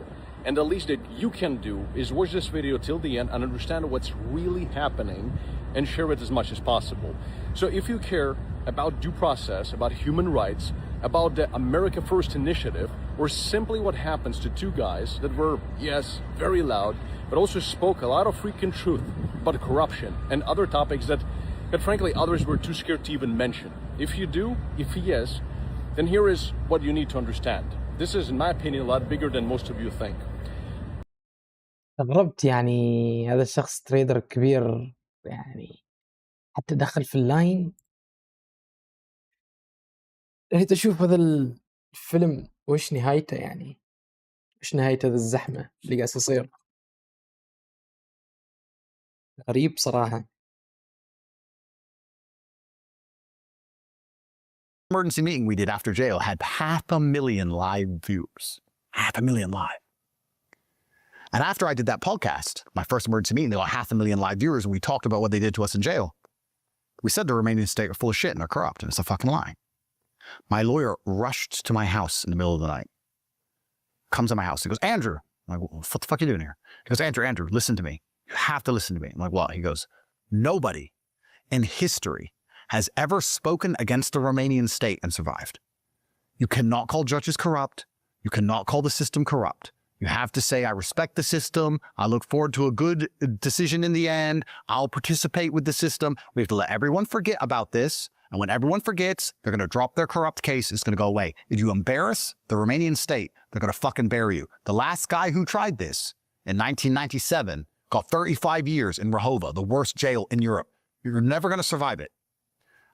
K: And the least that you can do is watch this video till the end and understand what's really happening and share it as much as possible. So if you care about due process, about human rights, about the America First initiative, or simply what happens to two guys that were, yes, very loud, but also spoke a lot of freaking truth about corruption and other topics that frankly others were too scared to even mention. If you do, if yes, then here is what you need to understand. This is, in my opinion, a lot bigger than most of you think.
A: استغربت يعني هذا الشخص تريدر كبير يعني، حتى دخل في اللاين. ريت أشوف هذا الفيلم وش نهايته، يعني وش نهاية هذا الزحمة اللي قاعد يصير. غريب صراحة.
G: emergency meeting we did after jail had 500,000 live views. 500,000 live. And after I did that podcast, my first emergency meeting, they got 500,000 live viewers, and we talked about what they did to us in jail. We said the Romanian state are full of shit and they're corrupt, and it's a fucking lie. My lawyer rushed to my house in the middle of the night. Comes to my house. He goes, Andrew. I'm like, what the fuck are you doing here? He goes, Andrew, listen to me. You have to listen to me. I'm like, what? He goes, nobody in history has ever spoken against the Romanian state and survived. You cannot call judges corrupt. You cannot call the system corrupt. You have to say, I respect the system. I look forward to a good decision in the end. I'll participate with the system. We have to let everyone forget about this. And when everyone forgets, they're going to drop their corrupt case. It's going to go away. If you embarrass the Romanian state, they're going to fucking bury you. The last guy who tried this in 1997 got 35 years in Rahova, the worst jail in Europe. You're never going to survive it.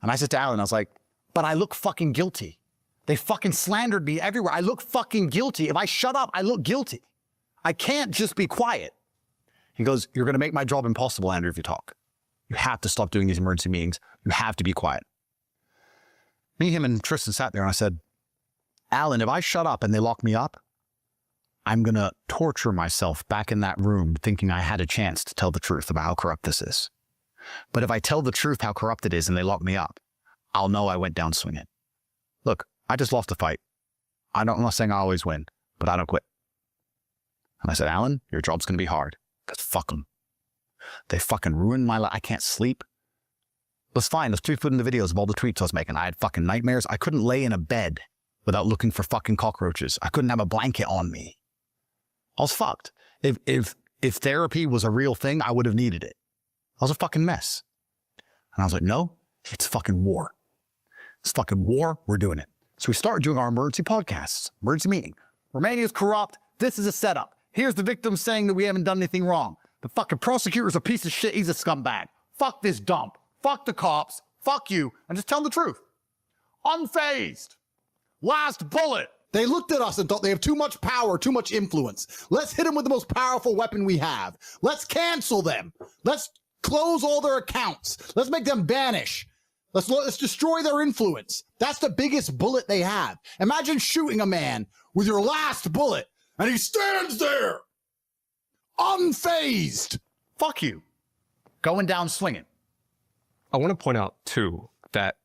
G: And I said to Alan, I was like, but I look fucking guilty. They fucking slandered me everywhere. I look fucking guilty. If I shut up, I look guilty. I can't just be quiet. He goes, you're going to make my job impossible, Andrew, if you talk. You have to stop doing these emergency meetings. You have to be quiet. Me, him, and Tristan sat there and I said, Alan, if I shut up and they lock me up, I'm going to torture myself back in that room thinking I had a chance to tell the truth about how corrupt this is. But if I tell the truth how corrupt it is and they lock me up, I'll know I went down swinging. Look, I just lost a fight. I'm not saying I always win, but I don't quit. And I said, Alan, your job's going to be hard. Because fuck them. They fucking ruined my life. I can't sleep. Let's fine. Let's put in the videos of all the tweets I was making. I had fucking nightmares. I couldn't lay in a bed without looking for fucking cockroaches. I couldn't have a blanket on me. I was fucked. If therapy was a real thing, I would have needed it. I was a fucking mess. And I was like, no, it's fucking war. It's fucking war. We're doing it. So we started doing our emergency podcasts, emergency meeting. Romania's corrupt. This is a setup. Here's the victim saying that we haven't done anything wrong. The fucking prosecutor's a piece of shit. He's a scumbag. Fuck this dump. Fuck the cops. Fuck you. And just tell them the truth. Unfazed. Last bullet.
H: They looked at us and thought they have too much power, too much influence. Let's hit them with the most powerful weapon we have. Let's cancel them. Let's close all their accounts. Let's make them vanish. Let's destroy their influence. That's the biggest bullet they have. Imagine shooting a man with your last bullet and he stands there unfazed.
G: Fuck you. Going down swinging.
F: I want to point out, too, that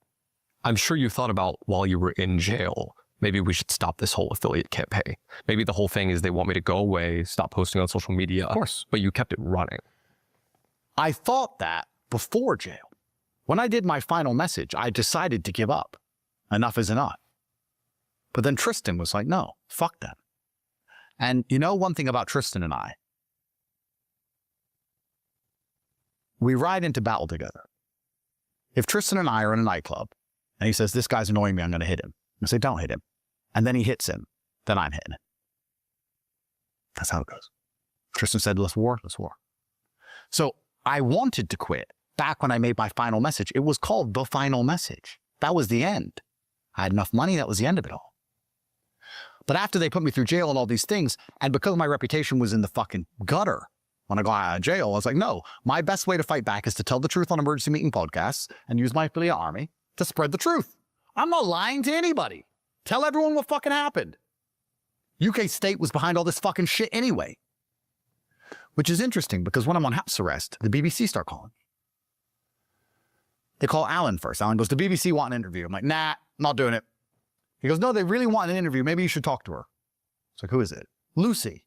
F: I'm sure you thought about while you were in jail, maybe we should stop this whole affiliate campaign. Maybe the whole thing is they want me to go away, stop posting on social media.
G: Of course.
F: But you kept it running.
G: I thought that before jail. When I did my final message, I decided to give up. Enough is enough. But then Tristan was like, no, fuck that. And you know one thing about Tristan and I? We ride into battle together. If Tristan and I are in a nightclub and he says, this guy's annoying me, I'm going to hit him. I say, don't hit him. And then he hits him. Then I'm hitting him. That's how it goes. Tristan said, let's war. So I wanted to quit back when I made my final message. It was called The Final Message. That was the end. I had enough money. That was the end of it all. But after they put me through jail and all these things, and because my reputation was in the fucking gutter when I got out of jail, I was like, no, my best way to fight back is to tell the truth on emergency meeting podcasts and use my affiliate army to spread the truth. I'm not lying to anybody. Tell everyone what fucking happened. UK State was behind all this fucking shit anyway. Which is interesting because when I'm on house arrest, the BBC start calling. They call Alan first. Alan goes, the BBC want an interview. I'm like, nah, not doing it. He goes, no, they really want an interview. Maybe you should talk to her. It's like, who is it? Lucy.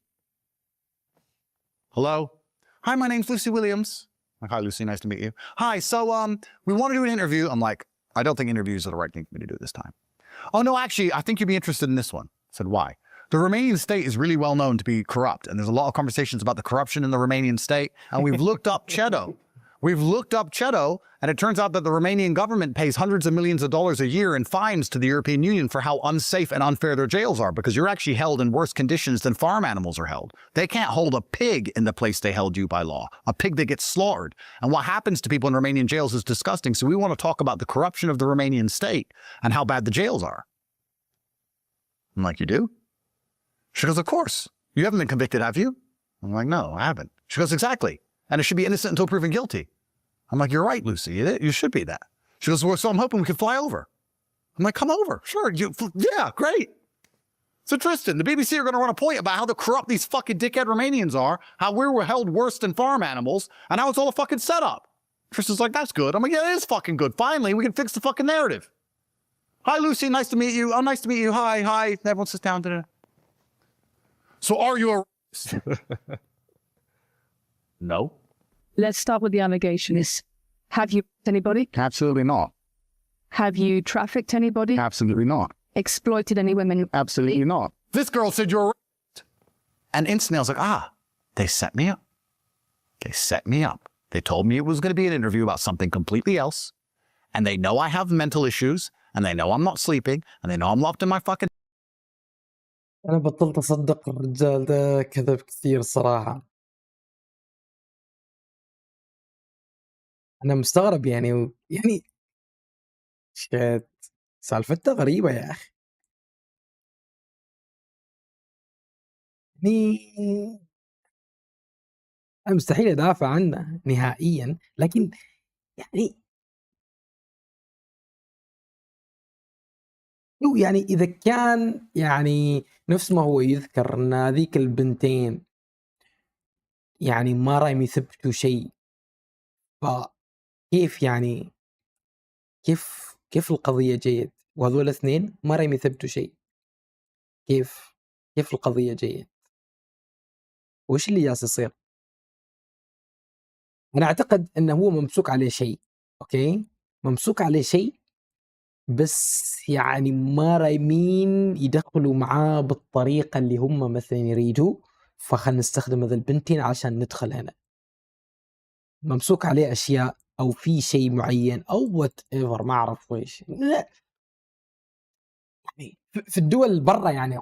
G: Hello? Hi, my name's Lucy Williams. I'm like, hi, Lucy, nice to meet you. Hi, so we want to do an interview. I'm like, I don't think interviews are the right thing for me to do this time. Oh, no, actually, I think you'd be interested in this one. I said, why? The Romanian state is really well known to be corrupt, and there's a lot of conversations about the corruption in the Romanian state, and we've looked up Chedo. We've looked up Chedo, and it turns out that the Romanian government pays hundreds of millions of dollars a year in fines to the European Union for how unsafe and unfair their jails are, because you're actually held in worse conditions than farm animals are held. They can't hold a pig in the place they held you by law, a pig that gets slaughtered. And what happens to people in Romanian jails is disgusting, so we want to talk about the corruption of the Romanian state and how bad the jails are. I'm like, you do? She goes, of course. You haven't been convicted, have you? I'm like, no, I haven't. She goes, exactly. And it should be innocent until proven guilty. I'm like, you're right, Lucy. You should be that. She goes, well, so I'm hoping we can fly over. I'm like, come over. Sure. Yeah, great. So Tristan, the BBC are going to run a point about how the corrupt these fucking dickhead Romanians are, how we were held worse than farm animals, and how it's all a fucking setup. Tristan's like, that's good. I'm like, yeah, it is fucking good. Finally, we can fix the fucking narrative. Hi, Lucy. Nice to meet you. Oh, nice to meet you. Hi. Everyone sits down. So are you a... No.
L: Let's start with the allegations. Have you hurt anybody?
G: Absolutely not.
L: Have you trafficked anybody?
G: Absolutely not.
L: Exploited any women?
G: Absolutely not. This girl said you're a rapist. And instantly I was like, they set me up. They set me up. They told me it was going to be an interview about something completely else. And they know I have mental issues. And they know I'm not sleeping. And they know I'm locked in my fucking...
A: أنا بطلت أصدق الرجال ده كذب كثير صراحة. أنا مستغرب يعني شيت سالفته غريبة يا أخي. يعني أنا مستحيل أدافع عنه نهائيًا، لكن يعني هو يعني إذا كان يعني نفس ما هو يذكر إن هذيك البنتين يعني ما راهم يثبتوا شيء، فكيف يعني كيف القضية جيد وهذول الاثنين ما راهم يثبتوا شيء؟ كيف القضية جيد؟ وإيش اللي جالس يصير؟ أنا أعتقد إنه هو ممسوك عليه شيء، أوكي؟ ممسوك عليه شيء، بس يعني ما رايمين يدخلوا معاه بالطريقة اللي هم مثلًا يريدوا، فخلنا نستخدم هذا البنتين عشان ندخل هنا. ممسوك عليه أشياء أو في شيء معين أو whatever ما أعرف وإيش. لا يعني في الدول برا يعني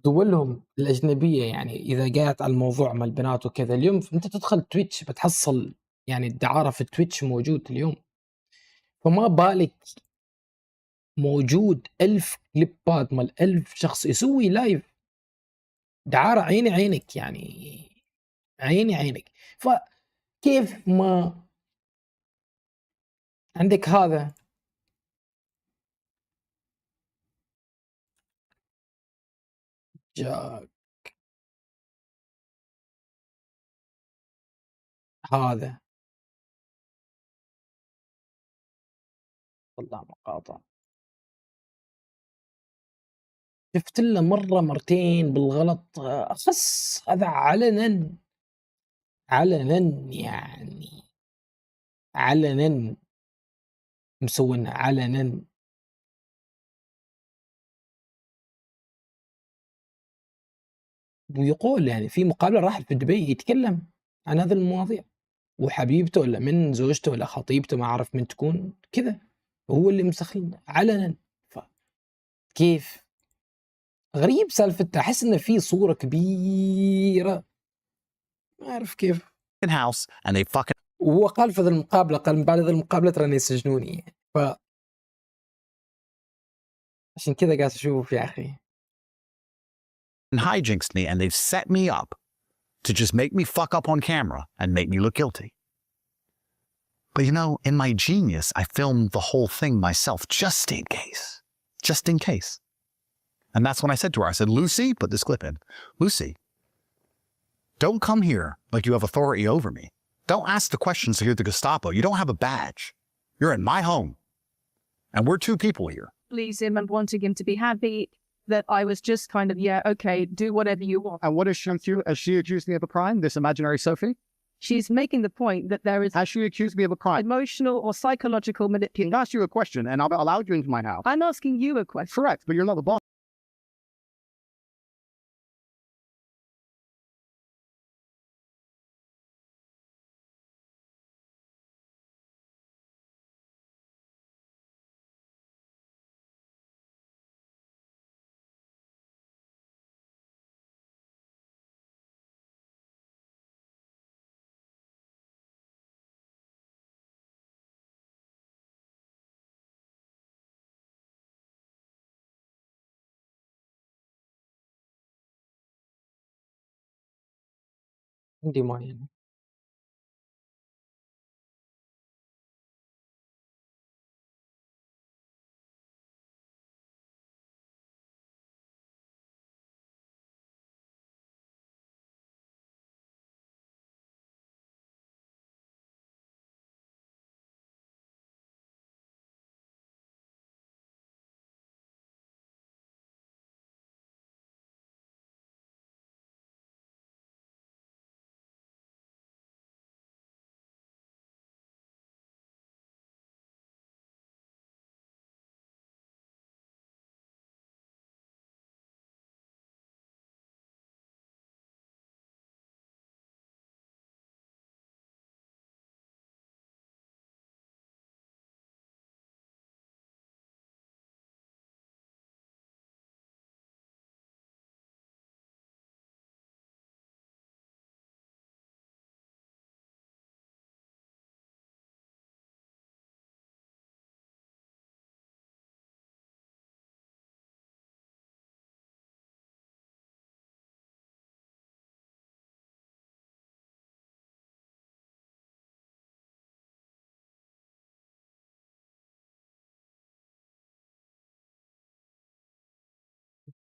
A: دولهم الأجنبية يعني إذا جات على الموضوع مع البنات وكذا اليوم أنت تدخل تويتش بتحصل يعني الدعارة في تويتش موجود اليوم، فما بالك موجود 1000 كليبات مال 1000 شخص يسوي لايف دعارة عيني عينك يعني عيني عينك. فكيف ما عندك هذا جاء هذا طلع مقاطع شفت له مرة مرتين بالغلط أخس هذا علنا يعني علنا مسوينها علنا. ويقول يعني في مقابلة راح في دبي يتكلم عن هذه المواضيع وحبيبته ولا من زوجته ولا خطيبته ما أعرف من تكون كذا هو اللي مسخين علنا. فكيف غريب سالفته أحس إن في صورة كبيرة ما أعرف كيف.
G: house and they fucking
A: وهو قال في هذه المقابلة قال من بعد هذه المقابلة تراني يسجنوني يعني. عشان كذا قاعد أشوف يا أخي
G: hijinks me and they've set me up to just make me fuck up on camera and make me look guilty. But you know, in my genius, I filmed the whole thing myself just in case. Just in case. And that's when I said to her, I said, Lucy, put this clip in. Lucy, don't come here like you have authority over me. Don't ask the questions to hear the Gestapo. You don't have a badge. You're in my home. And we're two people here.
L: Please him and wanting him to be happy, that I was just kind of, yeah, okay, do whatever you want.
M: And what has she accused me of a crime, this imaginary Sophie?
L: She's making the point that there is
M: Has she accused me of a crime?
L: emotional or psychological manipulation.
M: I asked you a question and I've allowed you into my house.
L: I'm asking you a question.
M: Correct, but you're not the boss.
A: عندي ما يعني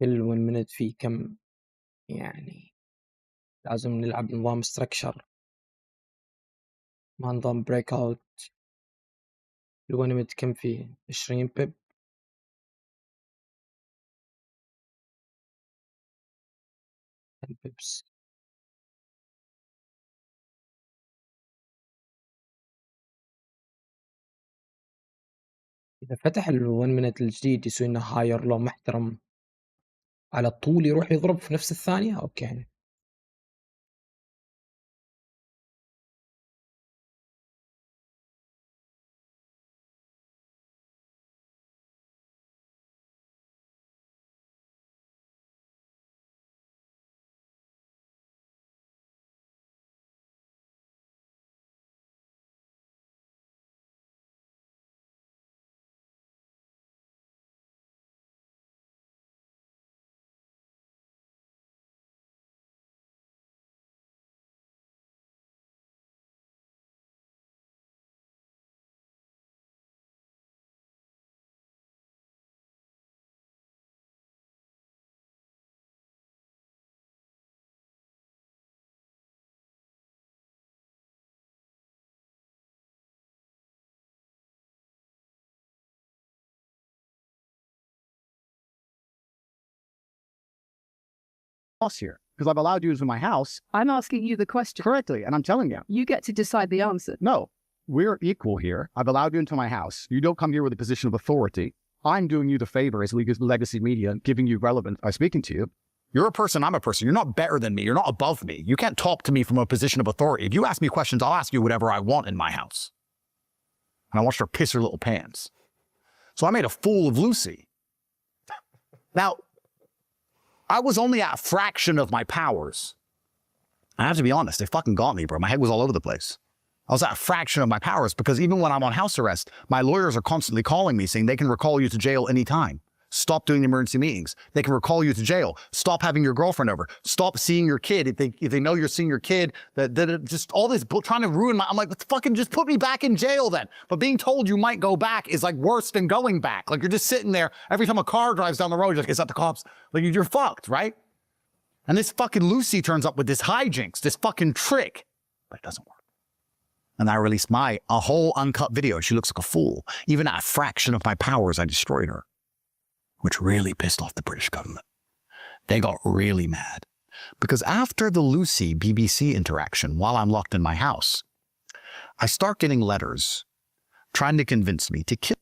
A: كل 1 minute فيه كم يعني لازم نلعب نظام structure ما نظام break out. ال1 minute كم فيه 20 بيب. بيبس إذا فتح ال1 minute الجديد يسوي لنا higher low محترم على طول يروح يضرب في نفس الثانية. أوكي
M: Boss here, because I've allowed you into my house.
L: I'm asking you the question.
M: Correctly, and I'm telling you.
L: You get to decide the answer.
M: No, we're equal here. I've allowed you into my house. You don't come here with a position of authority. I'm doing you the favor as legacy media, giving you relevance by speaking to you. You're a person, I'm a person. You're not better than me. You're not above me. You can't talk to me from a position of authority. If you ask me questions, I'll ask you whatever I want in my house. And I want her to piss her little pants. So I made a fool of Lucy. Now, I was only at a fraction of my powers. I have to be honest, they fucking got me, bro. My head was all over the place. I was at a fraction of my powers because even when I'm on house arrest, my lawyers are constantly calling me saying they can recall you to jail anytime. Stop doing the emergency meetings. They can recall you to jail. Stop having your girlfriend over. Stop seeing your kid. If they know you're seeing your kid, that just all this trying to ruin my. I'm like, fucking just put me back in jail then. But being told you might go back is like worse than going back. Like you're just sitting there every time a car drives down the road, you're like, is that the cops? Like you're fucked, right? And this fucking Lucy turns up with this hijinks, this fucking trick, but it doesn't work. And I released a whole uncut video. She looks like a fool. Even at a fraction of my powers, I destroyed her. Which really pissed off the British government. They got really mad. Because after the Lucy BBC interaction, while I'm locked in my house, I start getting letters trying to convince me to kill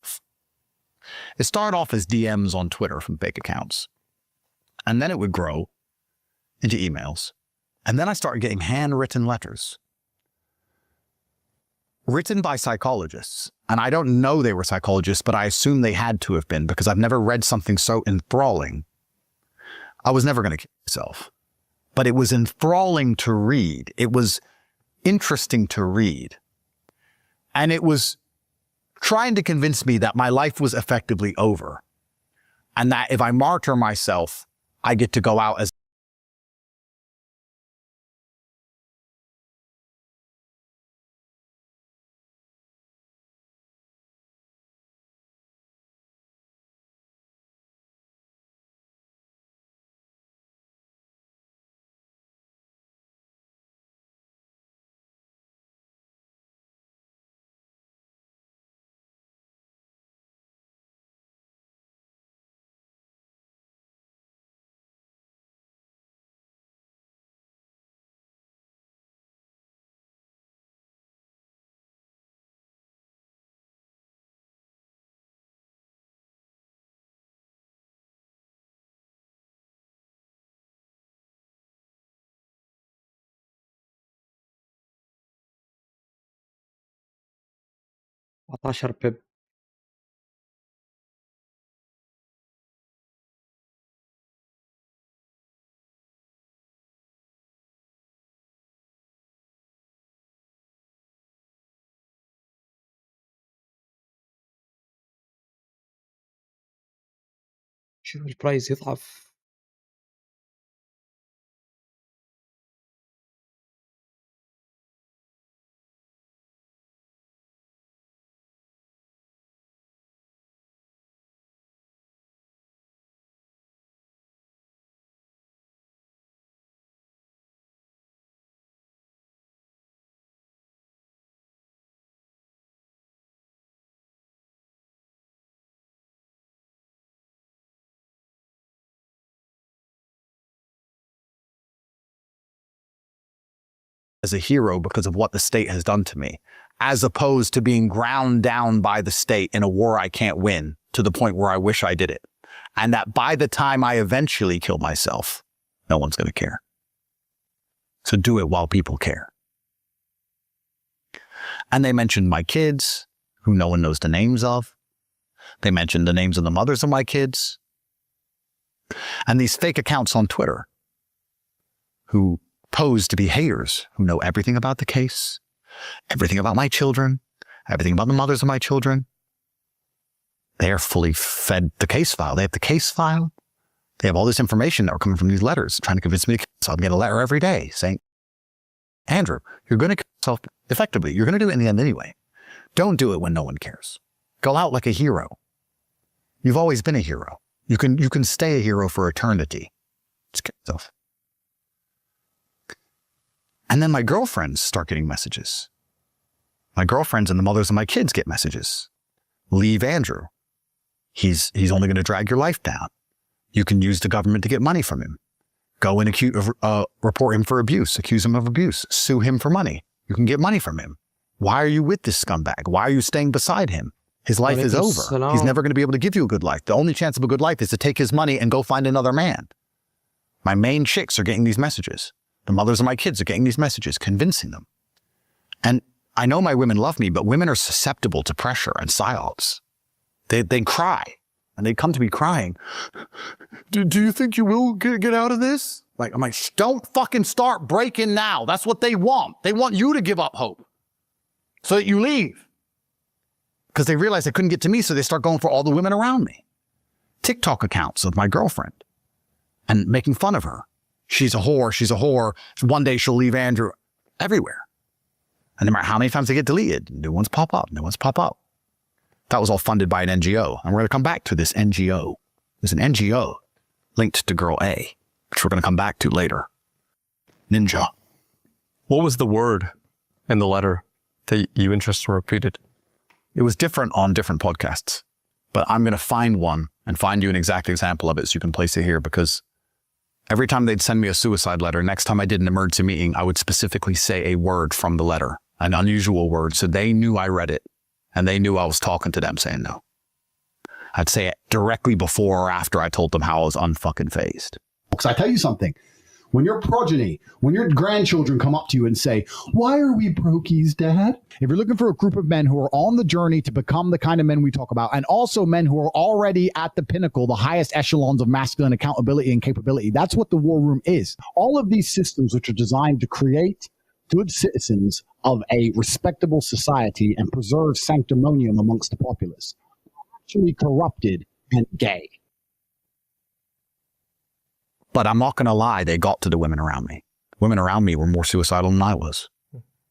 M: myself. It started off as DMs on Twitter from fake accounts. And then it would grow into emails. And then I started getting handwritten letters. Written by psychologists. And I don't know they were psychologists, but I assume they had to have been because I've never read something so enthralling. I was never going to kill myself. But it was enthralling to read. It was interesting to read. And it was trying to convince me that my life was effectively over. And that if I martyr myself, I get to go out as
A: بيب. شوف البرايس يضعف.
M: as a hero because of what the state has done to me, as opposed to being ground down by the state in a war I can't win to the point where I wish I did it. And that by the time I eventually kill myself, no one's going to care. So do it while people care. And they mentioned my kids, who no one knows the names of. They mentioned the names of the mothers of my kids. And these fake accounts on Twitter who pose to be haters, who know everything about the case, everything about my children, everything about the mothers of my children. They are fully fed the case file. They have the case file. They have all this information that are coming from these letters, trying to convince me. So I'll get a letter every day saying, Andrew, you're going to kill yourself effectively. You're going to do it in the end anyway. Don't do it when no one cares. Go out like a hero. You've always been a hero. You can stay a hero for eternity. Just kill yourself. And then my girlfriends start getting messages. My girlfriends and the mothers of my kids get messages. Leave Andrew. He's only going to drag your life down. You can use the government to get money from him. Go and report him for abuse, accuse him of abuse, sue him for money. You can get money from him. Why are you with this scumbag? Why are you staying beside him? His life is over. He's never going to be able to give you a good life. The only chance of a good life is to take his money and go find another man. My main chicks are getting these messages. The mothers of my kids are getting these messages, convincing them. And I know my women love me, but women are susceptible to pressure and psyops. They cry, and they come to me crying. Do you think you will get out of this? I'm like, don't fucking start breaking now. That's what they want. They want you to give up hope so that you leave. Because they realize they couldn't get to me, so they start going for all the women around me. TikTok accounts of my girlfriend and making fun of her. She's a whore. She's a whore. One day she'll leave Andrew. Everywhere. And no matter how many times they get deleted, new ones pop up. New ones pop up. That was all funded by an NGO. And we're going to come back to this NGO. There's an NGO linked to Girl A, which we're going to come back to later. Ninja.
F: What was the word in the letter that you interested or repeated?
M: It was different on different podcasts, but I'm going to find one and find you an exact example of it so you can place it here, because every time they'd send me a suicide letter, next time I did an emergency meeting, I would specifically say a word from the letter, an unusual word, so they knew I read it and they knew I was talking to them saying no. I'd say it directly before or after I told them how I was unfucking phased.
H: Because I tell you something, when your progeny, when your grandchildren come up to you and say, why are we brokies, Dad? If you're looking for a group of men who are on the journey to become the kind of men we talk about, and also men who are already at the pinnacle, the highest echelons of masculine accountability and capability, that's what the war room is. All of these systems which are designed to create good citizens of a respectable society and preserve sanctimonium amongst the populace are actually corrupted and gay.
M: But I'm not going to lie, they got to the women around me. Women around me were more suicidal than I was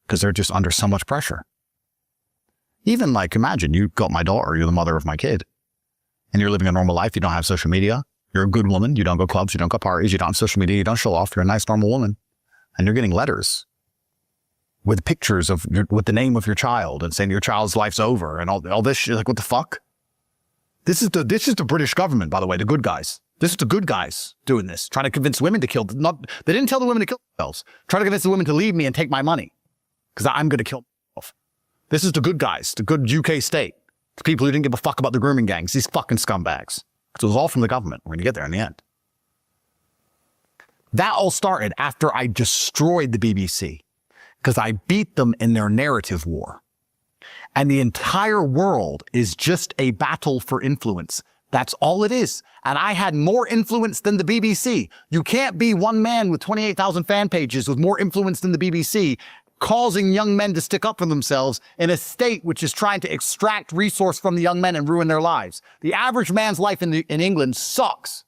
M: because they're just under so much pressure. Even imagine you got my daughter, you're the mother of my kid, and you're living a normal life. You don't have social media. You're a good woman. You don't go clubs. You don't go parties. You don't have social media. You don't show off. You're a nice, normal woman. And you're getting letters with pictures with the name of your child and saying your child's life's over and all this shit. What the fuck? This is the British government, by the way, the good guys. This is the good guys doing this, trying to convince women to kill. They didn't tell the women to kill themselves. Trying to convince the women to leave me and take my money because I'm going to kill myself. This is the good guys, the good UK state. The people who didn't give a fuck about the grooming gangs, these fucking scumbags. So it was all from the government. We're going to get there in the end. That all started after I destroyed the BBC because I beat them in their narrative war. And the entire world is just a battle for influence. That's all it is. And I had more influence than the BBC. You can't be one man with 28,000 fan pages with more influence than the BBC, causing young men to stick up for themselves in a state which is trying to extract resource from the young men and ruin their lives. The average man's life in England sucks.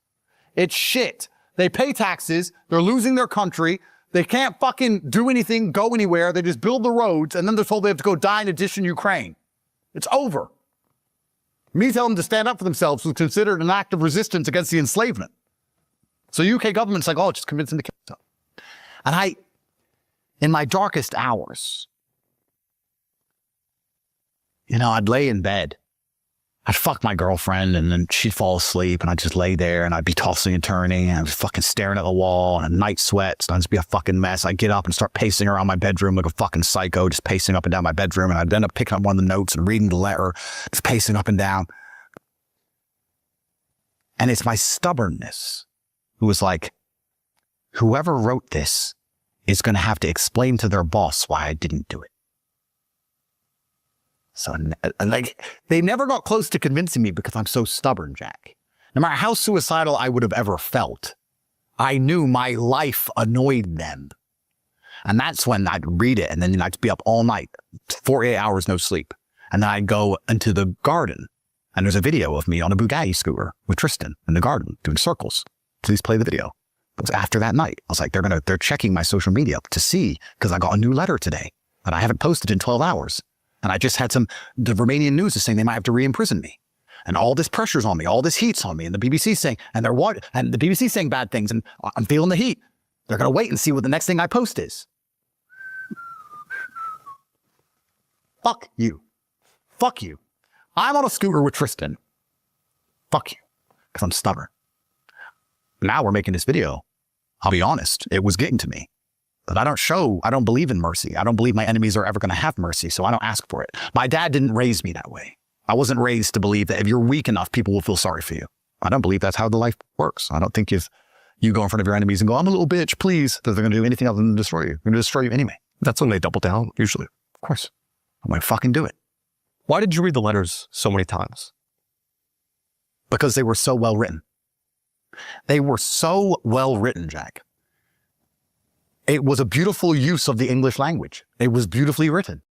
M: It's shit. They pay taxes. They're losing their country. They can't fucking do anything, go anywhere. They just build the roads, and then they're told they have to go die in addition Ukraine. It's over. Me telling them to stand up for themselves was considered an act of resistance against the enslavement. So UK government's like, oh, just convince them to kill themselves. And in my darkest hours, I'd lay in bed I'd fuck my girlfriend and then she'd fall asleep and I'd just lay there and I'd be tossing and turning and I was fucking staring at the wall and a night sweats and I'd just be a fucking mess. I'd get up and start pacing around my bedroom like a fucking psycho, just pacing up and down my bedroom. And I'd end up picking up one of the notes and reading the letter, just pacing up and down. And it's my stubbornness who was like, whoever wrote this is going to have to explain to their boss why I didn't do it. So, like, they never got close to convincing me because I'm so stubborn, Jack. No matter how suicidal I would have ever felt, I knew my life annoyed them. And that's when I'd read it, and then I'd be up all night, 48 hours, no sleep. And then I'd go into the garden, and there's a video of me on a Bugatti scooter with Tristan in the garden doing circles. Please play the video. It was after that night. I was like, they're checking my social media to see, because I got a new letter today that I haven't posted in 12 hours. And I just had the Romanian news is saying they might have to re-imprison me. And all this pressure's on me, all this heat's on me. And the BBC saying, and the BBC saying bad things, and I'm feeling the heat. They're going to wait and see what the next thing I post is. Fuck you. Fuck you. I'm on a scooter with Tristan. Fuck you. Because I'm stubborn. Now we're making this video. I'll be honest, it was getting to me. But I don't believe in mercy. I don't believe my enemies are ever going to have mercy, so I don't ask for it. My dad didn't raise me that way. I wasn't raised to believe that if you're weak enough, people will feel sorry for you. I don't believe that's how the life works. I don't think if you go in front of your enemies and go, I'm a little bitch, please, that they're going to do anything other than destroy you. They're going to destroy you anyway.
F: That's when they double down, usually.
M: Of course. I'm going to fucking do it.
F: Why did you read the letters so many times?
M: Because they were so well written. They were so well written, Jack. It was a beautiful use of the English language. It was beautifully written.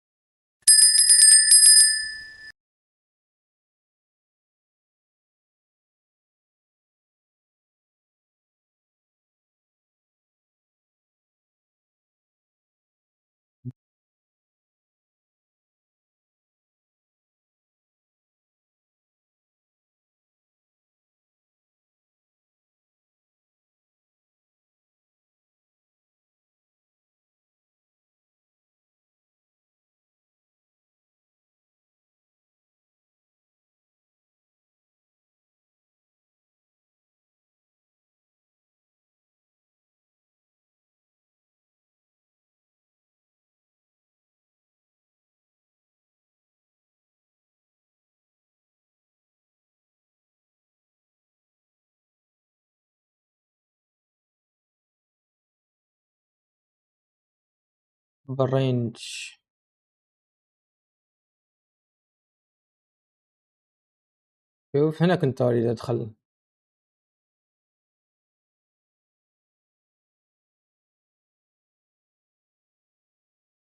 A: بالرينج. شوف هنا كنت أريد أدخل.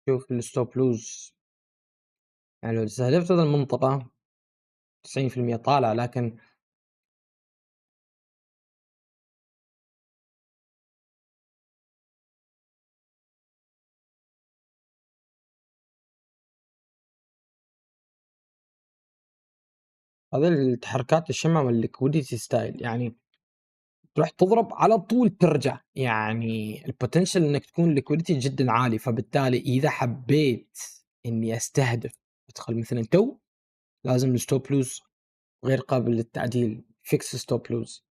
A: شوف الستوب لوز، يعني لو استهدفت هذه المنطقة 90% طالع، لكن هذه التحركات الشمع والliquidity ستايل، يعني تروح تضرب على طول ترجع، يعني البوتنشل انك تكون liquidity جدا عالي، فبالتالي اذا حبيت اني استهدف ادخل مثلا لازم الستوب لوز غير قابل للتعديل، فيكس ستوب لوز.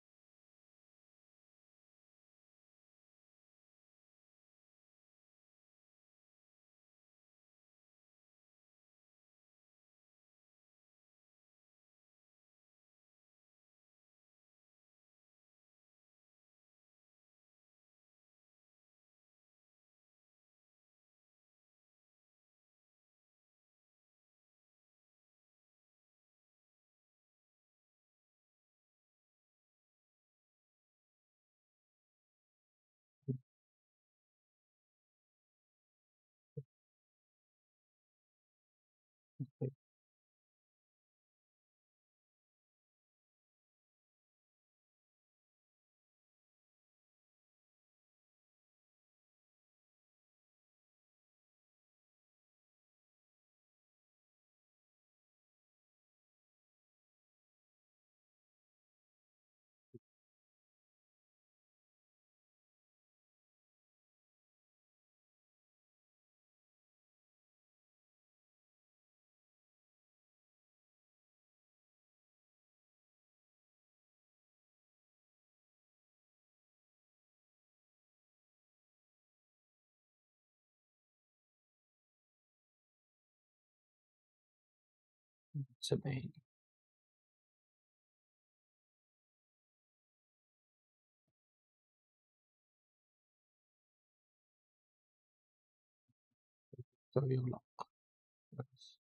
A: 70. يغلق بس.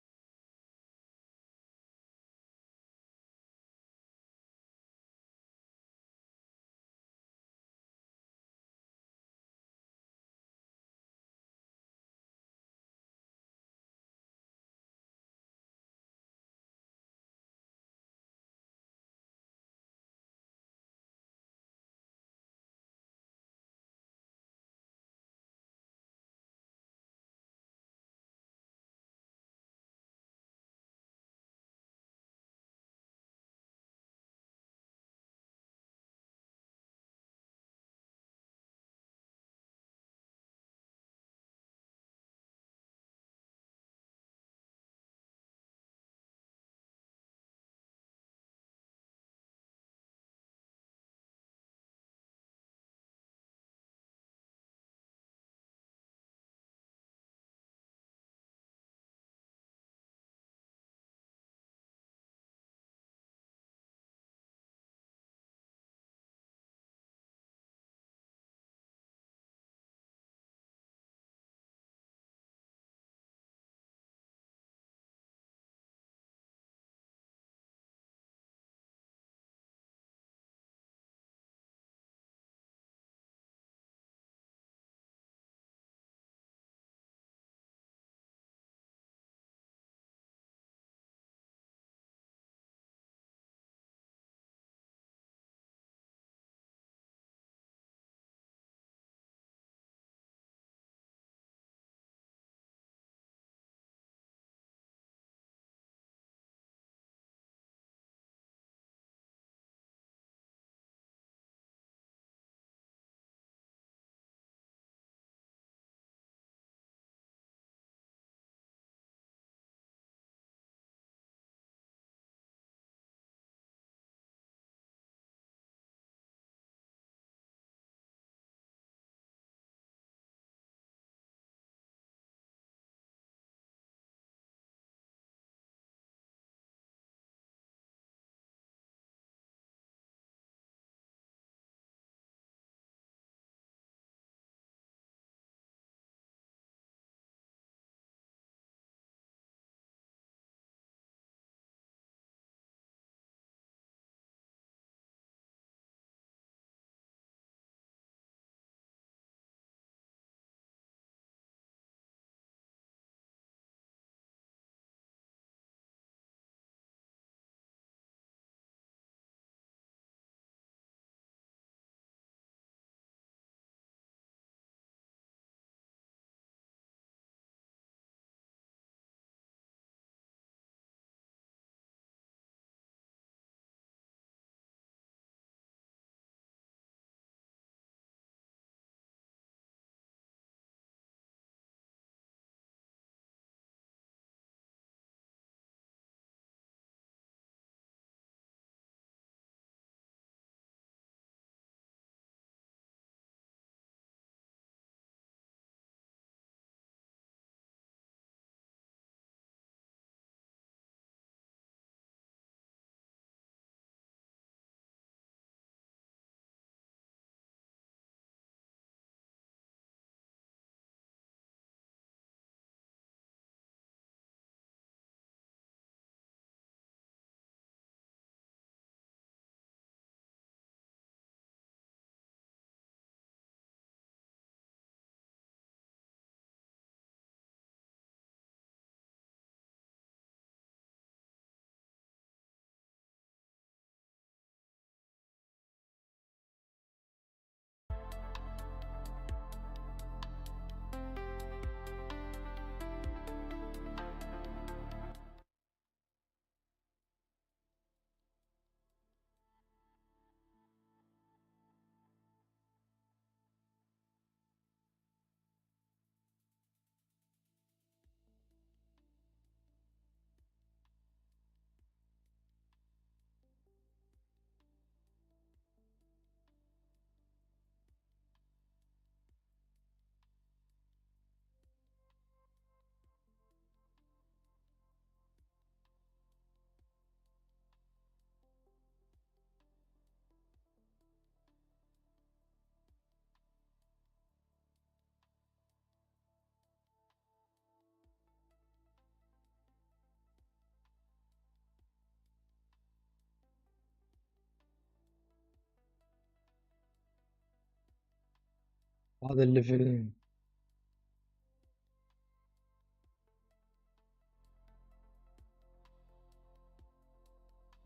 A: هذا الليفل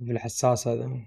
A: الحساس هذا.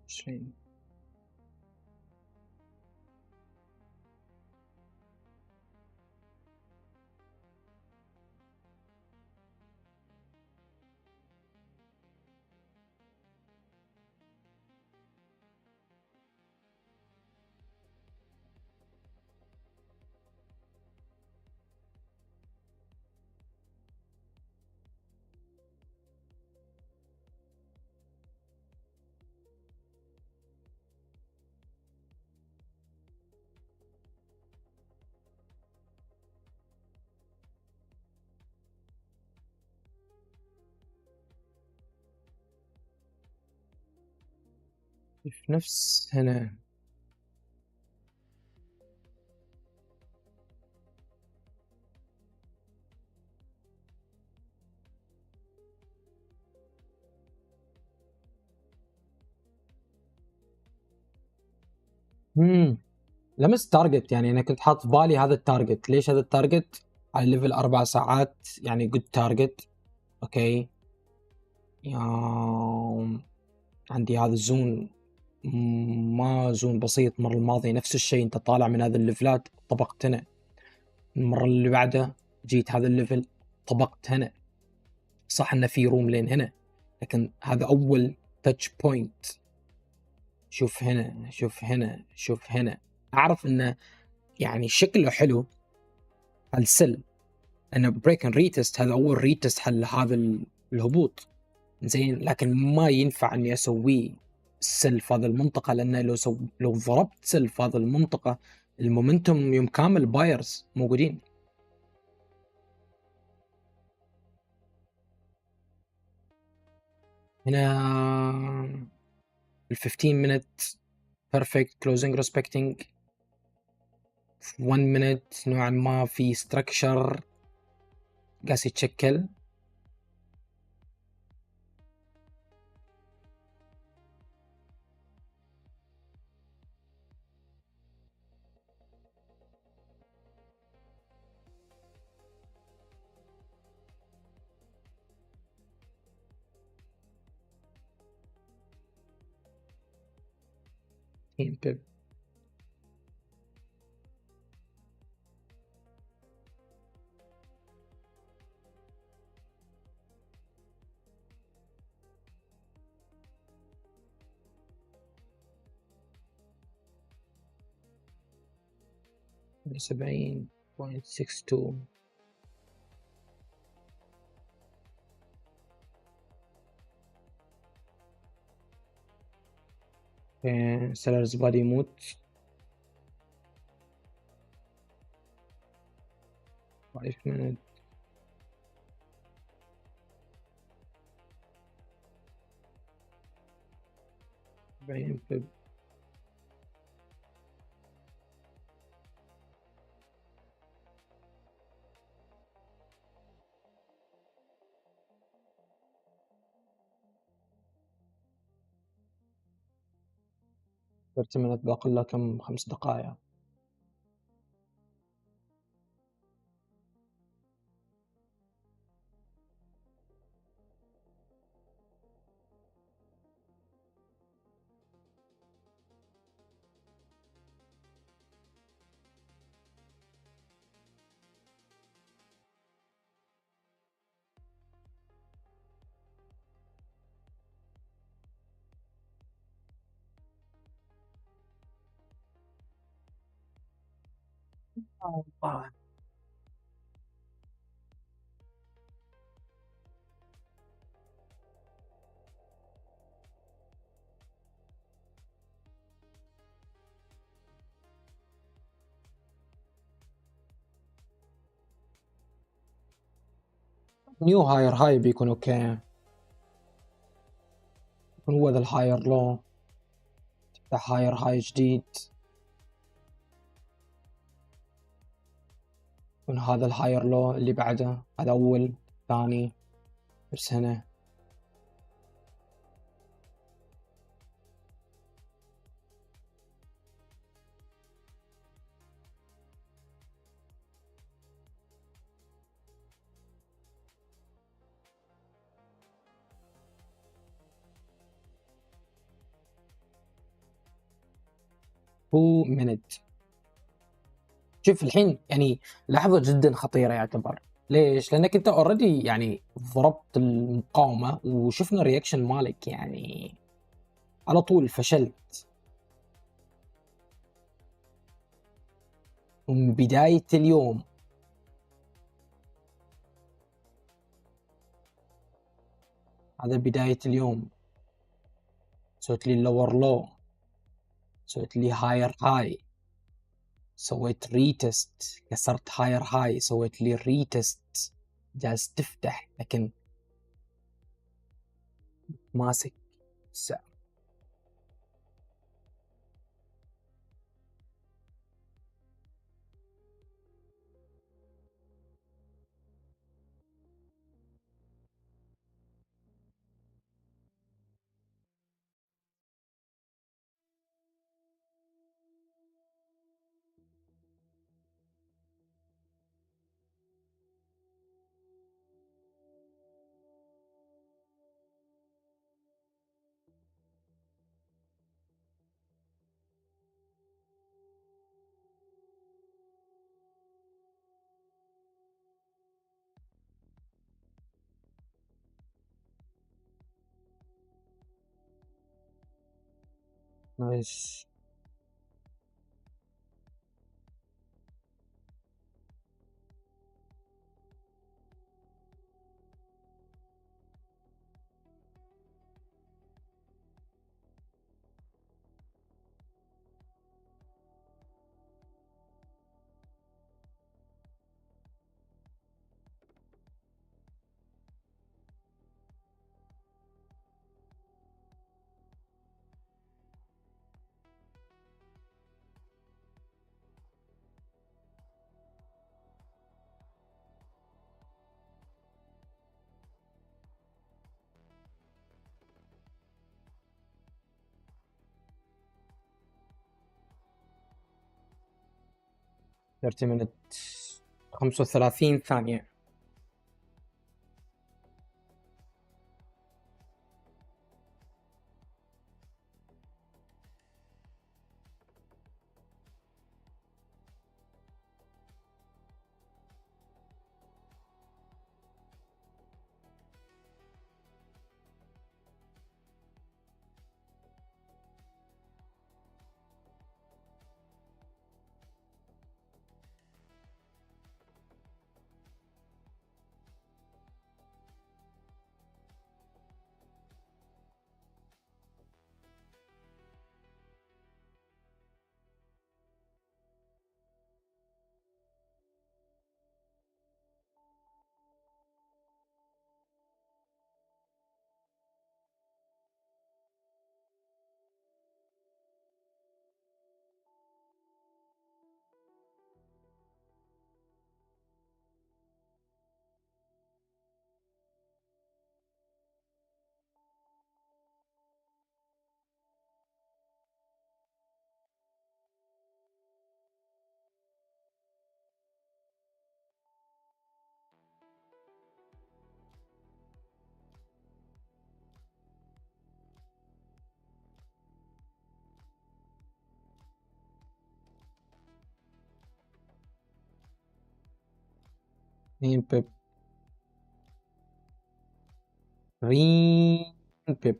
A: شيء في نفس هنا لمست تارجت. يعني انا كنت حاط في بالي هذا التارجت. ليش هذا التارجت على ليفل 4 ساعات؟ يعني جود تارجت. اوكي عندي هذا الزون، ما زون بسيط. المرة الماضية نفس الشيء، انت طالع من هذا الليفلات طبقت هنا. المرة اللي بعدها جيت هذا الليفل طبقت هنا. صح انه في روم لين هنا، لكن هذا اول تاتش بوينت. شوف هنا، شوف هنا، شوف هنا. اعرف انه يعني شكله حلو السل، انه بريك اند ريتست. هذا اول ريتست حل هذا الهبوط زين، لكن ما ينفع اني اسويه سل في هذه المنطقه، لانه لو ضربت سل في هذه المنطقه المومنتوم يوم كامل بايرز موجودين. هنا ال 15 minute perfect closing respecting 1 minute نوعا ما في structure قاس يتشكل. بيب 70.62. سعر زبالة يموت. 5 minutes. بعدين في 30 minutes باقي له كم 5 دقائق. نيو هاير هاي بيكون اوكي. يكون هو ذا الهاير لو، تفتح هاير هاي جديد، يكون هذا الهاير لو اللي بعده، هذا اول ثاني بس هنا هو منت. شوف الحين يعني لحظة جدا خطيرة يعتبر. ليش؟ لأنك أنت اوريدي يعني ضربت المقاومة وشفنا الرياكشن مالك، يعني على طول فشلت ومن بداية اليوم. هذا بداية اليوم سويت لي اللور لو، سويت لي هاير هاي، سويت ريتست، كسرت هاير هاي، سويت لي ريتست، جالس تفتح لكن ماسك السعر. نايس. ثلاثين منت 35 ثانية. 2 بيب 20 بيب.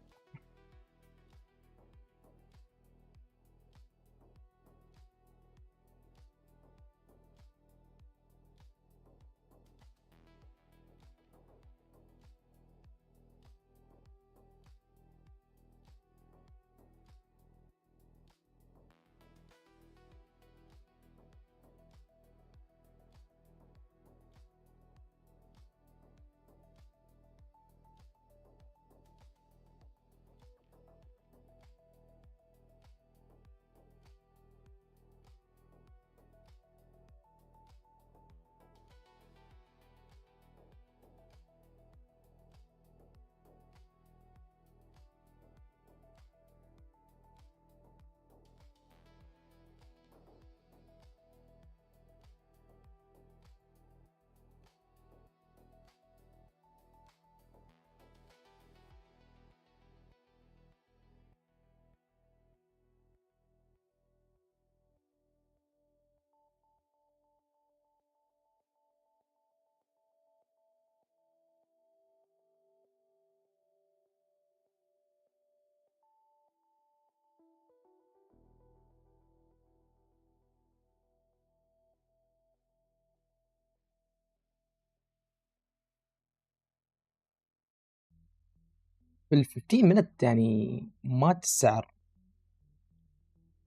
A: في ال15 minute يعني مات السعر،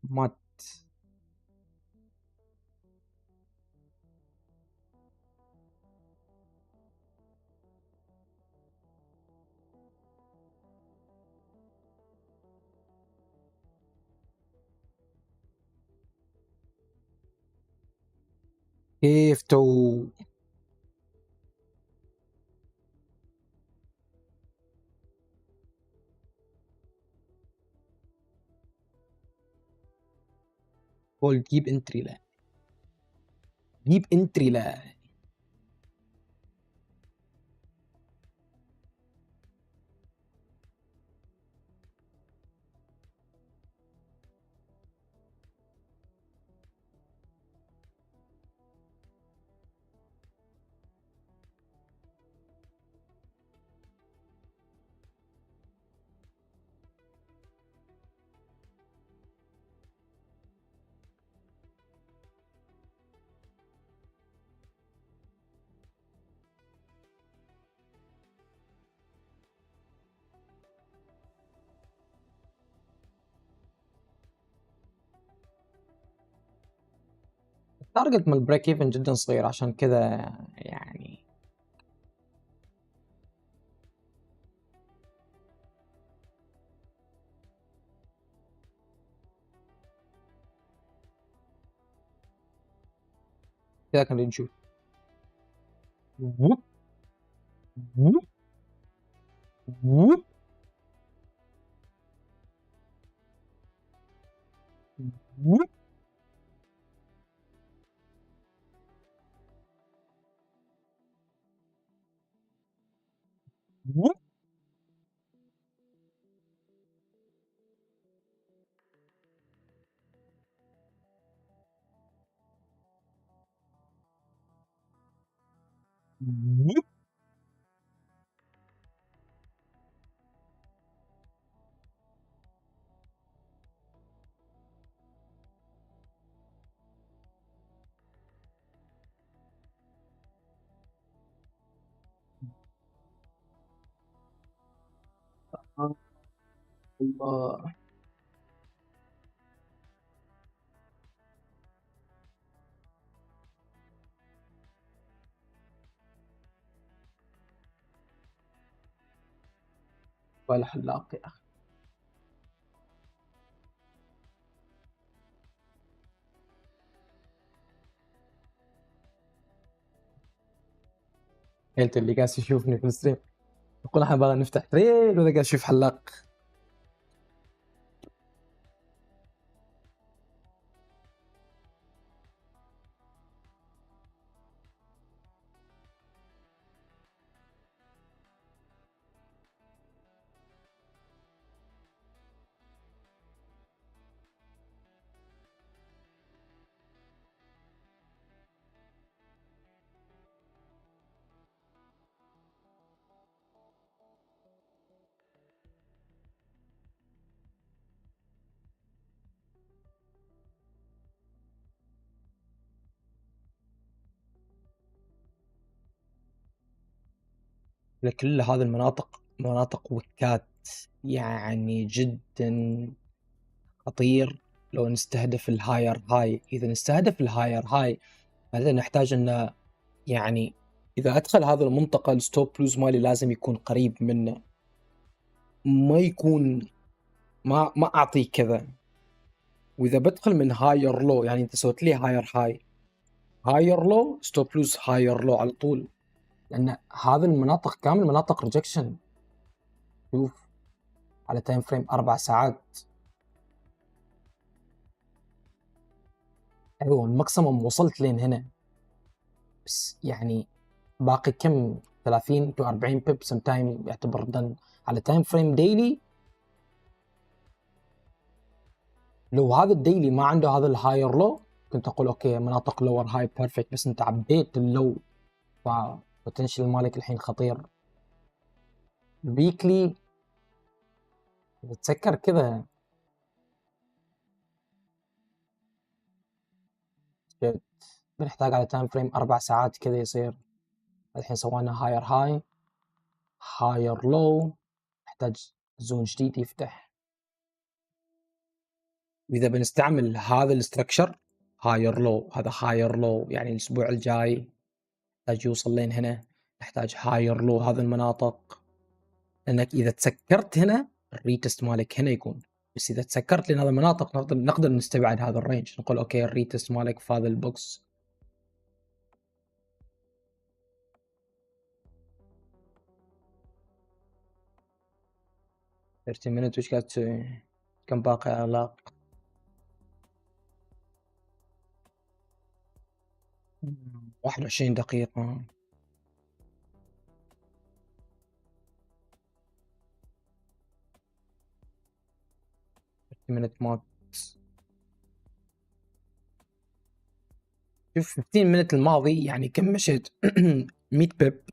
A: مات. كيف تو قول جيب انتري، لا جيب انتري، لا التارجت مال البريك ايفن جدا صغير، عشان كذا يعني كذا كان نشوف. ووب ووب ووب ووب ووب. ووب. الله ولا حلاق يا اخي. قلت اللي قاعد يشوفني في الستريم يقول احنا بغى نفتح تريل، ولا قاعد يشوف حلاق. لكل هذه المناطق مناطق وكات، يعني جدا خطير. لو نستهدف الهاير هاي، إذا نستهدف الهاير هاي بعدين نحتاج أن يعني إذا أدخل هذا المنطقة الستوب لوز مالي لازم يكون قريب منه، ما يكون ما أعطي كذا. وإذا بدخل من هاير لو، يعني أنت سويت لي هاير هاي هاير لو ستوب لوز هاير لو على طول، لأن هذه المناطق كامل مناطق ريجكشن. شوف على تايم فريم 4 ساعات، أيوة الماكسيموم وصلت لين هنا، بس يعني باقي كم 30 to 40 بيب سم تايم يعتبر دن على تايم فريم ديلي. لو هذا الديلي ما عنده هذا الهاير لو كنت اقول اوكي مناطق لور هاي بيرفكت، بس انت عبيت اللو فبوتنشل مالك الحين خطير. الويكلي تتذكر كذا بنحتاج على تايم فريم 4 ساعات كذا يصير. الحين سوينا هاير هاي هاير لو، نحتاج زون جديد يفتح. واذا بنستعمل هذا الاستراكشر هاير لو، هذا هاير لو يعني الاسبوع الجاي نحتاج يوصل لين هنا، نحتاج هاير لو هذه المناطق، لانك اذا تسكرت هنا الريتست مالك هنا يكون، بس اذا تسكرت لين هذه المناطق نقدر نستبعد هذا الرينج، نقول اوكي الريتست مالك في هذا البوكس. ثيرتي مينت وش قاعد تسوي؟ كم باقي علاق؟ 21 دقيقة. minute مات. شوف 15 minute الماضي يعني كم مشيت 100 بيب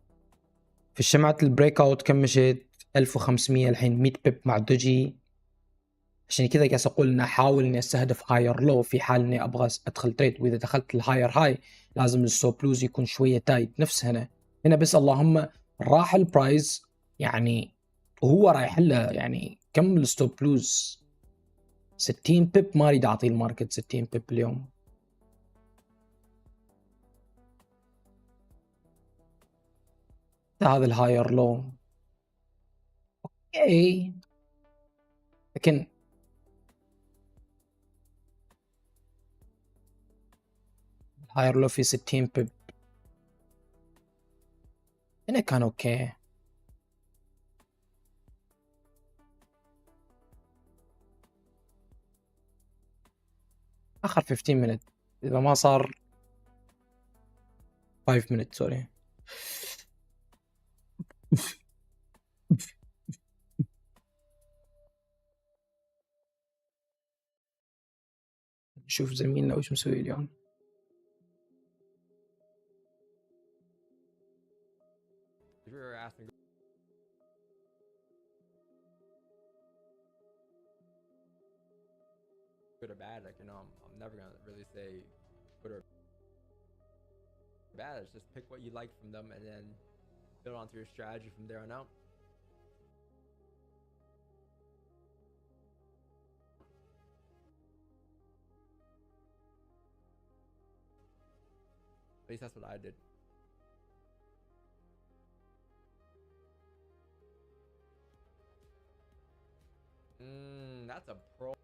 A: في الشمعة البريك اوت، كم مشيت 1500. الحين 100 بيب مع دوجي، عشان كذا قاعد اقول ان احاول اني استهدف هاير لو في حال اني ابغى ادخل تريد. واذا دخلت الهاير هاي لازم الستوب لوز يكون شويه تايت نفس هنا بس اللهم راح البرايز يعني وهو رايح له يعني كم الستوب لوز 60 بيب. ما اريد اعطي الماركت 60 بيب اليوم. هذا الهاير لو اوكي، لكن الهاير لو في 60 بيب هنا كان اوكي. اخر 15 minute اذا ما صار 5 minute سوري. نشوف زميلنا وش مسوي اليوم.
N: good or bad, like, you know, I'm never gonna really say good or bad. It's just pick what you like from them and then build onto your strategy from there on out. At least that's what I did. That's a pro.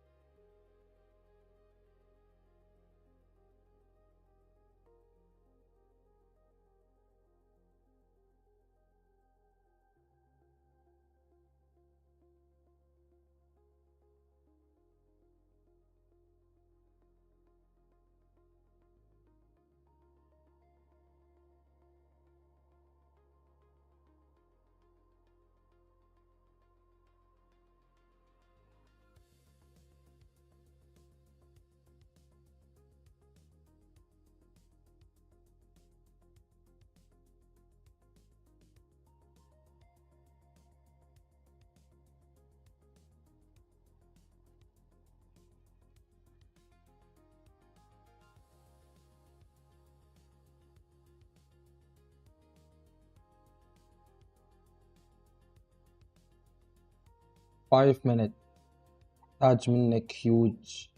A: 5 minutes تحتاج منك هيوج.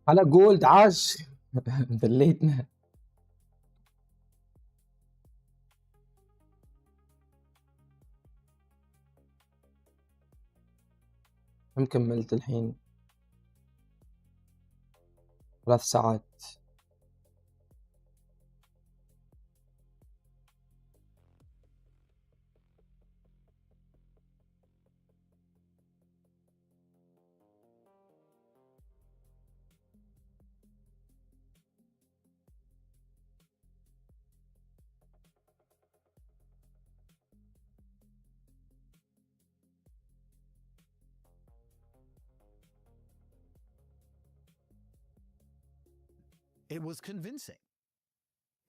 A: على جولد عاش. ذليتنا. كم كملت الحين؟ 3 ساعات.
G: It was convincing.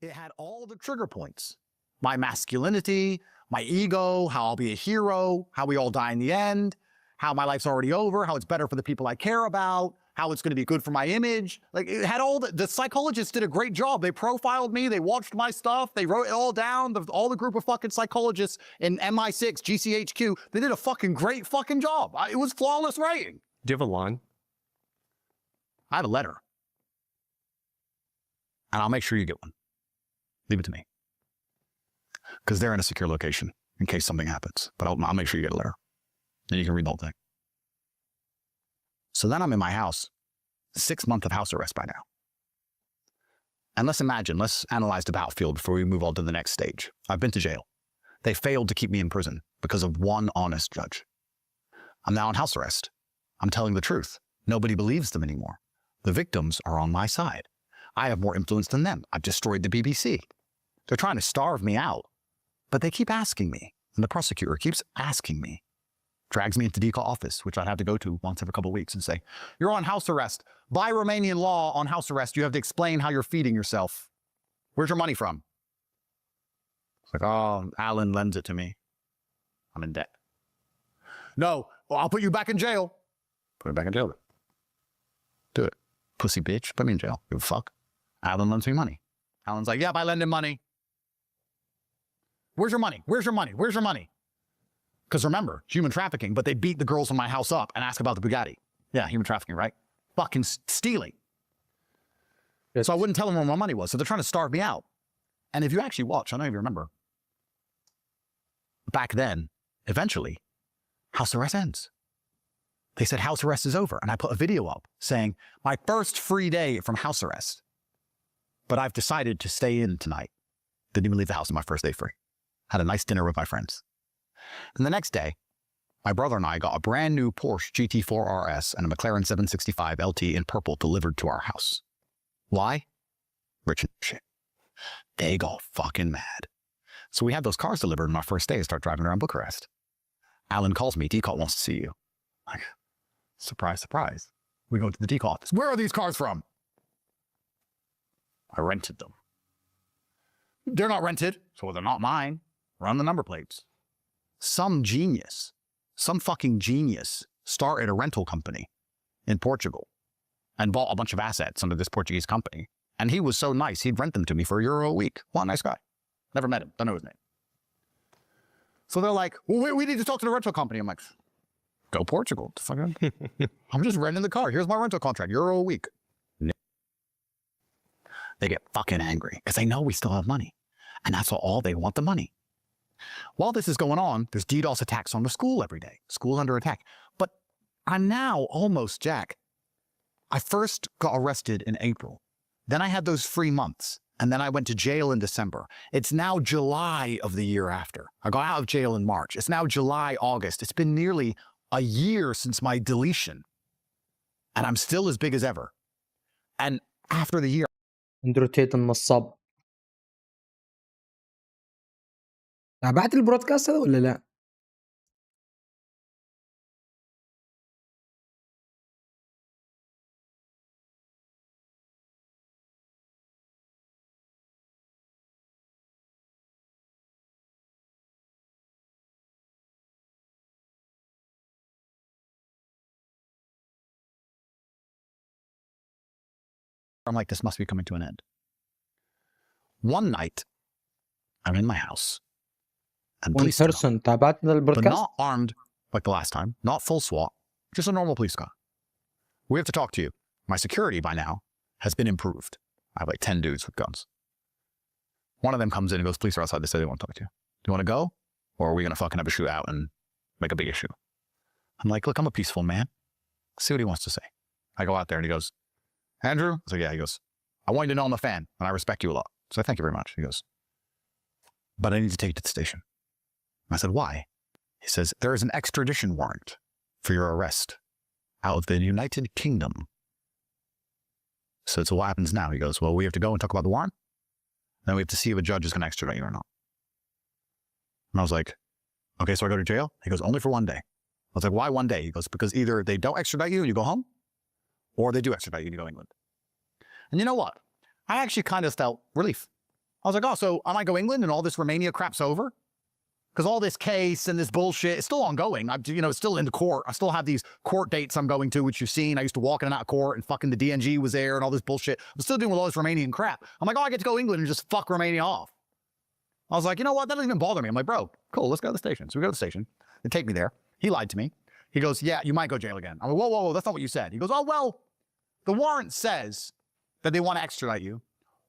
G: It had all the trigger points. My masculinity, my ego, how I'll be a hero, how we all die in the end, how my life's already over, how it's better for the people I care about, how it's going to be good for my image. Like, it had all the psychologists did a great job. They profiled me. They watched my stuff. They wrote it all down. All the group of fucking psychologists in MI6, GCHQ, they did a fucking great fucking job. It was flawless writing.
F: Do you have a line?
G: I have a letter. And I'll make sure you get one. Leave it to me. Because they're in a secure location in case something happens. But I'll make sure you get a letter. And you can read the whole thing. So then I'm in my house. 6 months of house arrest by now. And let's analyze the battlefield before we move on to the next stage. I've been to jail. They failed to keep me in prison because of one honest judge. I'm now on house arrest. I'm telling the truth. Nobody believes them anymore. The victims are on my side. I have more influence than them. I've destroyed the BBC. They're trying to starve me out. But they keep asking me. And the prosecutor keeps asking me. Drags me into DECA office, which I'd have to go to once every couple of weeks and say, you're on house arrest. By Romanian law, on house arrest, you have to explain how you're feeding yourself. Where's your money from? It's like, oh, Alan lends it to me. I'm in debt. No, well, I'll put you back in jail. Put me back in jail. Do it. Pussy bitch, put me in jail. Give a fuck. Alan lends me money. Alan's like, yeah, I lend him money. Where's your money? Where's your money? Where's your money? Because remember, human trafficking, but they beat the girls in my house up and ask about the Bugatti. Yeah, human trafficking, right? Fucking stealing. So I wouldn't tell them where my money was. So they're trying to starve me out. And if you actually watch, I don't know if you remember, back then, eventually, house arrest ends. They said house arrest is over. And I put a video up saying, my first free day from house arrest. But I've decided to stay in tonight. Didn't even leave the house on my first day free. Had a nice dinner with my friends. And the next day, my brother and I got a brand new Porsche GT4 RS and a McLaren 765 LT in purple delivered to our house. Why? Rich and shit. They got fucking mad. So we had those cars delivered on our first day and start driving around Bucharest. Alan calls me, DCOT wants to see you. Like, surprise, surprise. We go to the DCOT office. Where are these cars from? I rented them. They're not rented, so they're not mine. Run the number plates. Some genius, some fucking genius started a rental company in Portugal and bought a bunch of assets under this Portuguese company. And he was so nice, he'd rent them to me for €1 a week. What a nice guy. Never met him, don't know his name.
M: So they're like, well, we need to talk to the rental company. I'm like, go Portugal. I'm just renting the car. Here's my rental contract. €1 a week. They get fucking angry because they know we still have money. And that's all they want, the money. While this is going on, there's DDoS attacks on the school every day. School under attack. But I'm now almost, Jack, I first got arrested in April. Then I had those 3 months. And then I went to jail in December. It's now July of the year after. I got out of jail in March. It's now July, August. It's been nearly a year since my deletion. And I'm still as big as ever. And after the year,
A: اندرو تيت النصاب. تابعت البرودكاست هذا ولا لا؟
M: I'm like, this must be coming to an end. One night, I'm in my house. And
A: One
M: police come out,
A: person تابعت
M: but
A: البرودكاست؟
M: not armed like the last time, not full SWAT, just a normal police car. We have to talk to you. My security by now has been improved. I have like 10 dudes with guns. One of them comes in and goes, police are outside. They say they want to talk to you. Do you want to go? Or are we going to fucking have a shootout and make a big issue? I'm like, look, I'm a peaceful man. See what he wants to say. I go out there and he goes, Andrew? I said, yeah. He goes, I want you to know I'm a fan and I respect you a lot. So thank you very much. He goes, but I need to take you to the station. I said, why? He says, there is an extradition warrant for your arrest out of the United Kingdom. So what happens now? He goes, well, we have to go and talk about the warrant. Then we have to see if a judge is going to extradite you or not. And I was like, okay, so I go to jail? He goes, only for 1 day. I was like, why 1 day? He goes, because either they don't extradite you and you go home, or they do extradite you and you go to England. And you know what? I actually kind of felt relief. I was like, oh, so I might go England and all this Romania crap's over? Because all this case and this bullshit is still ongoing. It's still in the court. I still have these court dates I'm going to, which you've seen. I used to walk in and out of court and fucking the DNG was there and all this bullshit. I'm still doing with all this Romanian crap. I'm like, oh, I get to go to England and just fuck Romania off. I was like, you know what? That doesn't even bother me. I'm like, bro, cool, let's go to the station. So we go to the station. They take me there. He lied to me. He goes, yeah, you might go jail again. I'm like, whoa, that's not what you said. He goes, oh, well, the warrant says that they want to extradite you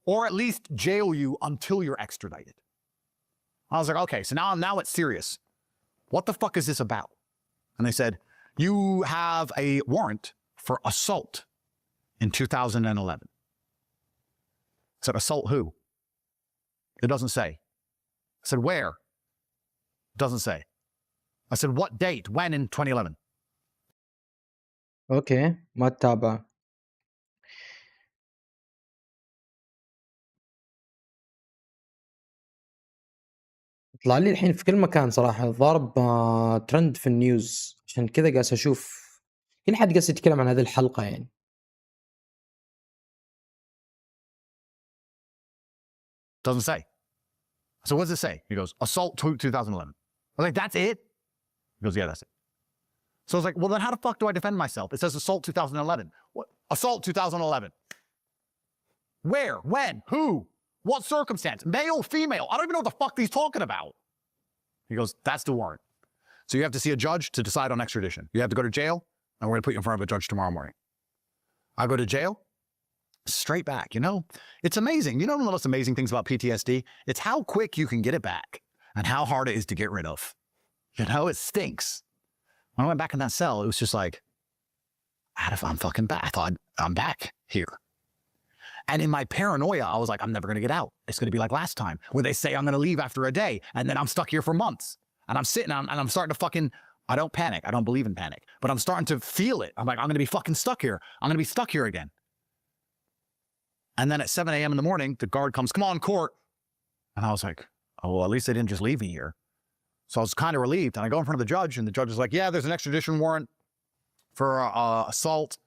M: or at least jail you until you're extradited. I was like, okay, so now it's serious. What the fuck is this about? And they said, you have a warrant for assault in 2011. I said, assault who? It doesn't say. I said, where? It doesn't say. I said, what date? When in 2011?
A: اوكي ما تتابع. طلع لي الحين في كل مكان صراحة ضارب ترند في النيوز عشان كذا قاعد أشوف كل حد قاعد يتكلم عن هذه الحلقة يعني.
M: Doesn't say. So what does it say? He goes, assault 2011. I was like, that's it? He goes, yeah, that's it. So I was like, well, then how the fuck do I defend myself? It says assault 2011. What? Assault 2011. Where? When? Who? What circumstance? Male, female? I don't even know what the fuck he's talking about. He goes, that's the warrant. So you have to see a judge to decide on extradition. You have to go to jail, and we're going to put you in front of a judge tomorrow morning. I go to jail, straight back. It's amazing. One of the most amazing things about PTSD? It's how quick you can get it back and how hard it is to get rid of. It stinks. When I went back in that cell, it was just like, I'm fucking back. I thought, I'm back here. And in my paranoia, I was like, I'm never going to get out. It's going to be like last time, where they say I'm going to leave after a day, and then I'm stuck here for months. And I'm sitting and I'm starting to fucking, I don't panic. I don't believe in panic. But I'm starting to feel it. I'm like, I'm going to be fucking stuck here. I'm going to be stuck here again. And then at 7 a.m. in the morning, the guard comes, come on, court. And I was like, oh, well, at least they didn't just leave me here. So I was kind of relieved. And I go in front of the judge, and the judge is like, yeah, there's an extradition warrant for assault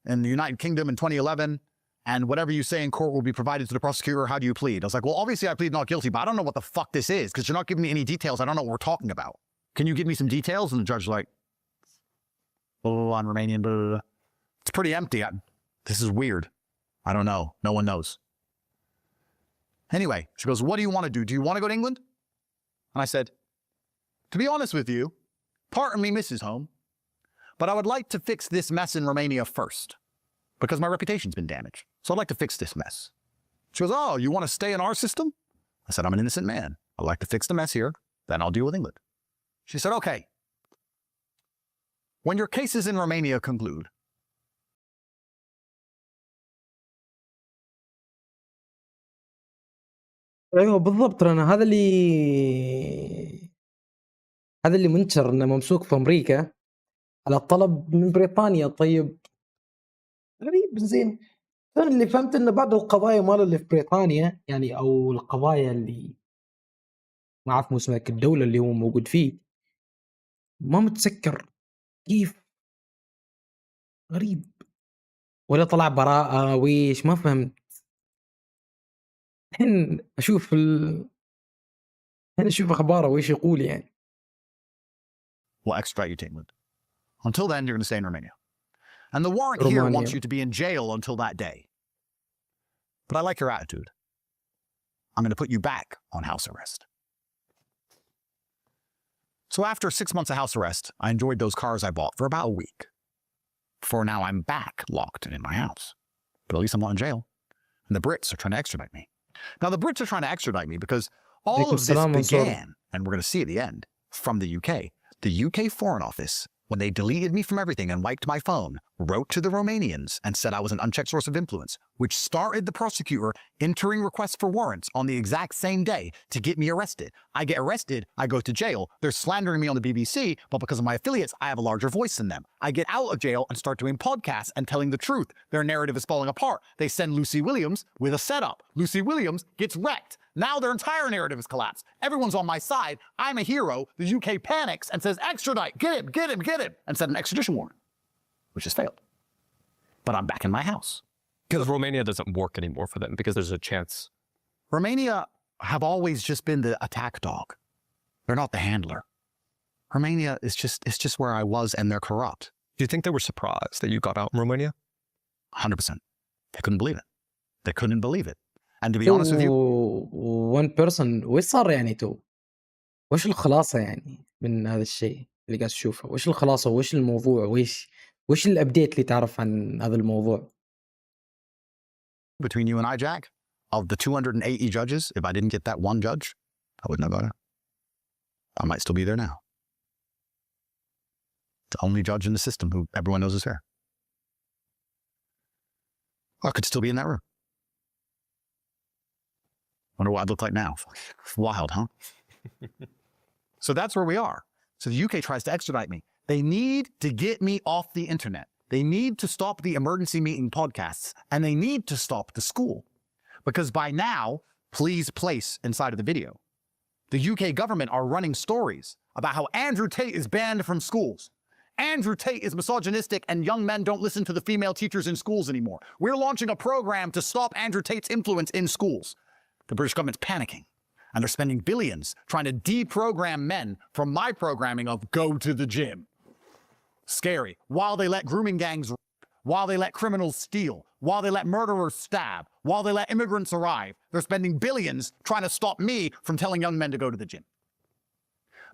M: in the United Kingdom in 2011. And whatever you say in court will be provided to the prosecutor. How do you plead? I was like, well, obviously I plead not guilty, but I don't know what the fuck this is because you're not giving me any details. I don't know what we're talking about. Can you give me some details? And the judge's like, blah, blah, blah, in Romanian, blah, blah, blah. It's pretty empty. This is weird. I don't know. No one knows. Anyway, she goes, what do you want to do? Do you want to go to England? And I said,
G: To be honest with you, part of me misses home, but I would like to fix this mess in Romania first, because my reputation's been damaged. So I'd like to fix this mess. She goes, oh, you want to stay in our system? I said, I'm an innocent man. I'd like to fix the mess here, then I'll deal with England. She said, okay. When your cases in Romania conclude,
A: ايوه بالضبط، ترى أنا هذا اللي منشر انه ممسوك في امريكا على طلب من بريطانيا. طيب غريب. زين، أنا اللي فهمت انه بعض القضايا مال اللي في بريطانيا يعني، او القضايا اللي ما اعرف مو اسمها الدولة اللي هو موجود فيه، ما متسكر. كيف؟ غريب. ولا طلع براءة ويش؟ ما فهمت. الحين اشوف الحين اشوف اخباره ويش يقول يعني.
G: we'll extradite you to England. Until then, you're going to stay in Romania. And the warrant here
A: Romania.
G: wants you to be in jail until that day. But I like your attitude. I'm going to put you back on house arrest. So after 6 months of house arrest, I enjoyed those cars I bought for about a week. For now, I'm back locked in my house. But at least I'm not in jail. And the Brits are trying to extradite me. Now, the Brits are trying to extradite me because all of this began, and we're going to see at the end, from the UK. The UK Foreign Office, when they deleted me from everything and wiped my phone, wrote to the Romanians and said I was an unchecked source of influence, which started the prosecutor entering requests for warrants on the exact same day to get me arrested. I get arrested, I go to jail. They're slandering me on the BBC, but because of my affiliates, I have a larger voice than them. I get out of jail and start doing podcasts and telling the truth. Their narrative is falling apart. They send Lucy Williams with a setup. Lucy Williams gets wrecked. Now their entire narrative has collapsed. Everyone's on my side. I'm a hero. The UK panics and says, extradite, get him, get him, get him, and send an extradition warrant, which has failed. But I'm back in my house.
F: Because Romania doesn't work anymore for them, because there's a chance.
G: Romania have always just been the attack dog. They're not the handler. Romania is just where I was, and they're corrupt.
F: Do you think they were surprised that you got out in Romania?
G: 100%. They couldn't believe it. They couldn't believe it. And to be honest with you,
A: one person وش صار يعني تو؟ وش الخلاصة يعني من هذا الشيء اللي قاعد تشوفه؟ وش الخلاصة؟ وش الموضوع؟ وش الابديت اللي تعرف عن هذا الموضوع؟
G: between you and I, Jack, of the 280 judges, if I didn't get that one judge, I wouldn't have got it. I might still be there now. The only judge in the system who everyone knows is fair. I could still be in that room. Wonder what I'd look like now. Wild, huh? So that's where we are. So the UK tries to extradite me. They need to get me off the internet. They need to stop the emergency meeting podcasts, and they need to stop the school. Because by now, please place inside of the video, the UK government are running stories about how Andrew Tate is banned from schools. Andrew Tate is misogynistic and young men don't listen to the female teachers in schools anymore. We're launching a program to stop Andrew Tate's influence in schools. The British government's panicking, and they're spending billions trying to deprogram men from my programming of go to the gym. Scary. While they let grooming gangs rape, while they let criminals steal, while they let murderers stab, while they let immigrants arrive, they're spending billions trying to stop me from telling young men to go to the gym.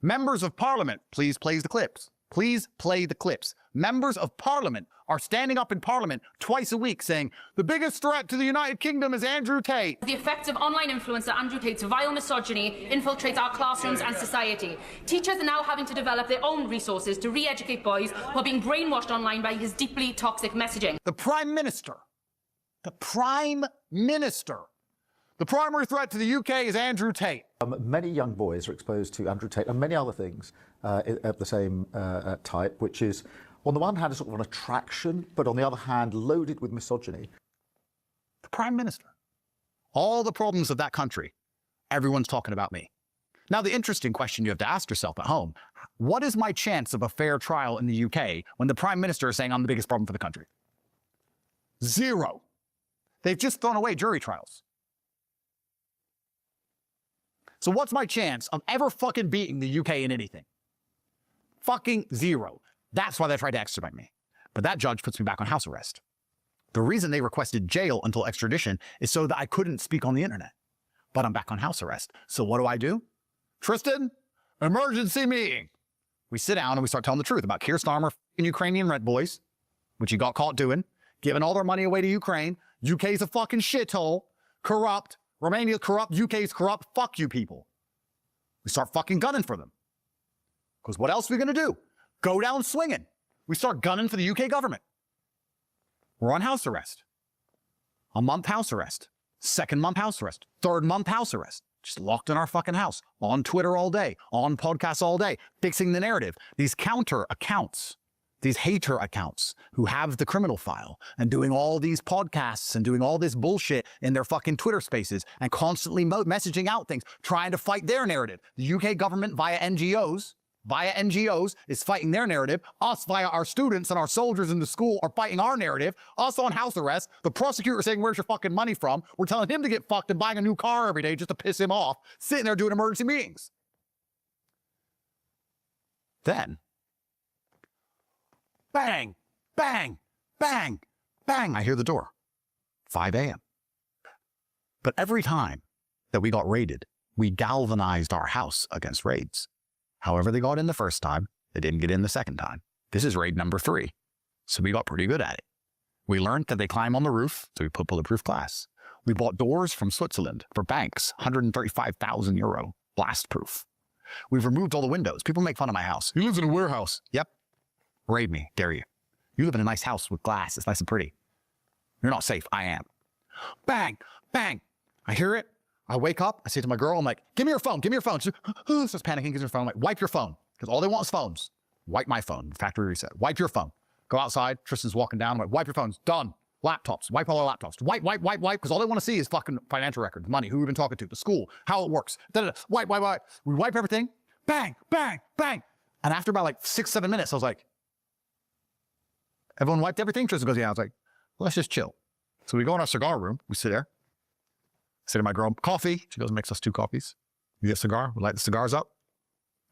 G: Members of Parliament, please play the clips. Please play the clips. Members of Parliament are standing up in Parliament twice a week saying, the biggest threat to the United Kingdom is Andrew Tate.
O: The effects of online influencer Andrew Tate's vile misogyny infiltrates our classrooms and society. Teachers are now having to develop their own resources to re-educate boys who are being brainwashed online by his deeply toxic messaging.
G: The Prime Minister, the primary threat to the UK is Andrew Tate.
P: Many young boys are exposed to Andrew Tate and many other things of the same type, which is, on the one hand, a sort of an attraction, but on the other hand, loaded with misogyny.
G: The Prime Minister. All the problems of that country, everyone's talking about me. Now, the interesting question you have to ask yourself at home, what is my chance of a fair trial in the UK when the Prime Minister is saying I'm the biggest problem for the country? 0. They've just thrown away jury trials. So what's my chance of ever fucking beating the UK in anything? Fucking 0. That's why they tried to extradite me. But that judge puts me back on house arrest. The reason they requested jail until extradition is so that I couldn't speak on the internet. But I'm back on house arrest. So what do? Tristan,
M: emergency meeting. We sit down and we start telling the truth about Keir Starmer and Ukrainian rent boys, which he got caught doing, giving all their money away to Ukraine. UK's a fucking shithole, corrupt. Romania's corrupt, UK's corrupt. Fuck you people. We start fucking gunning for them. Because what else are we going to do? Go down swinging. We start gunning for the UK government. We're on house arrest. A month house arrest. Second month house arrest. Third month house arrest. Just locked in our fucking house. On Twitter all day. On podcasts all day. Fixing the narrative. These counter accounts. These hater accounts who have the criminal file and doing all these podcasts and doing all this bullshit in their fucking Twitter spaces and constantly messaging out things, trying to fight their narrative. The UK government via NGOs is fighting their narrative. Us via our students and our soldiers in the school are fighting our narrative. Us on house arrest. The prosecutor saying, where's your fucking money from? We're telling him to get fucked and buying a new car every day just to piss him off, sitting there doing emergency meetings. Then, bang, bang, bang, bang, I hear the door. 5 a.m. But every time that we got raided, we galvanized our house against raids. However they got in the first time, they didn't get in the second time. This is raid number 3. So we got pretty good at it. We learned that they climb on the roof, so we put bulletproof glass. We bought doors from Switzerland for banks, 135,000 euro, blast proof. We've removed all the windows. People make fun of my house. He lives in a warehouse. Yep. Raid me, dare you. You live in a nice house with glass. It's nice and pretty. You're not safe. I am. Bang, bang. I hear it. I wake up. I say to my girl, I'm like, give me your phone. Give me your phone. She starts panicking, gives her phone. I'm like, wipe your phone. Because all they want is phones. Wipe my phone. Factory reset. Wipe your phone. Go outside. Tristan's walking down. I'm like, wipe your phones. Done. Laptops. Wipe all our laptops. Wipe. Because all they want to see is fucking financial records, money, who we've been talking to, the school, how it works. Wipe. We wipe everything. Bang, bang, bang. And after about like 6-7 minutes, I was like, everyone wiped everything? Tristan goes, yeah. I was like, let's just chill. So we go in our cigar room. We sit there. I say to my girl, coffee. She goes and makes us 2 coffees. We get a cigar. We light the cigars up.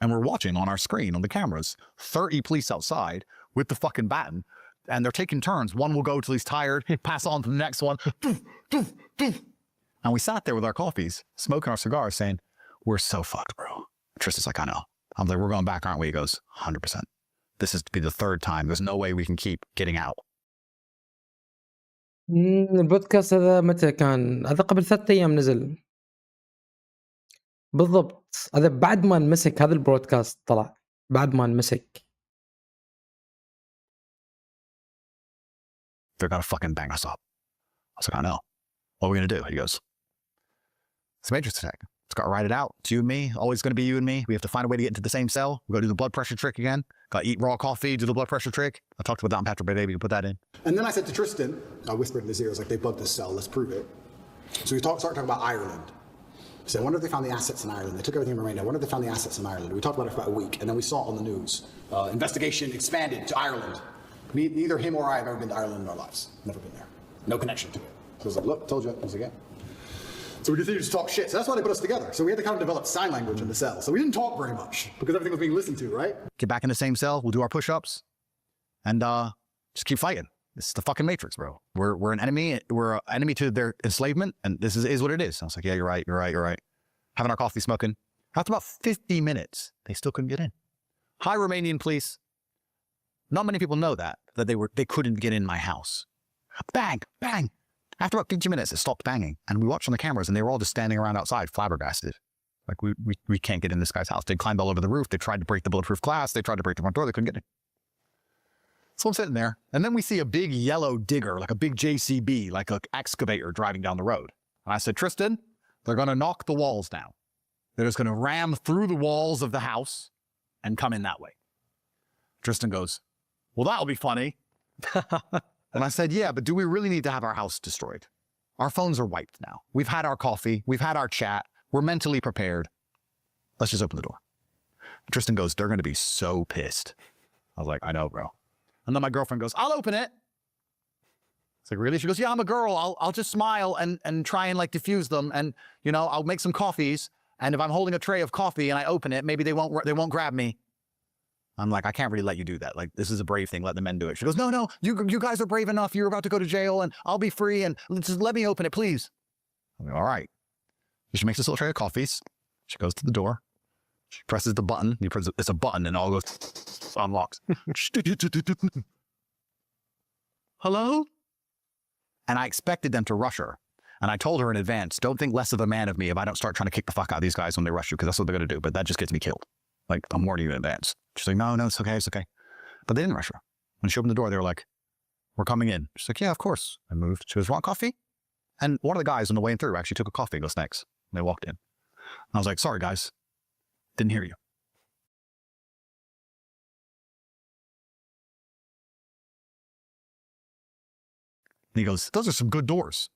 M: And we're watching on our screen, on the cameras, 30 police outside with the fucking baton. And they're taking turns. One will go till he's tired, pass on to the next one. And we sat there with our coffees, smoking our cigars, saying, we're so fucked, bro. Tristan's like, I know. I'm like, we're going back, aren't we? He goes, 100%. This is to be the 3rd time. There's no way we can keep getting out.
A: البودكاست هذا متى كان؟ هذا قبل 3 أيام نزل بالضبط. هذا بعد ما نمسك هذا البرودكاست طلع بعد ما نمسك.
M: They're gonna fucking bang us up. I was like, I know. What are we gonna do? He goes, it's a matrix attack. It's got to ride it out. It's you and me. Always gonna be you and me. We have to find a way to get into the same cell. We gotta do the blood pressure trick again. Gotta eat raw coffee, do the blood pressure trick. I talked about that on Patrick Baby to put that in.
H: And then I said to Tristan, I whispered in his ear, I was like, they bugged this cell, let's prove it. So we started talking about Ireland. I said, I wonder if they found the assets in Ireland. They took everything in Romania. I wonder if they found the assets in Ireland. We talked about it for about a week, and then we saw it on the news. Investigation expanded to Ireland. Neither him or I have ever been to Ireland in our lives. Never been there. No connection to it. So I was like, look, told you. I was like, yeah. So we continued to talk shit. So that's why they put us together. So we had to kind of develop sign language in the cell. So we didn't talk very much because everything was being listened to, right?
M: Get back in the same cell. We'll do our push-ups and just keep fighting. This is the fucking Matrix, bro. We're an enemy. We're an enemy to their enslavement, and this is what it is. I was like, yeah, you're right. Having our coffee, smoking. After about 50 minutes, they still couldn't get in. Hi, Romanian police. Not many people know that they couldn't get in my house. Bang, bang. After about 50 minutes, it stopped banging, and we watched on the cameras, and they were all just standing around outside, flabbergasted. Like, we can't get in this guy's house. They climbed all over the roof. They tried to break the bulletproof glass. They tried to break the front door. They couldn't get in. So I'm sitting there, and then we see a big yellow digger, like a big JCB, like an excavator driving down the road. And I said, Tristan, they're going to knock the walls down. They're just going to ram through the walls of the house and come in that way. Tristan goes, well, that'll be funny. And I said, yeah, but do we really need to have our house destroyed? Our phones are wiped now. We've had our coffee. We've had our chat. We're mentally prepared. Let's just open the door. And Tristan goes, they're going to be so pissed. I was like, I know, bro. And then my girlfriend goes, I'll open it. It's like, really? She goes, yeah, I'm a girl. I'll just smile and try and like diffuse them. And, you know, I'll make some coffees. And if I'm holding a tray of coffee and I open it, maybe they won't grab me. I'm like, I can't really let you do that. Like, this is a brave thing. Let the men do it. She goes, no, you guys are brave enough. You're about to go to jail and I'll be free. And just let me open it, please. I'm like, all right. She makes this little tray of coffees. She goes to the door. She presses the button. It's a button and all goes, unlocks. Hello? And I expected them to rush her. And I told her in advance, don't think less of a man of me if I don't start trying to kick the fuck out of these guys when they rush you, because that's what they're going to do. But that just gets me killed. Like, I'm warning you in advance. She's like, no, it's okay, it's okay. But they didn't rush her. When she opened the door, they were like, we're coming in. She's like, yeah, of course. I moved. She goes, want coffee? And one of the guys on the way through actually took a coffee and goes, thanks. And they walked in. And I was like, sorry, guys. Didn't hear you. And he goes, those are some good doors.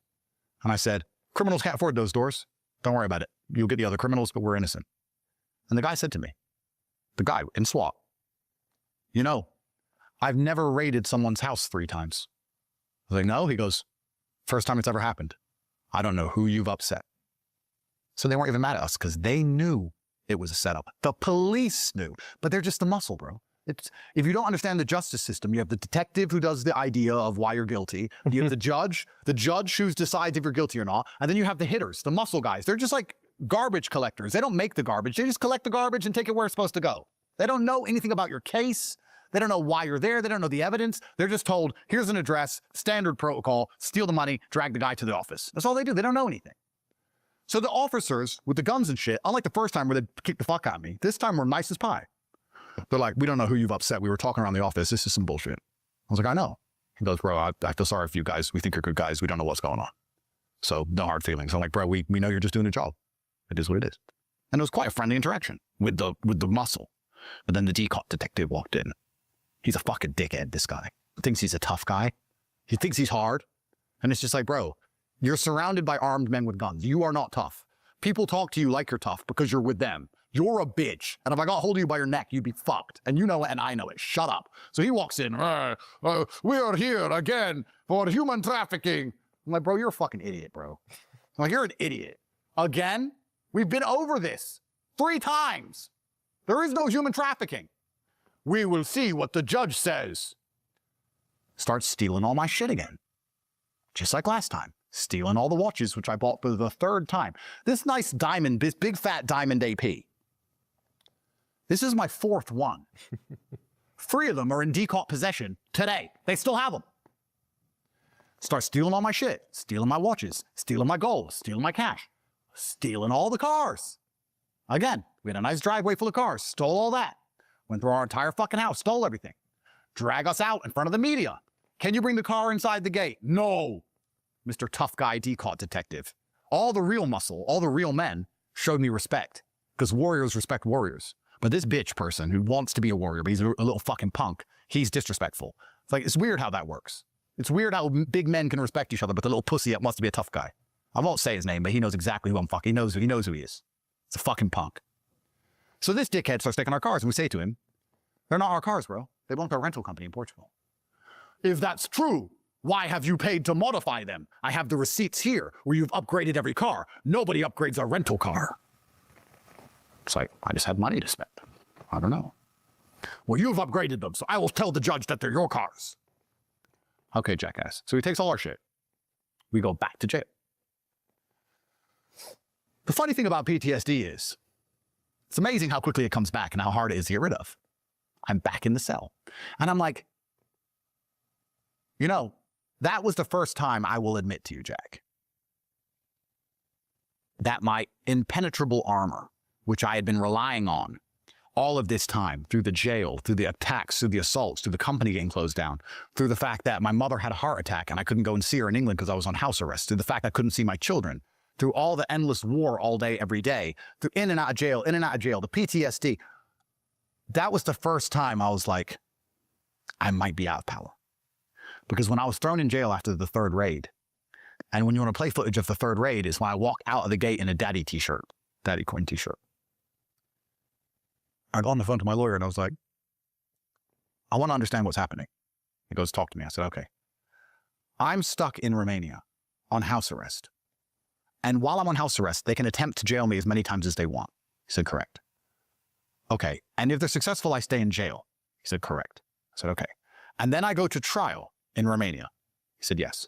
M: And I said, criminals can't afford those doors. Don't worry about it. You'll get the other criminals, but we're innocent. And the guy said to me, the guy in SWAT, you know, I've never raided someone's house 3 times. I was like, no? He goes, first time it's ever happened. I don't know who you've upset. So they weren't even mad at us because they knew it was a setup. The police knew, but they're just the muscle, bro. If you don't understand the justice system, you have the detective who does the idea of why you're guilty. You have the judge who decides if you're guilty or not. And then you have the hitters, the muscle guys. They're just like garbage collectors. They don't make the garbage. They just collect the garbage and take it where it's supposed to go. They don't know anything about your case. They don't know why you're there. They don't know the evidence. They're just told, here's an address, standard protocol, steal the money, drag the guy to the office. That's all they do. They don't know anything. So the officers with the guns and shit, unlike the first time where they kicked the fuck out of me, this time we're nice as pie. They're like, we don't know who you've upset. We were talking around the office. This is some bullshit. I was like, I know. He goes, bro, I feel sorry for you guys. We think you're good guys. We don't know what's going on. So no hard feelings. I'm like, bro, we know you're just doing a job. It is what it is. And it was quite a friendly interaction with the muscle. But then the decot detective walked in. He's a fucking dickhead, this guy. He thinks he's a tough guy. He thinks he's hard. And it's just like, bro, you're surrounded by armed men with guns. You are not tough. People talk to you like you're tough because you're with them. You're a bitch. And if I got hold of you by your neck, you'd be fucked. And you know it, and I know it. Shut up. So he walks in. We are here again for human trafficking. I'm like, bro, you're a fucking idiot, bro. I'm like, you're an idiot. Again? We've been over this 3 times. There is no human trafficking. We will see what the judge says. Start stealing all my shit again. Just like last time. Stealing all the watches, which I bought for the 3rd time. This nice diamond, this big fat diamond AP. This is my 4th one. 3 of them are in decot possession today. They still have them. Start stealing all my shit. Stealing my watches. Stealing my gold. Stealing my cash. Stealing all the cars. Again, we had a nice driveway full of cars. Stole all that. Went through our entire fucking house. Stole everything. Drag us out in front of the media. Can you bring the car inside the gate? No. Mr. Tough Guy Decot Detective. All the real muscle, all the real men showed me respect. Because warriors respect warriors. But this bitch person who wants to be a warrior, but he's a little fucking punk, he's disrespectful. It's like, it's weird how that works. It's weird how big men can respect each other, but the little pussy wants to be a tough guy. I won't say his name, but he knows exactly who I'm fucking. He knows who he is. It's a fucking punk. So this dickhead starts taking our cars, and we say to him, they're not our cars, bro. They belong to a rental company in Portugal. If that's true, why have you paid to modify them? I have the receipts here where you've upgraded every car. Nobody upgrades a rental car. It's like, I just had money to spend. I don't know. Well, you've upgraded them, so I will tell the judge that they're your cars. Okay, jackass. So he takes all our shit. We go back to jail. The funny thing about PTSD is, it's amazing how quickly it comes back and how hard it is to get rid of. I'm back in the cell. And I'm like, you know, that was the first time I will admit to you, Jack, that my impenetrable armor, which I had been relying on all of this time, through the jail, through the attacks, through the assaults, through the company getting closed down, through the fact that my mother had a heart attack and I couldn't go and see her in England because I was on house arrest, through the fact I couldn't see my children, through all the endless war all day, every day, through in and out of jail, the PTSD. That was the first time I was like, I might be out of power. Because when I was thrown in jail after the 3rd raid, and when you want to play footage of the 3rd raid is when I walk out of the gate in a daddy t-shirt, daddy coin t-shirt. I got on the phone to my lawyer and I was like, I want to understand what's happening. He goes, talk to me. I said, okay. I'm stuck in Romania on house arrest. And while I'm on house arrest, they can attempt to jail me as many times as they want. He said, correct. Okay. And if they're successful, I stay in jail. He said, correct. I said, okay. And then I go to trial in Romania. He said, yes.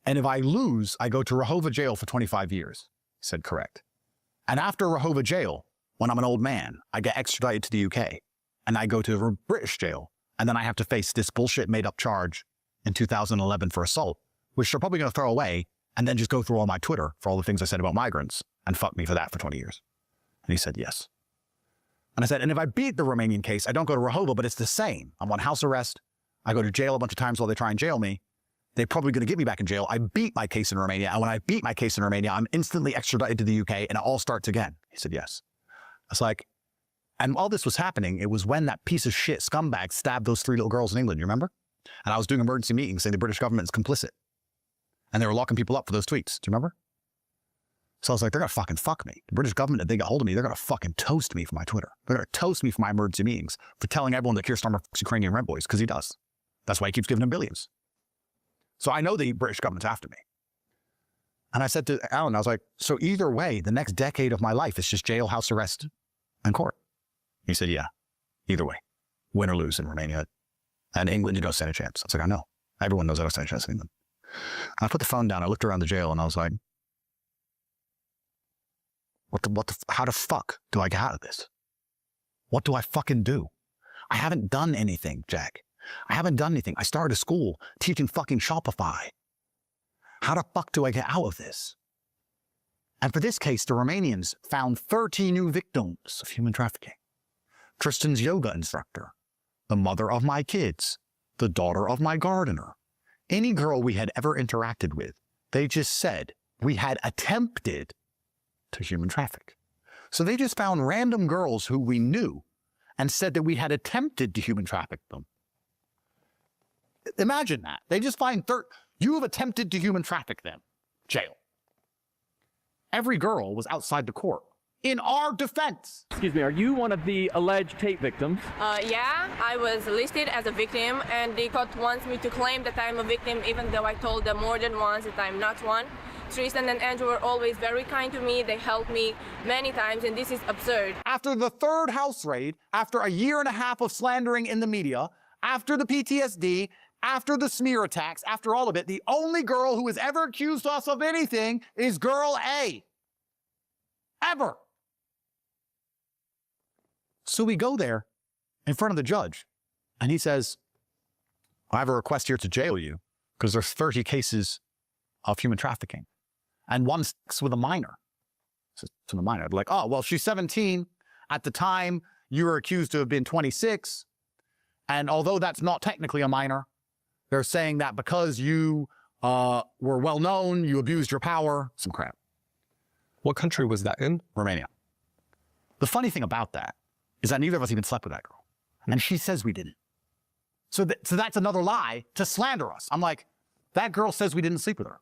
M: And if I lose, I go to Rahova jail for 25 years. He said, correct. And after Rahova jail, when I'm an old man, I get extradited to the UK and I go to a British jail. And then I have to face this bullshit made up charge in 2011 for assault, which they're probably going to throw away and then just go through all my Twitter for all the things I said about migrants and fuck me for that for 20 years. And he said, yes. And I said, and if I beat the Romanian case, I don't go to Rehoboth, but it's the same. I'm on house arrest. I go to jail a bunch of times while they try and jail me. They're probably going to get me back in jail. I beat my case in Romania. And when I beat my case in Romania, I'm instantly extradited to the UK and it all starts again. He said, yes. I was like, and while this was happening, it was when that piece of shit scumbag stabbed those 3 little girls in England, you remember? And I was doing emergency meetings saying the British government is complicit. And they were locking people up for those tweets. Do you remember? So I was like, they're going to fucking fuck me. The British government, if they get hold of me, they're going to fucking toast me for my Twitter. They're going to toast me for my emergency meetings for telling everyone that Keir Starmer fucks Ukrainian rent boys, because he does. That's why he keeps giving them billions. So I know the British government's after me. And I said to Alan, I was like, so either way, the next decade of my life is just jail, house arrest, and court. He said, yeah, either way, win or lose in Romania. And England, you don't stand a chance. I was like, I know. Everyone knows I don't stand a chance in England. And I put the phone down. I looked around the jail and I was like, how the fuck do I get out of this? What do I fucking do? I haven't done anything, Jack. I haven't done anything. I started a school teaching fucking Shopify. How the fuck do I get out of this? And for this case, the Romanians found 30 new victims of human trafficking. Tristan's yoga instructor, the mother of my kids, the daughter of my gardener, any girl we had ever interacted with. They just said we had attempted to human traffic. So they just found random girls who we knew and said that we had attempted to human traffic them. Imagine that. They just find you have attempted to human traffic them. Jail. Every girl was outside the court. In our defense.
Q: Excuse me, are you one of the alleged tape victims?
R: Yeah, I was listed as a victim, and the court wants me to claim that I'm a victim, even though I told them more than once that I'm not one. Tristan and Andrew were always very kind to me. They helped me many times, and this is absurd.
M: After the 3rd house raid, after a year and a half of slandering in the media, after the PTSD, after the smear attacks, after all of it, the only girl who has ever accused us of anything is girl A. Ever. So we go there in front of the judge, and he says, I have a request here to jail you because there's 30 cases of human trafficking, and one sticks with a minor. So to the minor, I'd be like, oh, well, she's 17. At the time, you were accused to have been 26. And although that's not technically a minor, they're saying that because you were well known, you abused your power, some crap.
F: What country was that in?
M: Romania. The funny thing about that is that neither of us even slept with that girl. And she says we didn't. So that's another lie to slander us. I'm like, that girl says we didn't sleep with her.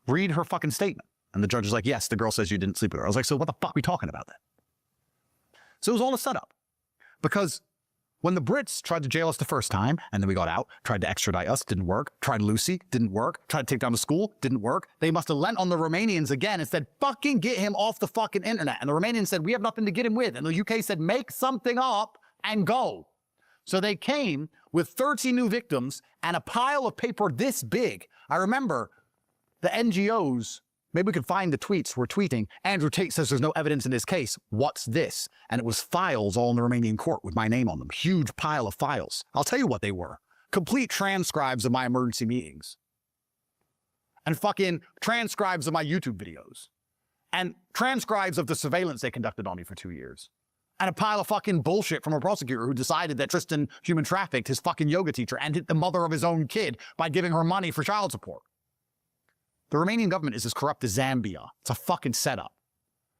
M: Read her fucking statement. And the judge is like, yes, the girl says you didn't sleep with her. I was like, so what the fuck are we talking about then? So it was all a setup. Because when the Brits tried to jail us the first time, and then we got out, tried to extradite us, didn't work, tried Lucy, didn't work, tried to take down the school, didn't work, they must have lent on the Romanians again and said, fucking get him off the fucking internet. And the Romanians said, we have nothing to get him with. And the UK said, make something up and go. So they came with 30 new victims and a pile of paper this big. I remember the NGOs, maybe we could find the tweets, were tweeting, Andrew Tate says there's no evidence in this case. What's this? And it was files all in the Romanian court with my name on them. Huge pile of files. I'll tell you what they were. Complete transcribes of my emergency meetings. And fucking transcribes of my YouTube videos. And transcribes of the surveillance they conducted on me for 2 years. And a pile of fucking bullshit from a prosecutor who decided that Tristan human trafficked his fucking yoga teacher and hit the mother of his own kid by giving her money for child support. The Romanian government is as corrupt as Zambia. It's a fucking setup.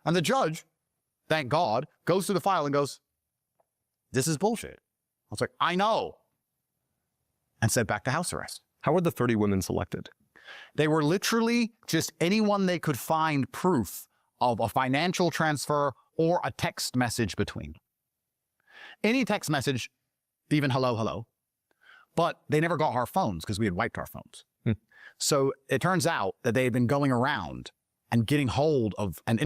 M: And the judge, thank God, goes through the file and goes, this is bullshit. I was like, I know. And sent back to house arrest.
F: How were the 30 women selected?
M: They were literally just anyone they could find proof of a financial transfer or a text message between. Any text message, even hello, hello. But they never got our phones because we had wiped our phones. So it turns out that they had been going around and getting hold of an...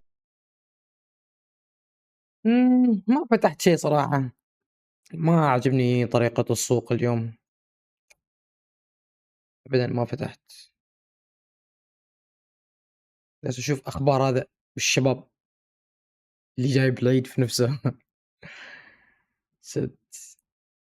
A: ما فتحت شيء صراحة. ما عجبني طريقة السوق اليوم. أبدا ما فتحت. بس أشوف أخبار هذا الشباب اللي جايب العيد في نفسه.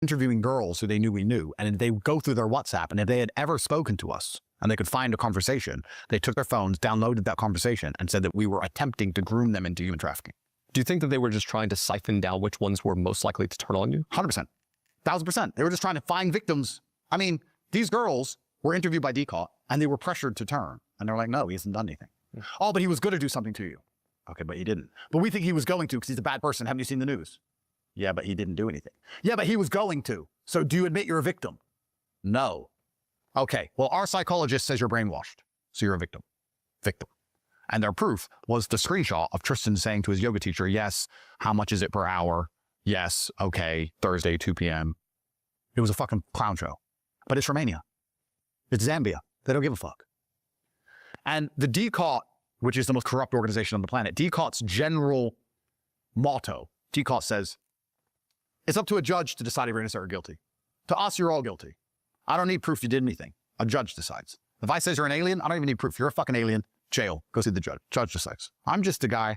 M: interviewing girls who they knew we knew, and they would go through their WhatsApp, and if they had ever spoken to us and they could find a conversation, they took their phones, downloaded that conversation, and said that we were attempting to groom them into human trafficking.
F: Do you think that they were just trying to siphon down which ones were most likely to turn on you?
M: 100%. 1,000%. They were just trying to find victims. I mean, these girls were interviewed by DCOT, and they were pressured to turn. And they're like, no, he hasn't done anything. Oh, but he was going to do something to you. Okay, but he didn't. But we think he was going to because he's a bad person. Haven't you seen the news? Yeah, but he didn't do anything. Yeah, but he was going to. So do you admit you're a victim? No. Okay, well, our psychologist says you're brainwashed. So you're a victim. Victim. And their proof was the screenshot of Tristan saying to his yoga teacher, yes, how much is it per hour? Yes, okay, Thursday, 2 p.m. It was a fucking clown show. But it's Romania. It's Zambia. They don't give a fuck. And the DCOT, which is the most corrupt organization on the planet, DCOT's general motto, DCOT says, it's up to a judge to decide if you're innocent or guilty. To us, you're all guilty. I don't need proof you did anything. A judge decides. If I says you're an alien, I don't even need proof. You're a fucking alien. Jail. Go see the judge. Judge decides. I'm just a guy.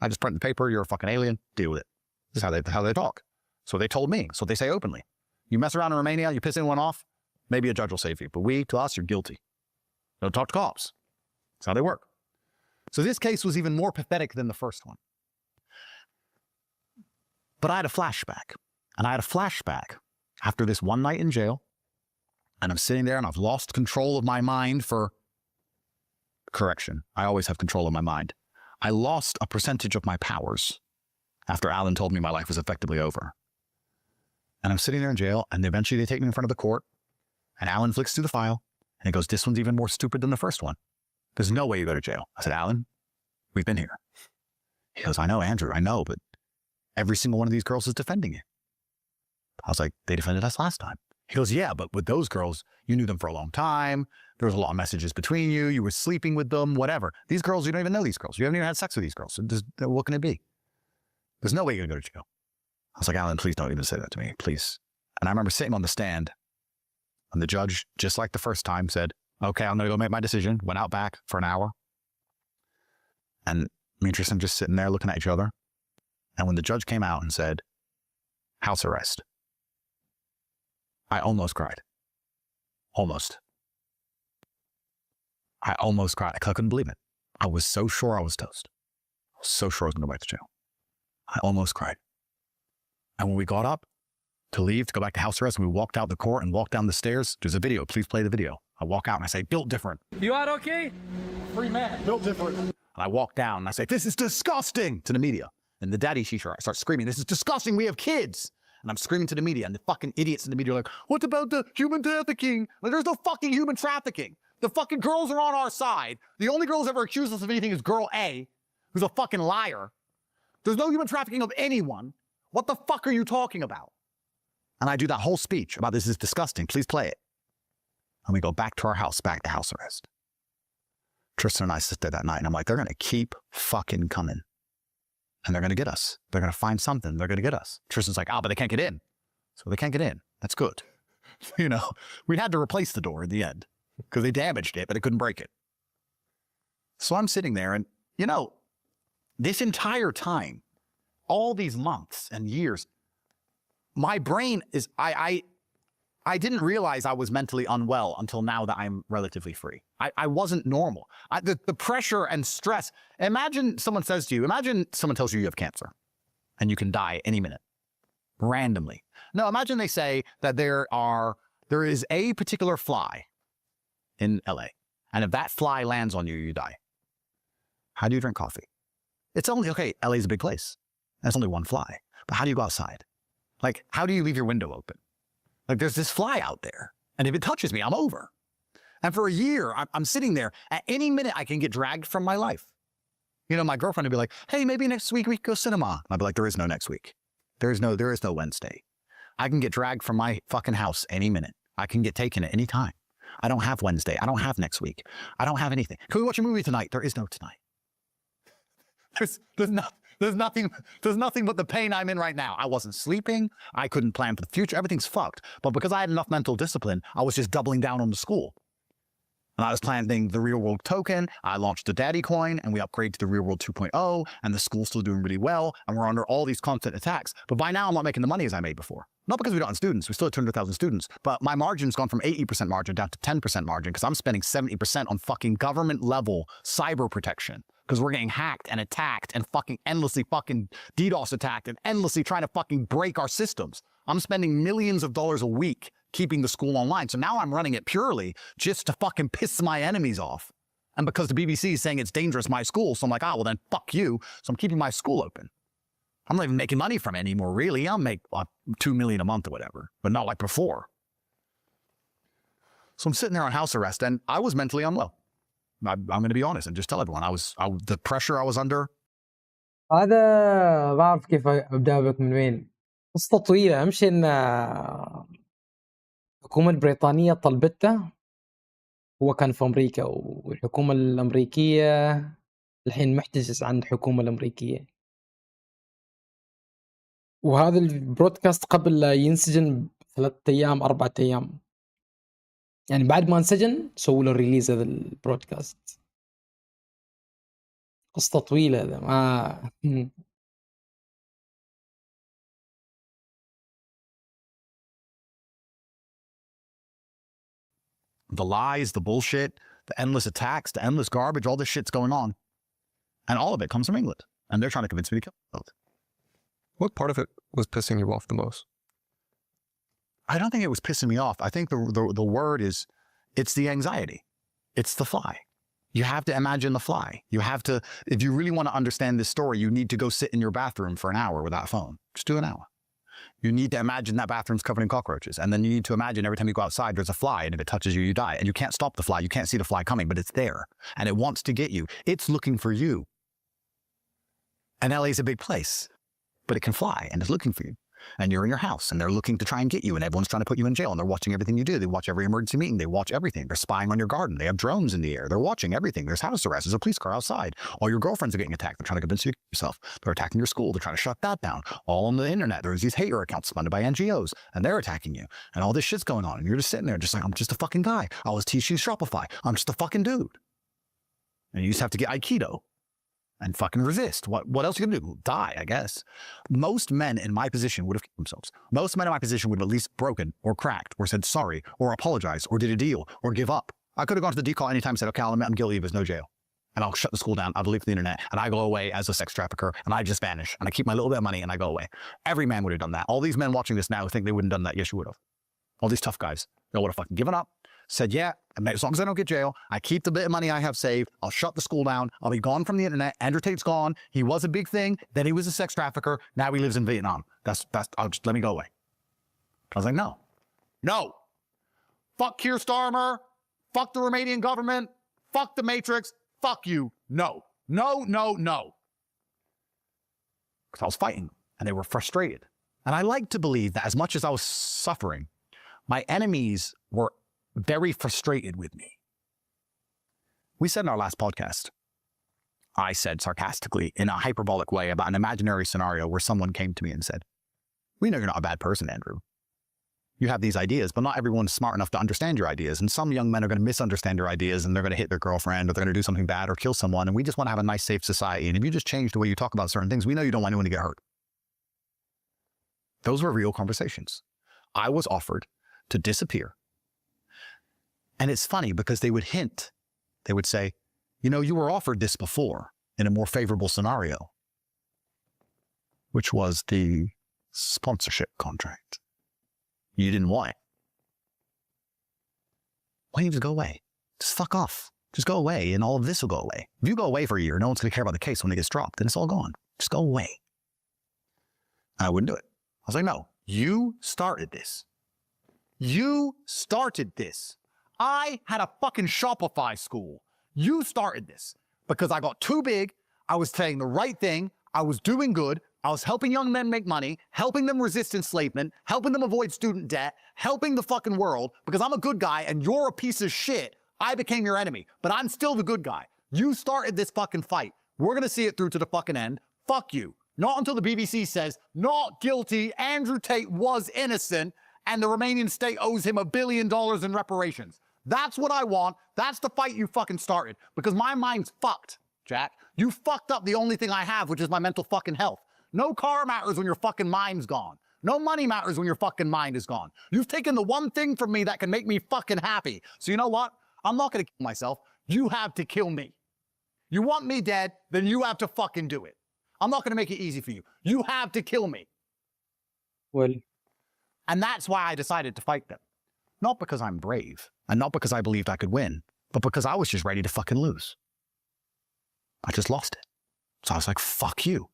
M: I just print the paper. You're a fucking alien. Deal with it. This is how they talk. So they told me. So they say openly. You mess around in Romania, you piss anyone off, maybe a judge will save you. But to us, you're guilty. Don't talk to cops. That's how they work. So this case was even more pathetic than the first one. But I had a flashback. And I had a flashback after this one night in jail. And I'm sitting there and I've lost control of my mind for... Correction. I always have control of my mind. I lost a percentage of my powers after Alan told me my life was effectively over. And I'm sitting there in jail, and eventually they take me in front of the court, and Alan flicks through the file, and he goes, this one's even more stupid than the first one. There's no way you go to jail. I said, Alan, we've been here. He goes, I know, Andrew, I know, but every single one of these girls is defending you. I was like, they defended us last time. He goes, yeah, but with those girls, you knew them for a long time. There was a lot of messages between you. You were sleeping with them, whatever. These girls, you don't even know these girls. You haven't even had sex with these girls. So what can it be? There's no way you're going to go to jail. I was like, Alan, please don't even say that to me, please. And I remember sitting on the stand, and the judge, just like the first time, said, okay, I'm going to go make my decision. Went out back for an hour. And me and Tristan just sitting there looking at each other. And when the judge came out and said, house arrest, I almost cried. Almost. I almost cried. I couldn't believe it. I was so sure I was toast. I was so sure I was going to go back to jail. I almost cried. And when we got up to leave, to go back to house arrest, and we walked out the court and walked down the stairs, there's a video. Please play the video. I walk out and I say, built different.
Q: You are okay?
M: Free man. Built different. And I walk down and I say, this is disgusting to the media. And the daddy she starts screaming, this is disgusting. We have kids. And I'm screaming to the media, and the fucking idiots in the media are like, what about the human trafficking? Like, there's no fucking human trafficking. The fucking girls are on our side. The only girl who's ever accused us of anything is girl A, who's a fucking liar. There's no human trafficking of anyone. What the fuck are you talking about? And I do that whole speech about this is disgusting. Please play it. And we go back to our house, back to house arrest. Tristan and I sit there that night, and I'm like, they're going to keep fucking coming. And they're going to get us. They're going to find something. They're going to get us. Tristan's like, but they can't get in. So they can't get in. That's good. You know, we had to replace the door in the end because they damaged it, but they couldn't break it. So I'm sitting there, and, you know, this entire time, all these months and years, my brain is, I didn't realize I was mentally unwell until now that I'm relatively free. I wasn't normal. The pressure and stress. Imagine someone says to you, imagine someone tells you you have cancer and you can die any minute, randomly. No, imagine they say that there is a particular fly in LA, and if that fly lands on you, you die. How do you drink coffee? It's only, okay, LA's a big place. There's only one fly. But how do you go outside? Like, how do you leave your window open? Like, there's this fly out there, and if it touches me, I'm over. And for a year, I'm sitting there. At any minute, I can get dragged from my life. You know, my girlfriend would be like, hey, maybe next week we could go cinema. And I'd be like, there is no next week. There is no Wednesday. I can get dragged from my fucking house any minute. I can get taken at any time. I don't have Wednesday. I don't have next week. I don't have anything. Can we watch a movie tonight? There is no tonight. There's nothing but the pain I'm in right now. I wasn't sleeping. I couldn't plan for the future. Everything's fucked. But because I had enough mental discipline, I was just doubling down on the school. And I was planting the real world token. I launched the daddy coin and we upgraded to the real world 2.0 and the school's still doing really well. And we're under all these constant attacks. But by now I'm not making the money as I made before. Not because we don't have students. We still have 200,000 students. But my margin's gone from 80% margin down to 10% margin because I'm spending 70% on fucking government level cyber protection. Because we're getting hacked and attacked and fucking endlessly fucking DDoS attacked and endlessly trying to fucking break our systems. I'm spending millions of dollars a week keeping the school online. So now I'm running it purely just to fucking piss my enemies off. And because the BBC is saying it's dangerous, my school, so I'm like, well then fuck you. So I'm keeping my school open. I'm not even making money from it anymore, really. I'll make $2 million a month or whatever, but not like before. So I'm sitting there on house arrest and I was mentally unwell. I'm going to be honest and just tell everyone the pressure I was under.
A: هذا بعرف كيف أبدأ بك من وين. قصة طويلة. أهم شيء إن الحكومة البريطانية طلبته. هو كان في أمريكا والحكومة الأمريكية الحين محتجز عن الحكومة الأمريكية. وهذا البرودكاست قبل لا ينسجن 3 أيام 4 أيام. يعني بعد ما انسجن سووا له ريليز هذا البرودكاست. قصة طويلة هذا ما
M: The lies, the bullshit, the endless attacks, the endless garbage, all this shit's going on. And all of it comes from England. And they're trying to convince me to kill it.
F: What part of it was pissing you off the most?
M: I don't think it was pissing me off. I think the word is, it's the anxiety. It's the fly. You have to imagine the fly. You have to, if you really want to understand this story, you need to go sit in your bathroom for an hour without a phone. Just do an hour. You need to imagine that bathroom's covered in cockroaches. And then you need to imagine every time you go outside, there's a fly. And if it touches you, you die. And you can't stop the fly. You can't see the fly coming, but it's there. And it wants to get you. It's looking for you. And LA is a big place, but it can fly and it's looking for you. And you're in your house and they're looking to try and get you and everyone's trying to put you in jail and they're watching everything you do. They watch every emergency meeting. They watch everything. They're spying on your garden. They have drones in the air. They're watching everything. There's house arrest. There's a police car outside. All your girlfriends are getting attacked. They're trying to convince you yourself. They're attacking your school. They're trying to shut that down. All on the internet. There's these hater accounts funded by NGOs and they're attacking you. And all this shit's going on. And you're just sitting there just like, I'm just a fucking guy. I was teaching Shopify. I'm just a fucking dude. And you just have to get Aikido. And fucking resist. What else are you gonna do? Die, I guess. Most men in my position would have killed themselves. Most men in my position would have at least broken or cracked or said sorry or apologized or did a deal or give up. I could have gone to the decall anytime and said, okay, I'm guilty, there's no jail. And I'll shut the school down, I'll delete the internet, and I go away as a sex trafficker, and I just vanish, and I keep my little bit of money, and I go away. Every man would have done that. All these men watching this now who think they wouldn't have done that, yes, you would have. All these tough guys, they would have fucking given up, said, yeah, as long as I don't get jail, I keep the bit of money I have saved, I'll shut the school down, I'll be gone from the internet, Andrew Tate's gone, he was a big thing, then he was a sex trafficker, now he lives in Vietnam. Let me go away. I was like, no. Fuck Keir Starmer, fuck the Romanian government, fuck the Matrix, fuck you, no. Because I was fighting, and they were frustrated. And I like to believe that as much as I was suffering, my enemies were very frustrated with me. We said in our last podcast, I said sarcastically in a hyperbolic way about an imaginary scenario where someone came to me and said, we know you're not a bad person, Andrew. You have these ideas, but not everyone's smart enough to understand your ideas. And some young men are going to misunderstand your ideas and they're going to hit their girlfriend or they're going to do something bad or kill someone. And we just want to have a nice, safe society. And if you just change the way you talk about certain things, we know you don't want anyone to get hurt. Those were real conversations. I was offered to disappear. And it's funny because they would hint, they would say, you know, you were offered this before in a more favorable scenario, which was the sponsorship contract. You didn't want it. Why don't you just go away? Just fuck off. Just go away and all of this will go away. If you go away for a year, no one's going to care about the case when it gets dropped. Then it's all gone. Just go away. And I wouldn't do it. I was like, no, you started this. You started this. I had a fucking Shopify school. You started this because I got too big. I was saying the right thing. I was doing good. I was helping young men make money, helping them resist enslavement, helping them avoid student debt, helping the fucking world because I'm a good guy and you're a piece of shit. I became your enemy, but I'm still the good guy. You started this fucking fight. We're going to see it through to the fucking end. Fuck you. Not until the BBC says, not guilty, Andrew Tate was innocent, and the Romanian state owes him $1 billion in reparations. That's what I want. That's the fight you fucking started. Because my mind's fucked, Jack. You fucked up the only thing I have, which is my mental fucking health. No car matters when your fucking mind's gone. No money matters when your fucking mind is gone. You've taken the one thing from me that can make me fucking happy. So you know what? I'm not gonna kill myself. You have to kill me. You want me dead, then you have to fucking do it. I'm not gonna make it easy for you. You have to kill me.
A: Well.
M: And that's why I decided to fight them. Not because I'm brave, and not because I believed I could win, but because I was just ready to fucking lose. I just lost it. So I was like, fuck you.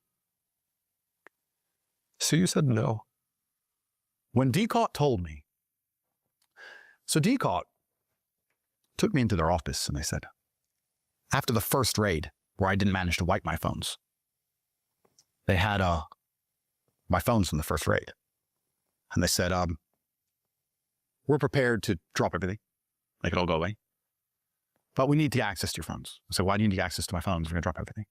F: So you said no.
M: When Decaught told me, so Decaught took me into their office and they said, after the first raid where I didn't manage to wipe my phones, they had my phones from the first raid. And they said, we're prepared to drop everything, make it all go away, but we need to get access to your phones. I said, why do you need to get access to my phones? We're going to drop everything.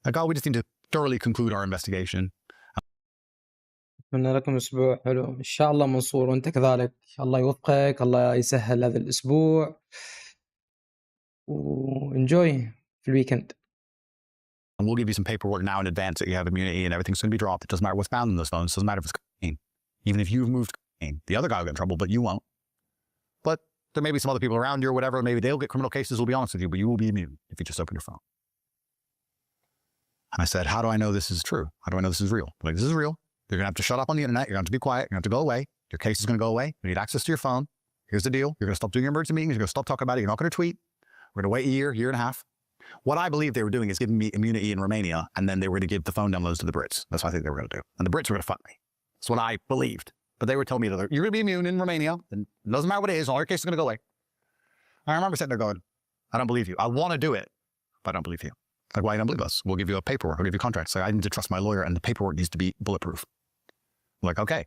M: Like, oh, we just need to thoroughly conclude our investigation.
A: أتمنى لكم أسبوع حلو إن شاء الله منصور، وأنت كذلك الله يوفقك، الله يسهل هذا الأسبوع، وانجوي في الويكند.
M: And we'll give you some paperwork now in advance that you have immunity and everything's going to be dropped. It doesn't matter what's found in those phones. It doesn't matter if it's cocaine. Even if you've moved cocaine, the other guy will get in trouble, but you won't. But there may be some other people around you or whatever. Maybe they'll get criminal cases, we'll be honest with you, but you will be immune if you just open your phone. And I said, how do I know this is true? How do I know this is real? Like, this is real. You're going to have to shut up on the internet. You're going to have to be quiet. You're going to have to go away. Your case is going to go away. You need access to your phone. Here's the deal. You're going to stop doing your emergency meetings. You're going to stop talking about it. You're not going to tweet. We're going to wait a year, year and a half. What I believe they were doing is giving me immunity in Romania, and then they were going to give the phone downloads to the Brits. That's what I think they were going to do. And the Brits were going to fuck me. That's what I believed. But they were telling me that you're going to be immune in Romania, and it doesn't matter what it is, all your case is going to go away. I remember sitting there going, I don't believe you. I want to do it, but I don't believe you. Like, why you don't believe us? We'll give you a paperwork. We'll give you contracts. So I need to trust my lawyer, and the paperwork needs to be bulletproof. I'm like, okay.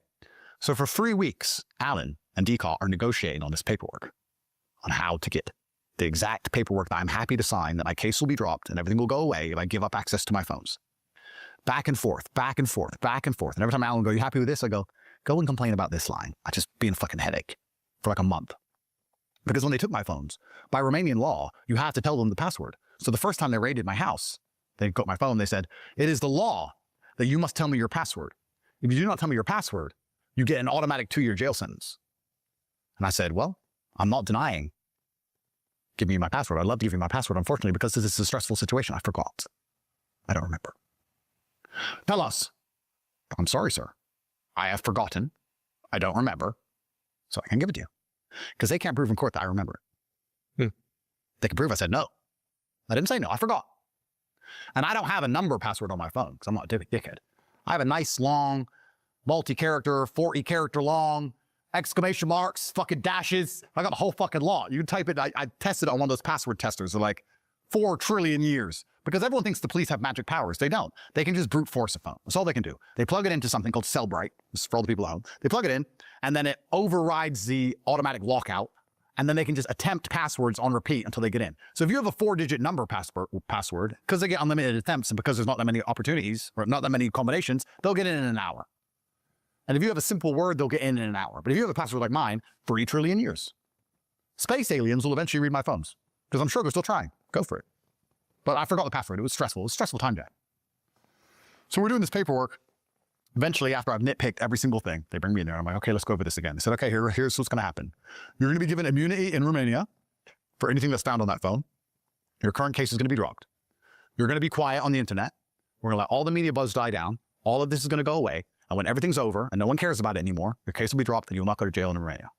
M: So for 3 weeks, Alan and Decaught are negotiating on this paperwork, on how to get the exact paperwork that I'm happy to sign, that my case will be dropped and everything will go away if I give up access to my phones. Back and forth, back and forth, back and forth. And every time Alan will go, you happy with this? I go and complain about this line. I just be in a fucking headache for like a month. Because when they took my phones, by Romanian law, you have to tell them the password. So the first time they raided my house, they got my phone, they said, it is the law that you must tell me your password. If you do not tell me your password, you get an automatic 2-year jail sentence. And I said, well, I'm not denying. Give me my password. I'd love to give you my password. Unfortunately, because this is a stressful situation, I forgot. I don't remember. Tell us. I'm sorry, sir. I have forgotten. I don't remember. So I can give it to you. Because they can't prove in court that I remember it. They can prove I said no. I didn't say no. I forgot. And I don't have a number password on my phone because I'm not a dickhead. I have a nice long multi-character, 40 character long, exclamation marks, fucking dashes. I got a whole fucking lot. You can type it. I tested it on one of those password testers. They're like 4 trillion years. Because everyone thinks the police have magic powers. They don't. They can just brute force a phone. That's all they can do. They plug it into something called Cellbrite. This is for all the people at home. They plug it in, and then it overrides the automatic lockout, and then they can just attempt passwords on repeat until they get in. So if you have a 4-digit number password, because they get unlimited attempts and because there's not that many opportunities or not that many combinations, they'll get in an hour. And if you have a simple word, they'll get in an hour. But if you have a password like mine, 3 trillion years. Space aliens will eventually read my phones because I'm sure they're still trying. Go for it. But I forgot the password. It was stressful. It was a stressful time, Jack. So we're doing this paperwork. Eventually, after I've nitpicked every single thing, they bring me in there. I'm like, okay, let's go over this again. They said, okay, here's what's going to happen. You're going to be given immunity in Romania for anything that's found on that phone. Your current case is going to be dropped. You're going to be quiet on the internet. We're going to let all the media buzz die down. All of this is going to go away. And when everything's over and no one cares about it anymore, your case will be dropped and you'll not go to jail in Romania.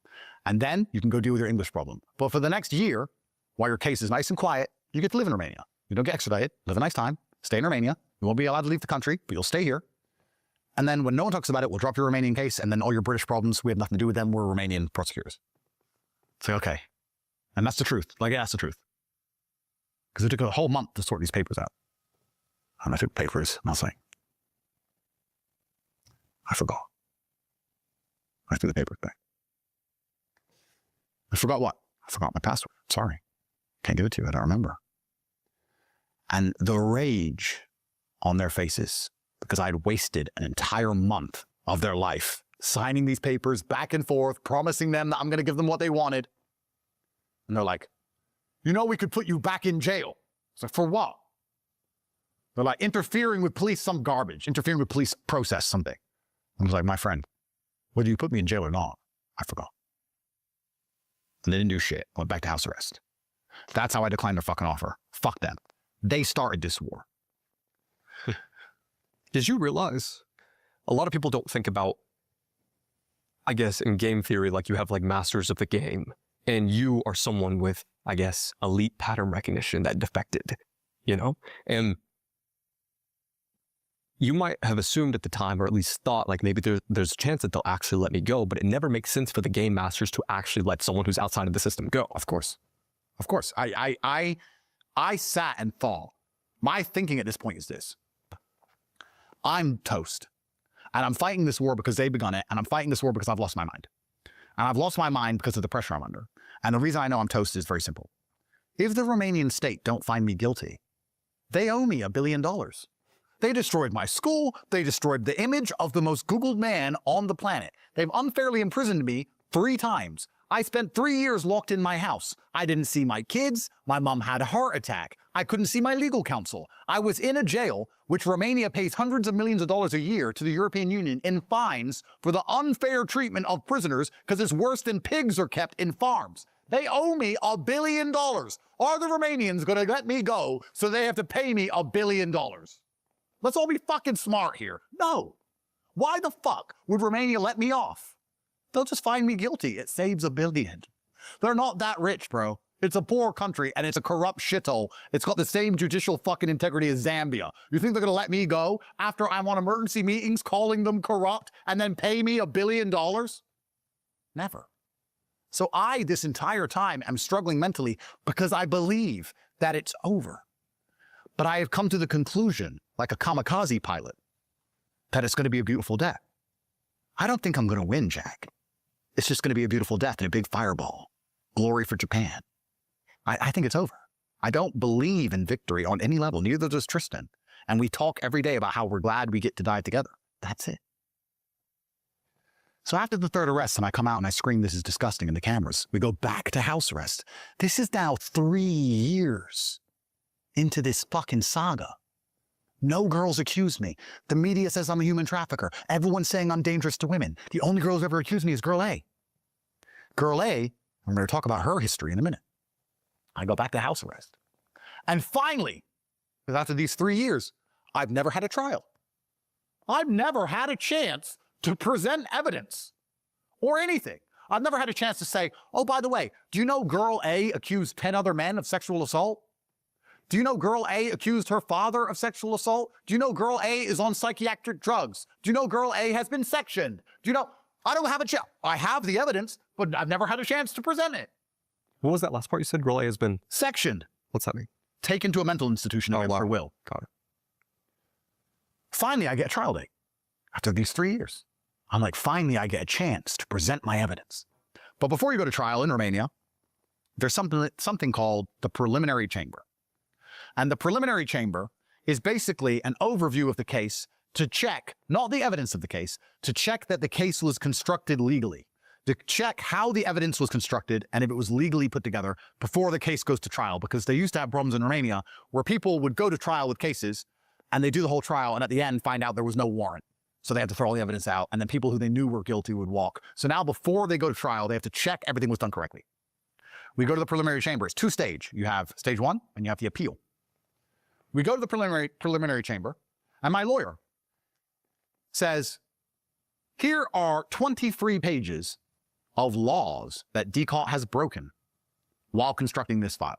M: And then you can go deal with your English problem. But for the next year, while your case is nice and quiet, you get to live in Romania. You don't get extradited, live a nice time, stay in Romania. You won't be allowed to leave the country, but you'll stay here. And then when no one talks about it, we'll drop your Romanian case, and then all your British problems, we have nothing to do with them. We're Romanian prosecutors. Say, okay. And that's the truth. Like, yeah, that's the truth. Because it took a whole month to sort these papers out. And I took papers, and I was like, I forgot. I threw the papers back. I forgot what? I forgot my password. Sorry. Can't give it to you. I don't remember. And the rage on their faces, because I'd wasted an entire month of their life signing these papers back and forth, promising them that I'm going to give them what they wanted. And they're like, you know, we could put you back in jail. It's like, for what? They're like, interfering with police, some garbage, interfering with police process, something. I was like, my friend, whether you put me in jail or not, I forgot. And they didn't do shit. I went back to house arrest. That's how I declined their fucking offer. Fuck them. They started this war.
F: Did you realize a lot of people don't think about, I guess, in game theory, like you have like masters of the game, and you are someone with, I guess, elite pattern recognition that defected, you know? And you might have assumed at the time, or at least thought, like maybe there's a chance that they'll actually let me go, but it never makes sense for the game masters to actually let someone who's outside of the system go.
M: Of course. Of course. I sat and thought. My thinking at this point is this. I'm toast. And I'm fighting this war because they begun it, and I'm fighting this war because I've lost my mind. And I've lost my mind because of the pressure I'm under. And the reason I know I'm toast is very simple. If the Romanian state don't find me guilty, they owe me $1 billion. They destroyed my school. They destroyed the image of the most Googled man on the planet. They've unfairly imprisoned me 3 times. I spent 3 years locked in my house. I didn't see my kids. My mom had a heart attack. I couldn't see my legal counsel. I was in a jail, which Romania pays hundreds of millions of dollars a year to the European Union in fines for the unfair treatment of prisoners because it's worse than pigs are kept in farms. They owe me $1 billion. Are the Romanians going to let me go so they have to pay me $1 billion? Let's all be fucking smart here. No. Why the fuck would Romania let me off? They'll just find me guilty. It saves $1 billion. They're not that rich, bro. It's a poor country, and it's a corrupt shithole. It's got the same judicial fucking integrity as Zambia. You think they're gonna let me go after I'm on emergency meetings calling them corrupt and then pay me $1 billion? Never. So I, this entire time, am struggling mentally because I believe that it's over. But I have come to the conclusion, like a kamikaze pilot, that it's gonna be a beautiful death. I don't think I'm gonna win, Jack. It's just gonna be a beautiful death and a big fireball. Glory for Japan. I think it's over. I don't believe in victory on any level, neither does Tristan. And we talk every day about how we're glad we get to die together. That's it. So after the 3rd arrest, and I come out and I scream, this is disgusting in the cameras, we go back to house arrest. This is now 3 years into this fucking saga. No girls accuse me. The media says I'm a human trafficker. Everyone's saying I'm dangerous to women. The only girl who's ever accused me is Girl A. Girl A, I'm going to talk about her history in a minute. I go back to house arrest. And finally, because after these 3 years, I've never had a trial. I've never had a chance to present evidence or anything. I've never had a chance to say, oh, by the way, do you know Girl A accused 10 other men of sexual assault? Do you know Girl A accused her father of sexual assault? Do you know Girl A is on psychiatric drugs? Do you know Girl A has been sectioned? Do you know? I don't have a chance. I have the evidence, but I've never had a chance to present it.
F: What was that last part you said? Girl A has been
M: sectioned.
F: What's that mean?
M: Taken to a mental institution against her will.
F: Got it.
M: Finally, I get a trial date. After these 3 years, I'm like, finally, I get a chance to present my evidence. But before you go to trial in Romania, there's something called the preliminary chamber. And the preliminary chamber is basically an overview of the case to check, not the evidence of the case, to check that the case was constructed legally, to check how the evidence was constructed and if it was legally put together before the case goes to trial, because they used to have problems in Romania where people would go to trial with cases and they do the whole trial and at the end find out there was no warrant. So they had to throw all the evidence out, and then people who they knew were guilty would walk. So now before they go to trial, they have to check everything was done correctly. We go to the preliminary chamber. It's 2 stage. You have stage 1 and you have the appeal. We go to the preliminary chamber, and my lawyer says, here are 23 pages of laws that DCAUT has broken while constructing this file.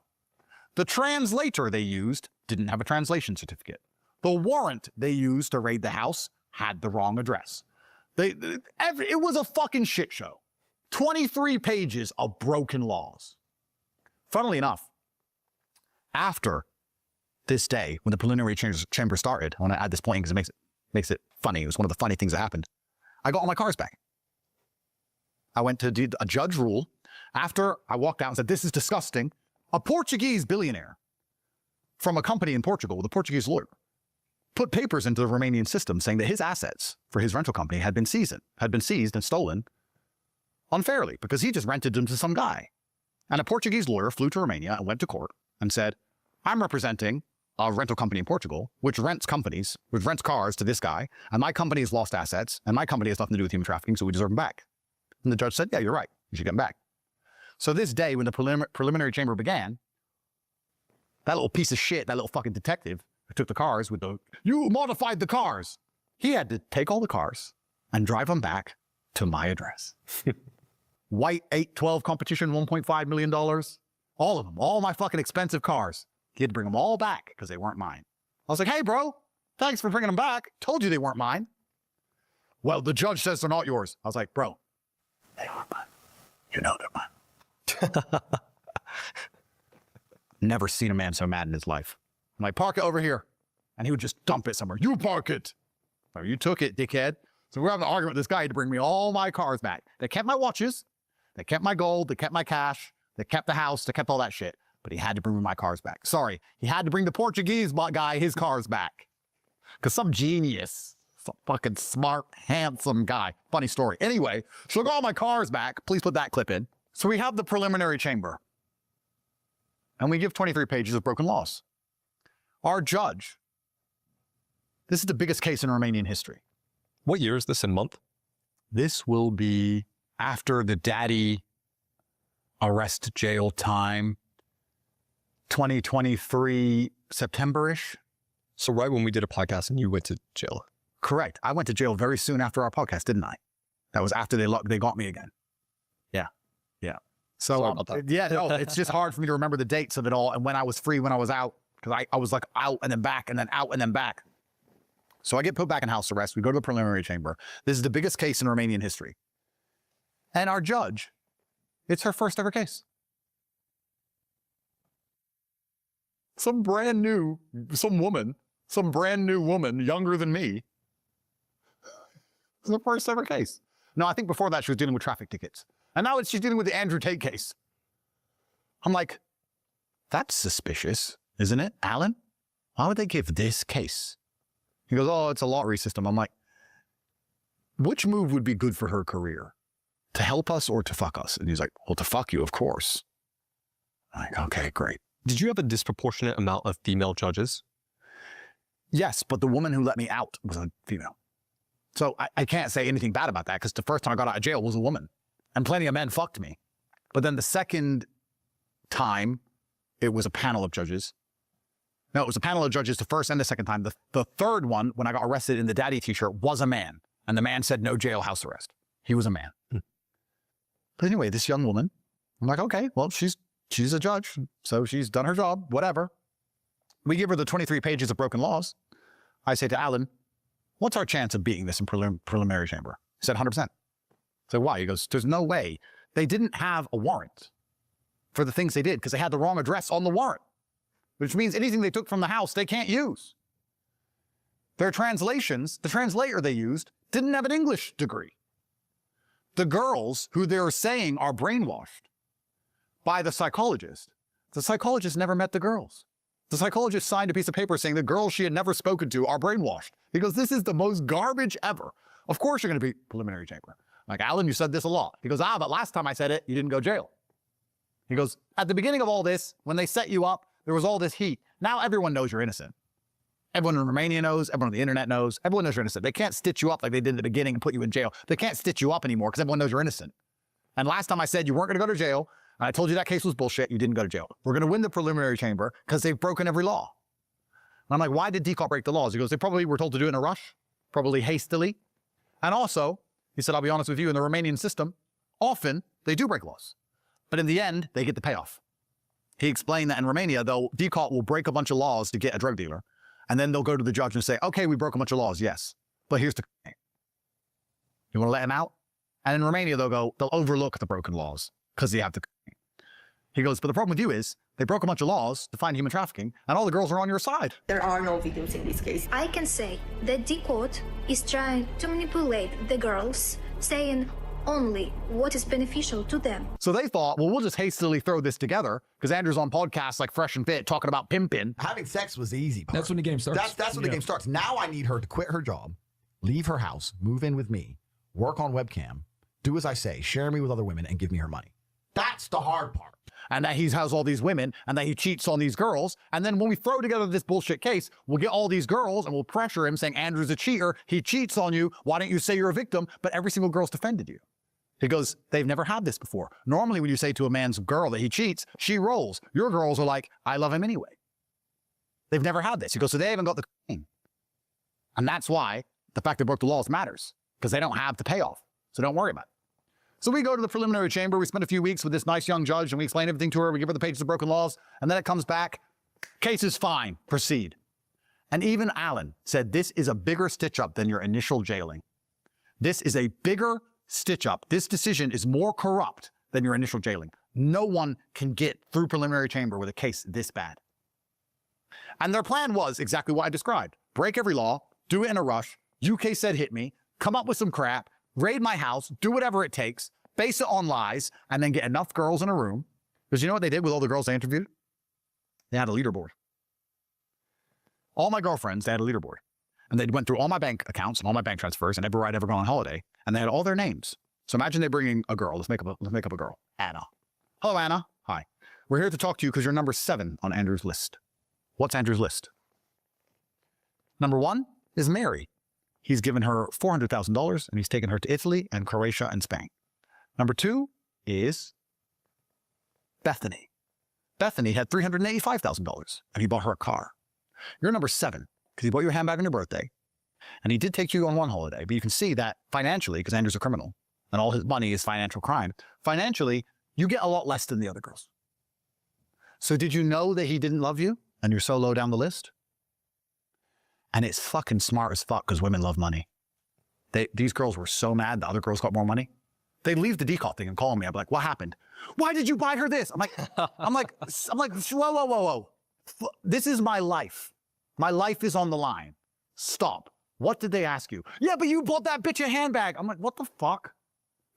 M: The translator they used didn't have a translation certificate. The warrant they used to raid the house had the wrong address. It was a fucking shit show. 23 pages of broken laws. Funnily enough, after this day, when the preliminary chamber started, I want to add this point because it makes it funny. It was one of the funny things that happened. I got all my cars back. I went to do a judge rule. After I walked out and said, this is disgusting, a Portuguese billionaire from a company in Portugal with a Portuguese lawyer put papers into the Romanian system saying that his assets for his rental company had been seized and stolen unfairly because he just rented them to some guy. And a Portuguese lawyer flew to Romania and went to court and said, I'm representing a rental company in Portugal, which rents cars to this guy, and my company has lost assets, and my company has nothing to do with human trafficking, so we deserve them back. And the judge said, yeah, you're right. You should get them back. So this day, when the preliminary chamber began, that little piece of shit, that little fucking detective who took the cars with the, you modified the cars. He had to take all the cars and drive them back to my address. White 812 competition, $1.5 million. All of them, all my fucking expensive cars. He had to bring them all back because they weren't mine. I was like, hey, bro, thanks for bringing them back. Told you they weren't mine. Well, the judge says they're not yours. I was like, bro, they are mine. You know they're mine. Never seen a man so mad in his life. I'm like, park it over here. And he would just dump it somewhere. You park it. Oh, you took it, dickhead. So we're having an argument with this guy to bring me all my cars back. They kept my watches. They kept my gold. They kept my cash. They kept the house. They kept all that shit. But he had to bring me my cars back. Sorry. He had to bring the Portuguese guy his cars back. Because some genius, some fucking smart, handsome guy. Funny story. Anyway, so I got all my cars back. Please put that clip in. So we have the preliminary chamber. And we give 23 pages of broken laws. Our judge, this is the biggest case in Romanian history.
F: What year is this in month?
M: This will be after the daddy arrest jail time, 2023 September-ish.
F: So right when we did a podcast and you went to jail.
M: Correct. I went to jail very soon after our podcast, didn't I? That was after they got me again. Yeah. Yeah. So, yeah, no, it's just hard for me to remember the dates of it all and when I was free, when I was out, because I was like out and then back and then out and then back. So I get put back in house arrest. We go to the preliminary chamber. This is the biggest case in Romanian history. And our judge, it's her first ever case. Some brand new woman, younger than me. It's her first ever case. No, I think before that she was dealing with traffic tickets. And now she's dealing with the Andrew Tate case. I'm like, that's suspicious, isn't it, Alan? Why would they give this case? He goes, oh, it's a lottery system. I'm like, which move would be good for her career? To help us or to fuck us? And he's like, well, to fuck you, of course. I'm like, okay, great.
F: Did you have a disproportionate amount of female judges?
M: Yes, but the woman who let me out was a female. So I can't say anything bad about that because the first time I got out of jail was a woman. And plenty of men fucked me. But then the second time, it was a panel of judges. No, it was a panel of judges the first and the second time. The third one, when I got arrested in the daddy t-shirt, was a man. And the man said no jailhouse arrest. He was a man. But anyway, this young woman, I'm like, okay, well, she's a judge. So she's done her job, whatever. We give her the 23 pages of broken laws. I say to Alan, what's our chance of beating this in preliminary chamber? He said 100%. So why? He goes, there's no way. They didn't have a warrant for the things they did because they had the wrong address on the warrant, which means anything they took from the house, they can't use. Their translations, the translator they used, didn't have an English degree. The girls who they're saying are brainwashed by the psychologist never met the girls. The psychologist signed a piece of paper saying the girls she had never spoken to are brainwashed. He goes, this is the most garbage ever. Of course you're going to be preliminary chamber. Like, Alan, you said this a lot. He goes, but last time I said it, you didn't go to jail. He goes, at the beginning of all this, when they set you up, there was all this heat. Now everyone knows you're innocent. Everyone in Romania knows, everyone on the internet knows, everyone knows you're innocent. They can't stitch you up like they did in the beginning and put you in jail. They can't stitch you up anymore because everyone knows you're innocent. And last time I said you weren't going to go to jail, and I told you that case was bullshit, you didn't go to jail. We're going to win the preliminary chamber because they've broken every law. And I'm like, why did DCOT break the laws? He goes, they probably were told to do it in a rush, probably hastily. And also, he said, I'll be honest with you, in the Romanian system, often they do break laws. But in the end, they get the payoff. He explained that in Romania, though, DCOT will break a bunch of laws to get a drug dealer. And then they'll go to the judge and say, okay, we broke a bunch of laws, yes. But here's the thing. You want to let him out? And in Romania, they'll overlook the broken laws because they have to. He goes, but the problem with you is they broke a bunch of laws to find human trafficking and all the girls are on your side.
S: There are no victims in this case. I can say that DCOT is trying to manipulate the girls, saying only what is beneficial to them.
M: So they thought, well, we'll just hastily throw this together because Andrew's on podcasts like Fresh and Fit talking about pimping.
T: Having sex was the easy part.
U: That's when the game starts.
T: That's when the game starts. Now I need her to quit her job, leave her house, move in with me, work on webcam, do as I say, share me with other women, and give me her money. That's the hard part.
M: and that he has all these women and that he cheats on these girls. And then when we throw together this bullshit case, we'll get all these girls and we'll pressure him saying, Andrew's a cheater. He cheats on you. Why don't you say you're a victim? But every single girl's defended you. He goes, they've never had this before. Normally when you say to a man's girl that he cheats, she rolls. Your girls are like, I love him anyway. They've never had this. He goes, so they haven't got the thing. And that's why the fact they broke the laws matters, because they don't have the payoff. So don't worry about it. So we go to the preliminary chamber. We spend a few weeks with this nice young judge and we explain everything to her. We give her the pages of broken laws. And then it comes back. Case is fine. Proceed. And even Alan said, this is a bigger stitch up than your initial jailing. This is a bigger stitch up. This decision is more corrupt than your initial jailing. No one can get through preliminary chamber with a case this bad. And their plan was exactly what I described. Break every law, do it in a rush. UK said hit me, come up with some crap, raid my house, do whatever it takes, base it on lies, and then get enough girls in a room. Because you know what they did with all the girls they interviewed? They had a leaderboard. All my girlfriends, they had a leaderboard. And they went through all my bank accounts and all my bank transfers and everywhere I'd ever gone on holiday. And they had all their names. So imagine they bring in a girl. Let's make up a girl. Anna. Hello, Anna. Hi. We're here to talk to you because you're number 7 on Andrew's list. What's Andrew's list? Number 1 is Mary. He's given her $400,000 and he's taken her to Italy and Croatia and Spain. Number 2 is Bethany. Bethany had $385,000 and he bought her a car. You're number 7 because he bought you a handbag on your birthday. And he did take you on one holiday, but you can see that financially, because Andrew's a criminal and all his money is financial crime, financially, you get a lot less than the other girls. So did you know that he didn't love you and you're so low down the list? And it's fucking smart as fuck because women love money. These girls were so mad the other girls got more money. They'd leave the decal thing and call me. I'd be like, what happened? Why did you buy her this? I'm like, whoa. This is my life. My life is on the line. Stop. What did they ask you? Yeah, but you bought that bitch a handbag. I'm like, what the fuck?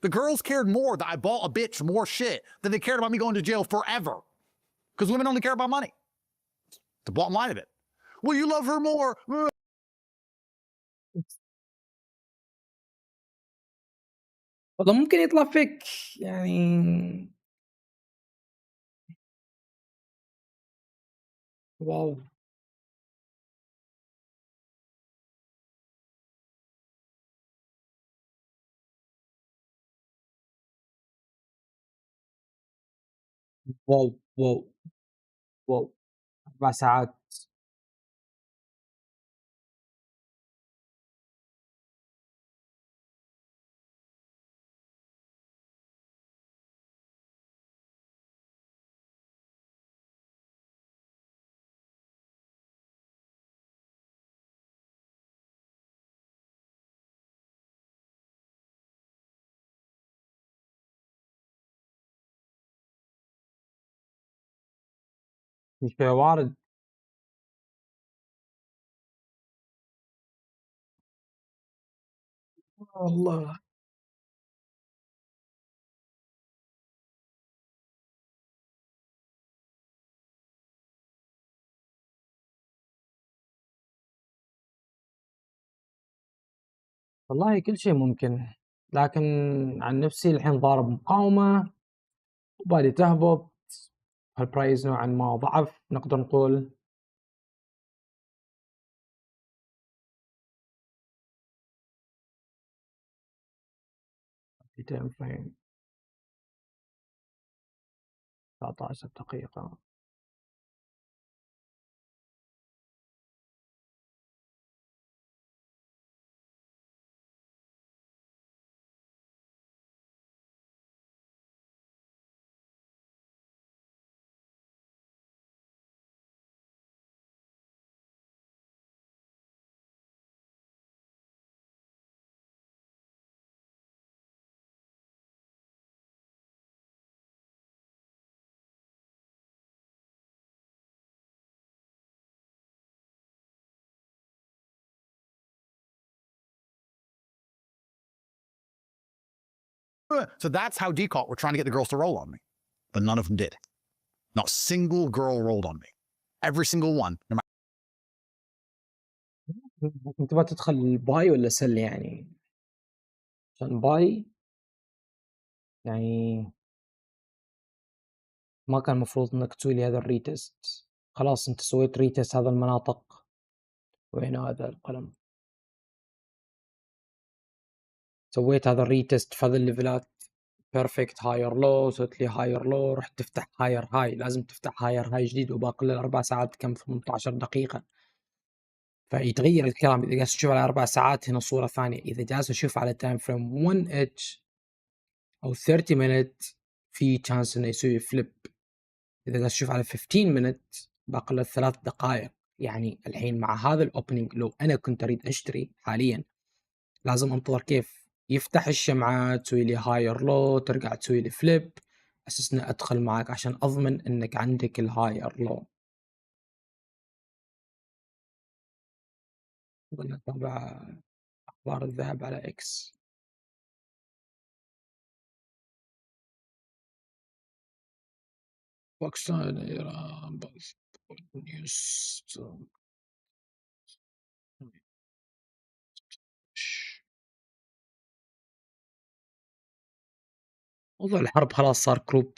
M: The girls cared more that I bought a bitch more shit than they cared about me going to jail forever. Because women only care about money. It's the bottom line of it. Well, you love her more.
A: والله ممكن يطلع فيك يعني واو واو واو واو 4 ساعات مش وارد والله والله كل شيء ممكن لكن عن نفسي الحين ضارب مقاومة وبالي تهبط البرايز نوعا ما ضعف نقدر نقول في تايم فريم 19 دقيقة
M: So that's how decal were trying to get the girls to roll on me. But none of them did. Not a single girl rolled on me. Every single one. No
A: ممكن تبغى تدخل باي ولا سل يعني عشان باي يعني ما كان المفروض إنك تسوي لي هذا الريتست. خلاص أنت سويت ريتست هذا المناطق. وين هذا القلم؟ سويت هذا الريتست في هذه الليفلات بيرفكت هاير لو، سويت لي هاير لو، رحت تفتح هاير هاي، لازم تفتح هاير هاي جديد وباقي له 4 ساعات كم 18 دقيقة. فيتغير الكلام إذا جالس تشوف على 4 ساعات هنا صورة ثانية، إذا جالس أشوف على تايم فريم 1 اتش أو 30 minute في chance إنه يسوي فليب. إذا جالس أشوف على 15 minute باقي له 3 دقائق. يعني الحين مع هذا الأوبننج لو أنا كنت أريد أشتري حاليا لازم أنتظر كيف يفتح الشمعة، تسوي لي هاير لو، ترجع تسوي لي فليب أساسنا أدخل معك عشان أضمن إنك عندك الهاير لو. ونتابع أخبار الذهب على إكس. باكستان، إيران، نيوز. موضوع الحرب خلاص صار كروب.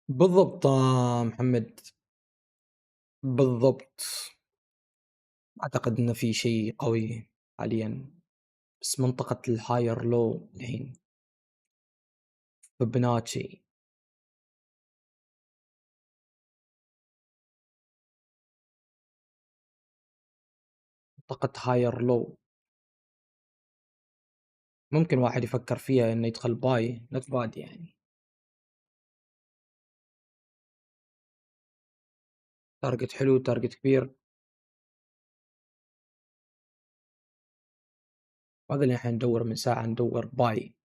A: بالضبط محمد، بالضبط. أعتقد إن في شيء قوي حاليا، بس منطقة الهاير لو الحين فيبوناتشي. منطقة هاير لو ممكن واحد يفكر فيها إنه يدخل باي نوت باد يعني. تارجت حلو، تارجت كبير. هذا اللي احنا ندور من ساعة، ندور باي.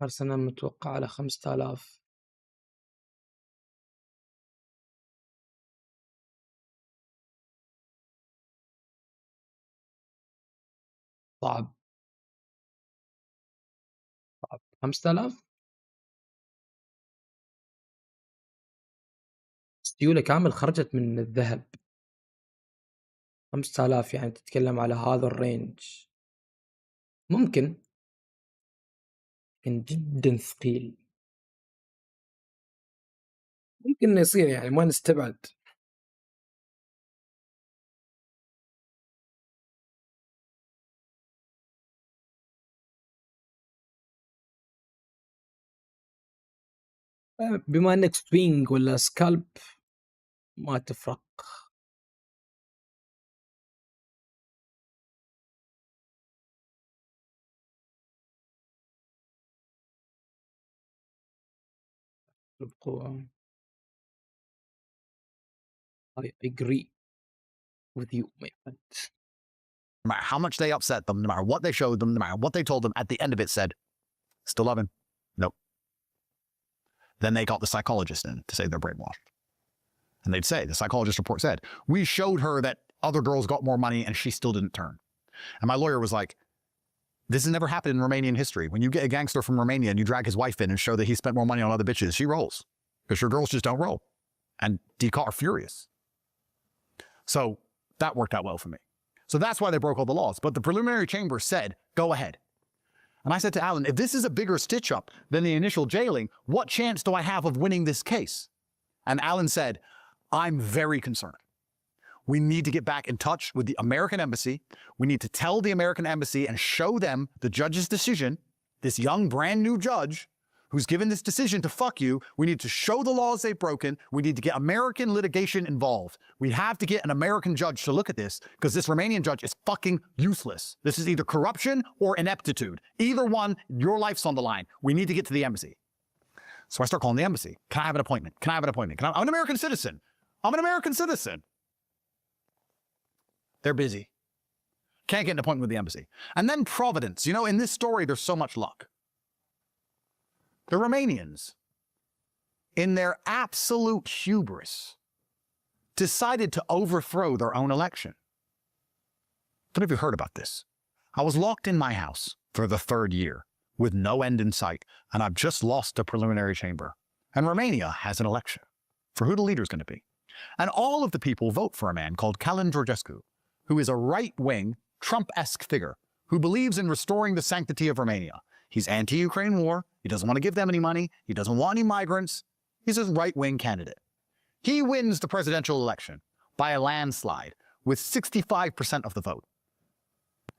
A: آخر سنة متوقع على 5000. صعب. 5000 سيولة كامل خرجت من الذهب 5000، يعني تتكلم على هذا الرينج. ممكن، لكن جدا ثقيل. ممكن إنه يصير، يعني ما نستبعد. بما انك سوينغ ولا سكالب ما تفرق. القوة. I agree with you, my friend.
M: No matter how much they upset them, no matter what they showed them, no matter what they told them, at the end of it said, still love him. Nope. Then they got the psychologist in to say they're brainwashed. And they'd say, the psychologist report said, we showed her that other girls got more money and she still didn't turn. And my lawyer was like, this has never happened in Romanian history. When you get a gangster from Romania and you drag his wife in and show that he spent more money on other bitches, she rolls. Because your girls just don't roll. And DCAR are furious. So that worked out well for me. So that's why they broke all the laws. But the preliminary chamber said, go ahead. And I said to Alan, if this is a bigger stitch-up than the initial jailing, what chance do I have of winning this case? And Alan said, I'm very concerned. We need to get back in touch with the American embassy. We need to tell the American embassy and show them the judge's decision, this young, brand new judge who's given this decision to fuck you. We need to show the laws they've broken. We need to get American litigation involved. We have to get an American judge to look at this because this Romanian judge is fucking useless. This is either corruption or ineptitude. Either one, your life's on the line. We need to get to the embassy. So I start calling the embassy. Can I have an appointment? Can I have an appointment? I'm an American citizen. I'm an American citizen. They're busy. Can't get an appointment with the embassy. And then Providence. You know, in this story, there's so much luck. The Romanians, in their absolute hubris, decided to overthrow their own election. Don't know if you heard about this. I was locked in my house for the 3rd year with no end in sight, and I've just lost a preliminary chamber. And Romania has an election for who the leader's going to be. And all of the people vote for a man called Calin Georgescu, who is a right-wing, Trump-esque figure who believes in restoring the sanctity of Romania. He's anti-Ukraine war. He doesn't want to give them any money. He doesn't want any migrants. He's a right-wing candidate. He wins the presidential election by a landslide with 65% of the vote.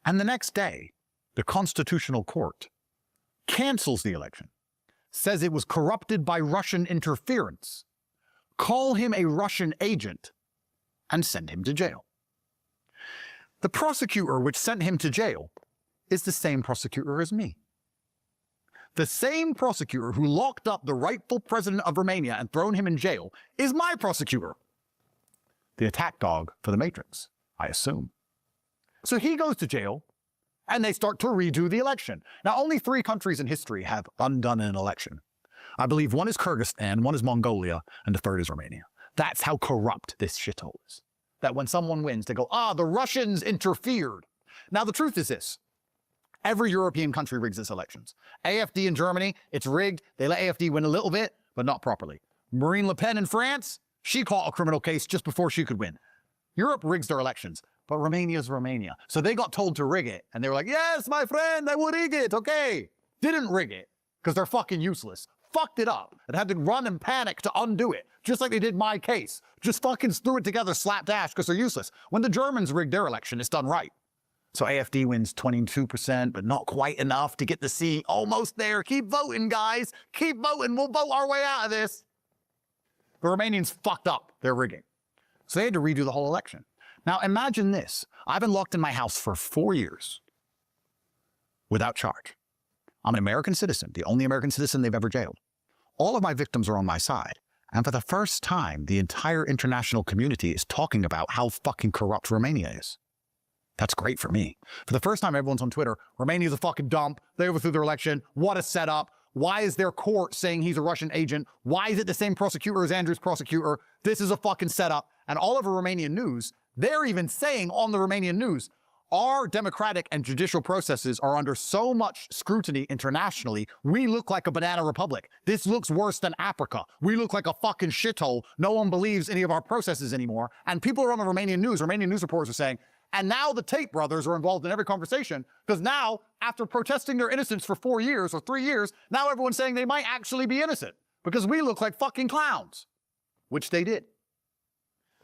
M: And the next day, the Constitutional Court cancels the election, says it was corrupted by Russian interference, call him a Russian agent, and send him to jail. The prosecutor which sent him to jail is the same prosecutor as me. The same prosecutor who locked up the rightful president of Romania and thrown him in jail is my prosecutor. The attack dog for the Matrix, I assume. So he goes to jail, and they start to redo the election. Now, only 3 countries in history have undone an election. I believe one is Kyrgyzstan, one is Mongolia, and the 3rd is Romania. That's how corrupt this shithole is. That when someone wins, they go, the Russians interfered. Now, the truth is this. Every European country rigs its elections. AfD in Germany, it's rigged. They let AfD win a little bit, but not properly. Marine Le Pen in France, she caught a criminal case just before she could win. Europe rigs their elections, but Romania's Romania. So they got told to rig it, and they were like, yes, my friend, I will rig it, okay. Didn't rig it, because they're fucking useless. Fucked it up, and had to run and panic to undo it, just like they did my case. Just fucking threw it together slapdash, because they're useless. When the Germans rigged their election, it's done right. So AfD wins 22%, but not quite enough to get the seat. Almost there. Keep voting, guys. Keep voting. We'll vote our way out of this. The Romanians fucked up their rigging. So they had to redo the whole election. Now imagine this. I've been locked in my house for 4 years without charge. I'm an American citizen, the only American citizen they've ever jailed. All of my victims are on my side. And for the first time, the entire international community is talking about how fucking corrupt Romania is. That's great for me. For the first time, everyone's on Twitter. Romania's a fucking dump. They overthrew their election. What a setup. Why is their court saying he's a Russian agent? Why is it the same prosecutor as Andrew's prosecutor? This is a fucking setup. And all over Romanian news, they're even saying on the Romanian news, Our democratic and judicial processes are under so much scrutiny internationally, we look like a banana republic. This looks worse than Africa. We look like a fucking shithole. No one believes any of our processes anymore. And people are on the Romanian news reporters are saying, and now the Tate brothers are involved in every conversation, because now, after protesting their innocence for 4 years or 3 years, now everyone's saying they might actually be innocent, because we look like fucking clowns, which they did.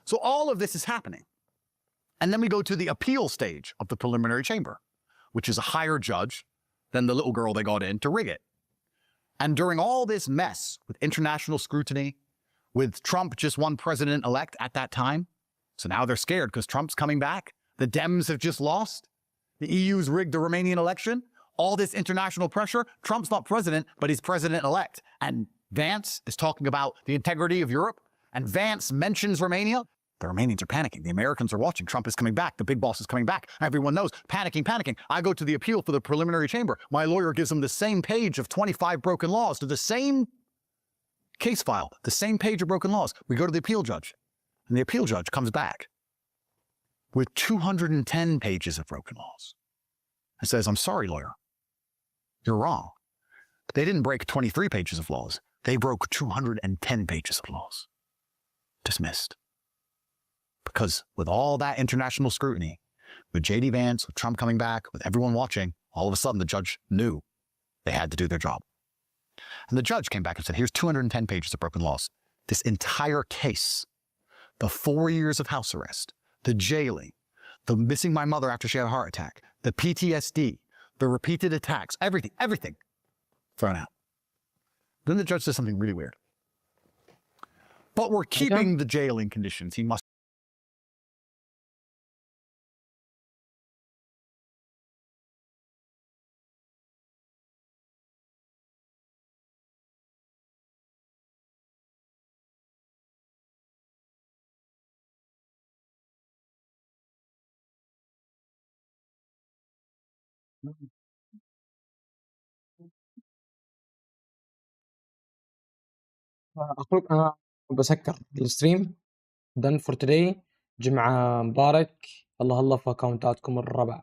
M: So all of this is happening. And then we go to the appeal stage of the preliminary chamber, which is a higher judge than the little girl they got in to rig it. And during all this mess with international scrutiny, with Trump just won president-elect at that time, so now they're scared because Trump's coming back. The Dems have just lost. The EU's rigged the Romanian election. All this international pressure. Trump's not president, but he's president-elect. And Vance is talking about the integrity of Europe. And Vance mentions Romania. The Romanians are panicking. The Americans are watching. Trump is coming back. The big boss is coming back. Everyone knows. Panicking. I go to the appeal for the preliminary chamber. My lawyer gives them the same page of 25 broken laws to the same case file, the same page of broken laws. We go to the appeal judge. And the appeal judge comes back with 210 pages of broken laws and says, I'm sorry, lawyer, you're wrong. They didn't break 23 pages of laws. They broke 210 pages of laws. Dismissed. Because with all that international scrutiny, with J.D. Vance, with Trump coming back, with everyone watching, all of a sudden the judge knew they had to do their job. And the judge came back and said, here's 210 pages of broken laws. This entire case, the 4 years of house arrest, the jailing, the missing my mother after she had a heart attack, the PTSD, the repeated attacks, everything thrown out. Then the judge says something really weird. But we're keeping the jailing conditions. He must.
A: أخوك أنا بسكر الستريم done for today. جمعة مبارك. الله في أكاونتاتكم الربع.